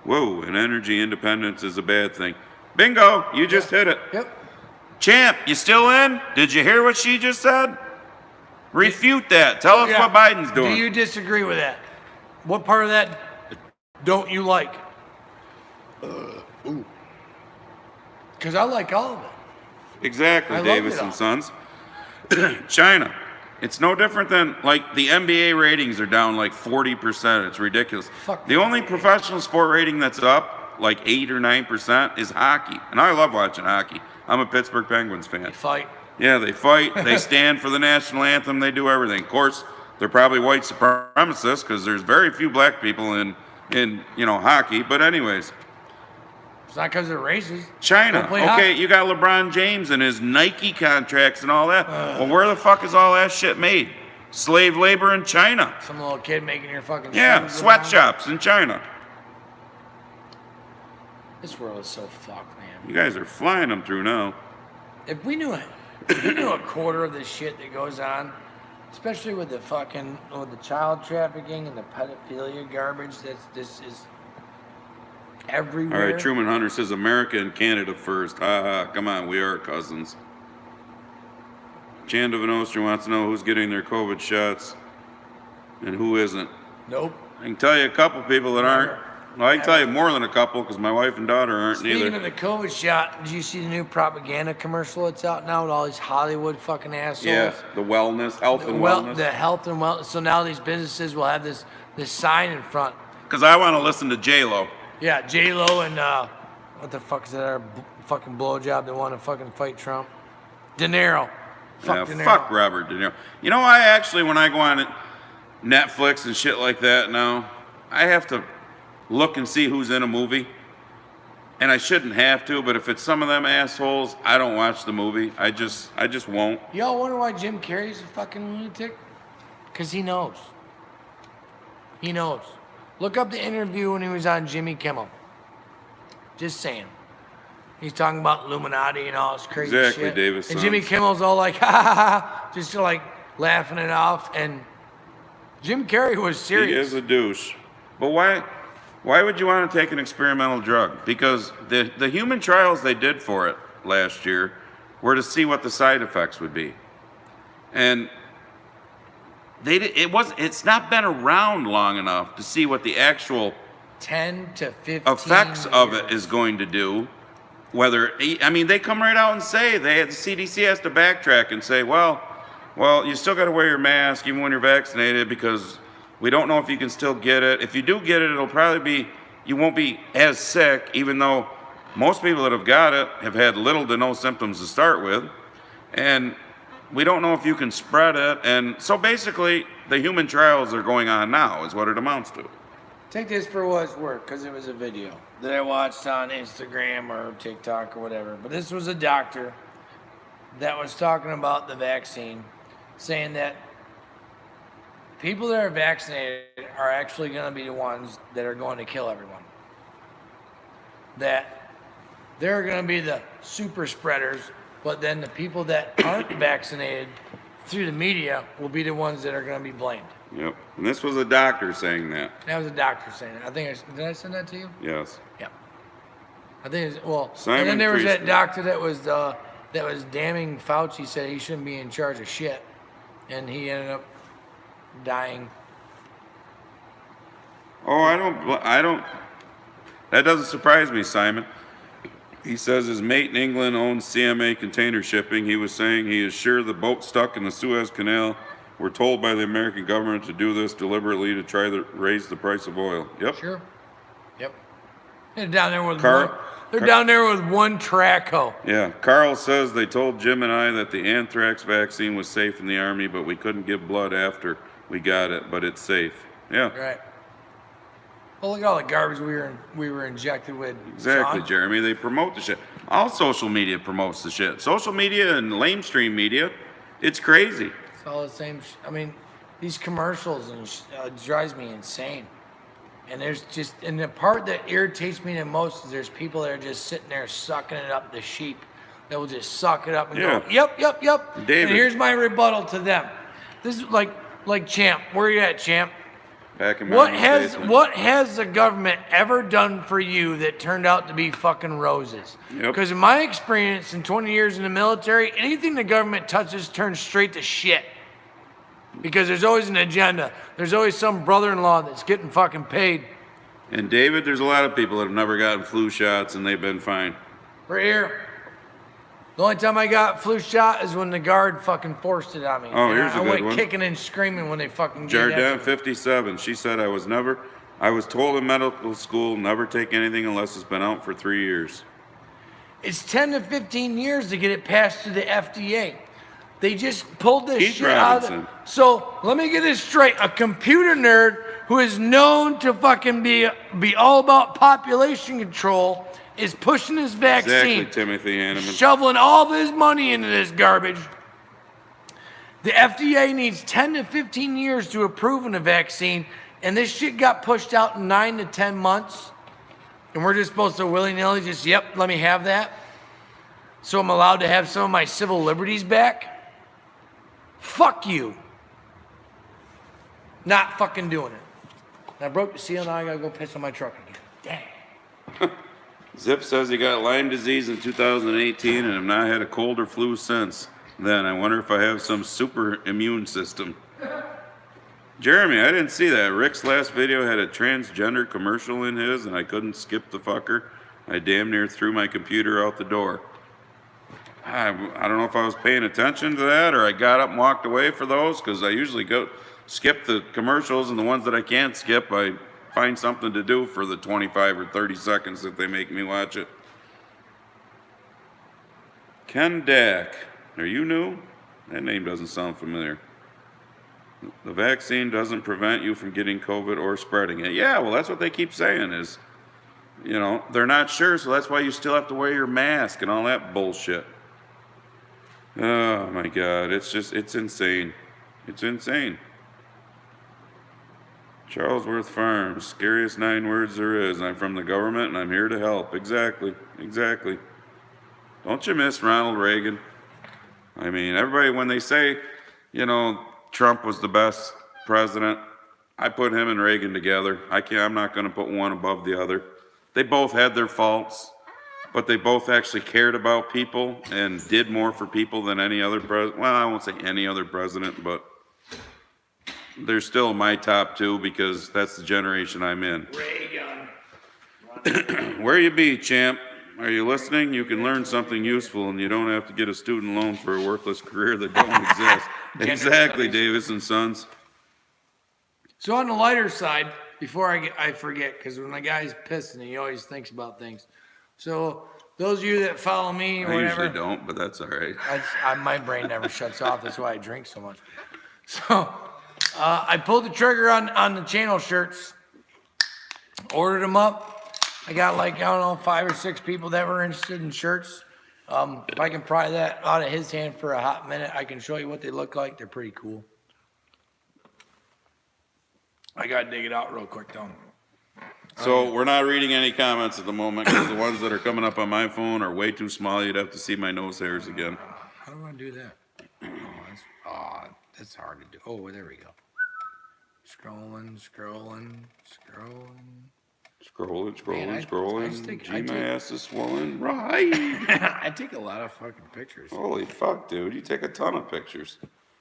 Whoa, and energy independence is a bad thing. Bingo, you just hit it. Yep. Champ, you still in? Did you hear what she just said? Refute that. Tell us Yeah. what Biden's doing. Do you disagree with that? What part of that don't you like? Because I like all of it. Exactly, I love Davis it all. and Sons. China. It's no different than, like, the NBA ratings are down like 40%. It's ridiculous. Fuck The only professional sport rating that's up like 8 or 9% is hockey. And I love watching hockey. I'm a Pittsburgh Penguins fan. They fight. Yeah, they fight, they stand for the national anthem, they do everything. Of course, they're probably white supremacists because there's very few black people in hockey. But anyways, It's not because they're racist. China. Don't play Okay, hockey. you got LeBron James and his Nike contracts and all that. Well, where the fuck is all that shit made? Slave labor in China. Some little kid making your fucking Yeah, shoes around. sweatshops in China. This world is so fucked, man. You guys are flying them through now. If we knew a quarter of the shit that goes on, especially with the child trafficking and the pedophilia garbage, this is All everywhere. right, Truman Hunter says America and Canada first. Ha ha, come on, we are cousins. Chanda Van Oster wants to know who's getting their COVID shots and who isn't. Nope. I can tell you a couple people that aren't. Well, I can tell you more than a couple because my wife and daughter aren't Speaking neither. of the COVID shot, did you see the new propaganda commercial that's out now with all these Hollywood fucking assholes? Yeah, the wellness, health and Well, wellness. the health and wellness. So now these businesses will have this sign in front. Because I want to listen to J-Lo. Yeah, J Lo and what the fuck is that? Our fucking blowjob that want to fucking fight Trump. De Niro. Fuck De Niro. Fuck Robert De Niro. You know, I actually, when I go on Netflix and shit like that now, I have to look and see who's in a movie. And I shouldn't have to, but if it's some of them assholes, I don't watch the movie. I just won't. Y'all wonder why Jim Carrey's a fucking lunatic? Because he knows. He knows. Look up the interview when he was on Jimmy Kimmel. Just saying. He's talking about Illuminati and all this crazy Exactly, shit. Davis And Jimmy Sons. Kimmel's all like, ha ha ha, just like laughing it off. And Jim Carrey was He serious. is a douche. But why would you want to take an experimental drug? Because the human trials they did for it last year were to see what the side effects would be. And it's not been around long enough to see what the actual 10 to 15 effects of it years. is going to do. I mean, they come right out and say, the CDC has to backtrack and say, well, you still got to wear your mask even when you're vaccinated because we don't know if you can still get it. If you do get it, it'll probably be, you won't be as sick, even though most people that have got it have had little to no symptoms to start with. And we don't know if you can spread it. And so basically, the human trials are going on now, is what it amounts to. Take this for what it's worth, because it was a video that I watched on Instagram or TikTok or whatever. But this was a doctor that was talking about the vaccine, saying that people that are vaccinated are actually going to be the ones that are going to kill everyone. That they're going to be the super spreaders, but then the people that aren't vaccinated through the media will be the ones that are going to be blamed. Yep. And this was a doctor saying that. That was a doctor saying it. Did I send that to you? Yes. Yeah. I think it's, well, Simon and then there was that Priestley. doctor that was damning Fauci, said he shouldn't be in charge of shit, and he ended up dying. Oh, I don't. That doesn't surprise me, Simon. He says his mate in England owns CMA Container Shipping. He was saying he is sure the boat stuck in the Suez Canal were told by the American government to do this deliberately to try to raise the price of oil. Yep. Sure. Yep. They're down there with Car- one. They're down there with one track hoe. Yeah. Carl says they told Jim and I that the anthrax vaccine was safe in the Army, but we couldn't give blood after we got it, but it's safe. Yeah. Right. Well, look at all the garbage we were injected with. Exactly, Sean. Jeremy. They promote the shit. All social media promotes the shit. Social media and lamestream media, it's crazy. It's all the same. I mean, these commercials and drives me insane. And and the part that irritates me the most is there's people that are just sitting there sucking it up, the sheep that will just suck it up and Yeah. go, yep. David. And here's my rebuttal to them. This is like Champ. Where you at, Champ? Back in my What mom's basement. has the government ever done for you that turned out to be fucking roses? Yep. Because in my experience in 20 years in the military, anything the government touches turns straight to shit. Because there's always an agenda. There's always some brother-in-law that's getting fucking paid. And David, there's a lot of people that have never gotten flu shots and they've been fine. Right here. The only time I got flu shot is when the guard fucking forced it on me. Oh, And here's a I good went one. kicking and screaming when they fucking gave that Jardin to me. 57, she said I was told in medical school never take anything unless it's been out for 3 years. It's 10 to 15 years to get it passed through the FDA. They just pulled this Keith shit out of Robinson. So let me get this straight. A computer nerd who is known to fucking be all about population control is pushing this vaccine, Exactly, Timothy Hanneman. shoveling all of his money into this garbage. The FDA needs 10 to 15 years to approve a vaccine, and this shit got pushed out in 9 to 10 months. And we're just supposed to willy-nilly just, yep, let me have that. So I'm allowed to have some of my civil liberties back? Fuck you. Not fucking doing it. And I broke the seal, now I gotta go piss on my truck again. Dang. Zip says he got Lyme disease in 2018 and have not had a cold or flu since then. I wonder if I have some super immune system. Jeremy, I didn't see that. Rick's last video had a transgender commercial in his, and I couldn't skip the fucker. I damn near threw my computer out the door. I don't know if I was paying attention to that or I got up and walked away for those, because I usually go skip the commercials, and the ones that I can't skip, I find something to do for the 25 or 30 seconds that they make me watch it. Ken Dack, are you new? That name doesn't sound familiar. The vaccine doesn't prevent you from getting COVID or spreading it. Yeah, well, that's what they keep saying is, you know, they're not sure, so that's why you still have to wear your mask and all that bullshit. Oh my God, it's insane. It's insane. Charlesworth Farms, scariest 9 words there is. I'm from the government and I'm here to help. Exactly, exactly. Don't you miss Ronald Reagan? I mean, everybody, when they say, you know, Trump was the best president, I put him and Reagan together. I'm not going to put one above the other. They both had their faults, but they both actually cared about people and did more for people than any other president. Well, I won't say any other president, but they're still my top 2 because that's the generation I'm in. Reagan. Where you be, champ? Are you listening? You can learn something useful and you don't have to get a student loan for a worthless career that don't exist. Exactly, Davis and Sons. So on the lighter side, before I forget, because when a guy's pissing, he always thinks about things. So those of you that follow me or I whatever, usually don't, but that's all right. my brain never shuts off. That's why I drink so much. So I pulled the trigger on the channel shirts, ordered them up. I got like, I don't know, 5 or 6 people that were interested in shirts. If I can pry that out of his hand for a hot minute, I can show you what they look like. They're pretty cool. I gotta dig it out real quick, though. So we're not reading any comments at the moment because the ones that are coming up on my phone are way too small. You'd have to see my nose hairs again. How do I do that? That's hard to do. Oh, there we go. Scrolling. Man, I Gee, my ass is swollen. Right. I take a lot of fucking pictures. Holy fuck, dude. You take a ton of pictures.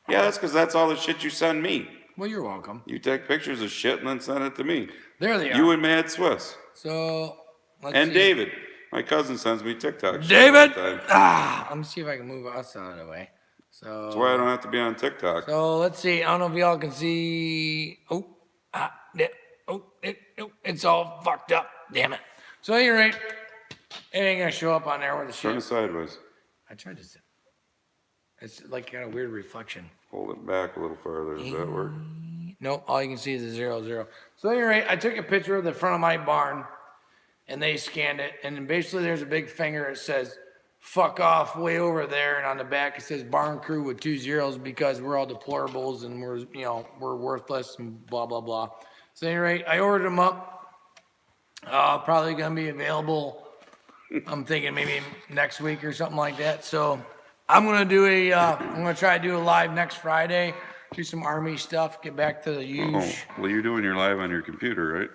Yeah, that's because that's all the shit you send me. Well, you're welcome. You take pictures of shit and then send it to me. There they are. You and Mad Swiss. So, let's And see. David. My cousin sends me TikTok shit David! all the time. Let me see if I can move us out of the way. So, That's why I don't have to be on TikTok. So let's see. I don't know if y'all can see. It's all fucked up. Damn it. So you're right. It ain't gonna show up on there with the Turn it shit. sideways. I tried to. It's like got a weird reflection. Hold it back a little farther. Does that work? Nope. All you can see is a 0, 0. So you're right. I took a picture of the front of my barn, and they scanned it, and then basically there's a big finger that says "fuck off" way over there, and on the back it says "barn crew" with 2 zeros because we're all deplorables and we're worthless and blah blah blah. So anyway, I ordered them up. Probably gonna be available. I'm thinking maybe next week or something like that. So I'm gonna do I'm gonna try to do a live next Friday. Do some Army stuff. Get back to the Oh, use. well, you're doing your live on your computer, right?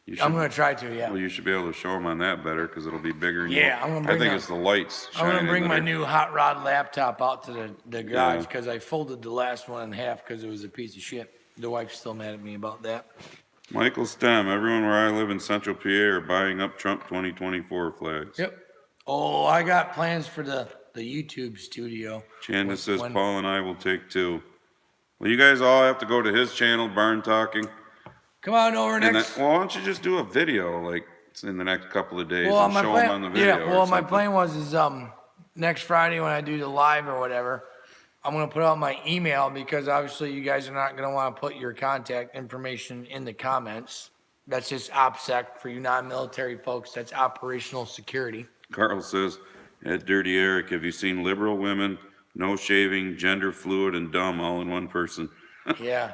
You I'm gonna try to. Yeah. Well, you should be able to show them on that better because it'll be bigger. And Yeah, I'm gonna bring I think that- it's the lights. I'm gonna shining bring that my are- new hot rod laptop out to the garage Yeah. because I folded the last one in half because it was a piece of shit. The wife's still mad at me about that. Michael Stem. Everyone where I live in Central PA are buying up Trump 2024 flags. Yep. Oh, I got plans for the YouTube studio. Candace says When- Paul and I will take 2. Well, you guys all have to go to his channel, Barn Talking. Come on over And next. well, why don't you just do a video like in the next couple of days Well, and my show plan, them on the video? yeah. or Well, my something? plan was next Friday when I do the live or whatever, I'm gonna put out my email because obviously you guys are not gonna want to put your contact information in the comments. That's just OPSEC for you non-military folks. That's operational security. Carl says, at Dirty Eric, have you seen liberal women, no shaving, gender fluid, and dumb all in one person? Yeah,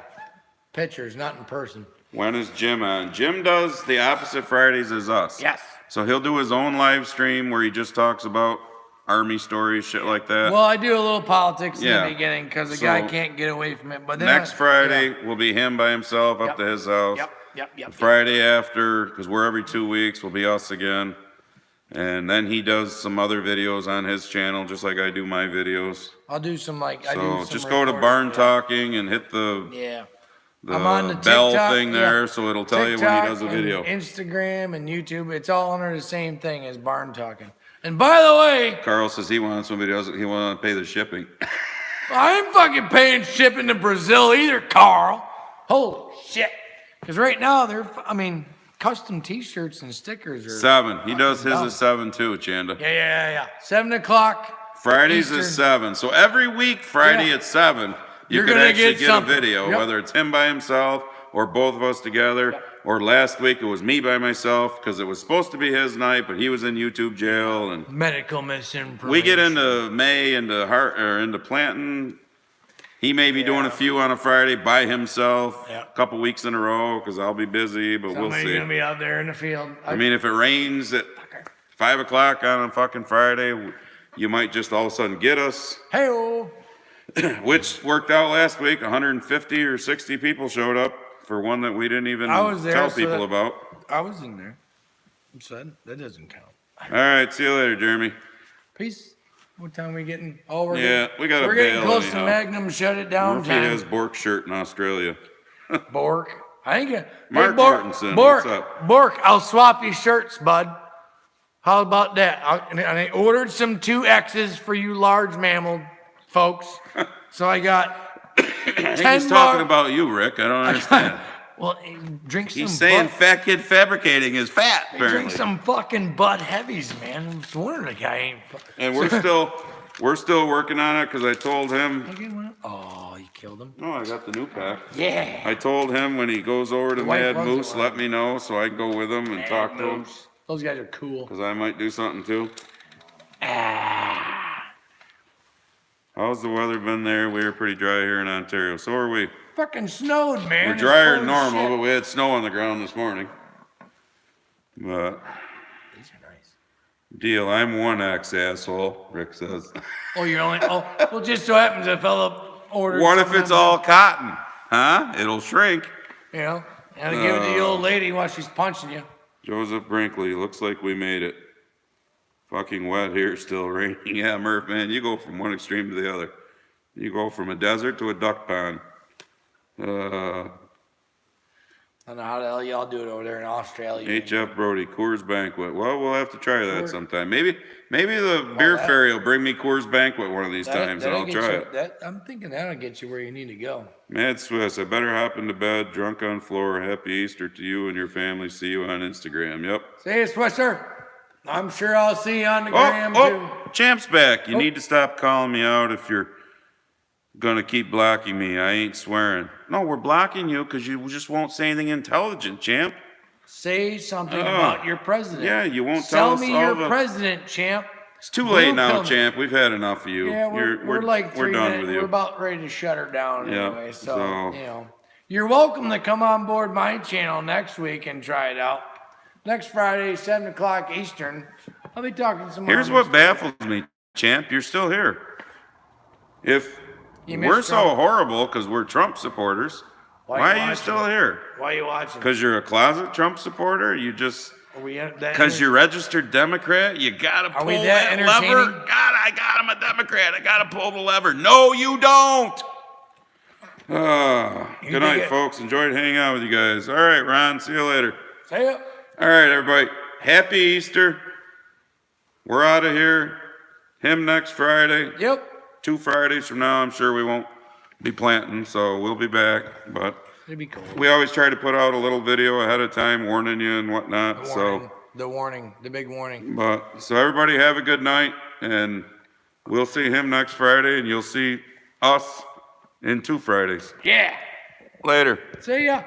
pictures, not in person. When is Jim on? Jim does the opposite Fridays as us. Yes. So he'll do his own live stream where he just talks about Army stories, shit like that. Well, I do a little politics in Yeah. the beginning because the So, guy can't get away from it. But then Next Friday yeah. will be him by himself up Yep. to his house. Yep. Friday after, because we're every 2 weeks, will be us again. And then he does some other videos on his channel, just like I do my videos. I'll do some I do So some just go to recording, Barn yeah. Talking and hit the Yeah. I'm on the bell TikTok, thing there, yeah. so it'll tell you when he TikTok does a and video. Instagram and YouTube, it's all under the same thing as Barn Talking. And by the way, Carl says he wants when he does it, he wants to pay the shipping. I ain't fucking paying shipping to Brazil either, Carl. Holy shit. Because right now, custom t-shirts and stickers are... 7. He does his dumb. at 7 too, Chanda. Yeah. 7 o'clock. Fridays Eastern. is 7. So every week, Friday Yeah. at 7, you You're could gonna actually get get something. a video, Yep. whether it's him by himself or both of us together. Yep. Or last week it was me by myself because it was supposed to be his night, but he was in YouTube jail. And Medical misinformation. we get into May, into planting. He may be doing a few on a Friday by himself, Yeah. a couple weeks in a row because I'll be busy, but we'll Somebody's see. going to be out there in the field. I mean, if it rains at 5 o'clock on a fucking Friday, you might just all of a sudden get us, Hey-oh. which worked out last week. 150 or 60 people showed up for one that we didn't even I was there, tell so people that- about. I was in there. Said that doesn't count. All right, see you later, Jeremy. Peace. What time we getting? Oh, we're Yeah, getting, we gotta we're getting bail close anyhow. to Magnum. Shut it down. Murphy Time. has Bork shirt in Australia. Bork. I ain't gonna. Mark hey, Bork, Martinson, Bork, what's up? Bork. I'll swap you shirts, bud. How about that? And I ordered some 2X's for you large mammal folks. So I got I think 10 he's talking more- about you, Rick. I don't understand. Well, drink some. He's saying Bud, fat kid fabricating is fat, drink apparently. some fucking Bud Heavies, man. I was wondering the guy ain't. And we're still working on it because I told him. Get one? Oh, you killed him. No, I got the new pack. Yeah. I told him when he goes over to wife Mad runs it Moose, well. let me know so I can go with him and talk to him Those guys are cool. because I might do something too. Ah. How's the weather been there? We were pretty dry here in Ontario. So are we. Fucking snowed, man. We're It's drier cold than as normal, shit. but we had snow on the ground this morning. But These are nice. deal, I'm 1X asshole, Rick says. Oh, you're only. Oh, well, just so happens a fellow ordered. What if some of it's them, all cotton? Huh? It'll shrink. You know, and give it to the old lady while she's punching you. Joseph Brinkley, looks like we made it. Fucking wet here, still raining. Yeah, Murph, man, you go from one extreme to the other. You go from a desert to a duck pond. I don't know how the hell y'all do it over there in Australia. H.F. Brody, Coors Banquet. Well, we'll have to try that sometime. Maybe the beer ferry will bring me Coors Banquet one of these times, and I'll get try you, it. I'm thinking that'll get you where you need to go. Mad Swiss, I better hop into bed, drunk on floor. Happy Easter to you and your family. See you on Instagram. Yep. See you, Swisser. I'm sure I'll see you on the gram too. Oh, Champ's back. You Oh. need to stop calling me out if you're gonna keep blocking me. I ain't swearing. No, we're blocking you because you just won't say anything intelligent, Champ. Say something Oh. about your president. Yeah, you won't Tell tell us me all your the- president, champ. It's too late Blue now, pill me. Champ. We've had enough of you. Yeah, we're like we're 3 done minutes. with you. We're about ready to shut her down Yeah, anyway. So, so- you know, you're welcome to come on board my channel next week and try it out. Next Friday, 7 o'clock Eastern. I'll be talking to some. Here's what baffles me, Champ. You're still here. If You missed we're so Trump. horrible because we're Trump supporters, Why why you are you watching? still here? Why are you watching? Because you're a closet Trump supporter? You just... Are we that Because you're registered Democrat, you gotta pull we that that lever. entertaining? God, I got him a Democrat. I gotta pull the lever. No, you don't. You Good night, think it- folks. Enjoyed hanging out with you guys. All right, Ron. See you later. Say it. All right, everybody. Happy Easter. We're out of here. Him next Friday. Yep. 2 Fridays from now, I'm sure we won't be planting, so we'll be back. But It'd be cool. we always try to put out a little video ahead of time, warning you and whatnot. The So. warning. The warning. The big warning. But so everybody have a good night, and we'll see him next Friday, and you'll see us in 2 Fridays. Yeah. Later. See ya.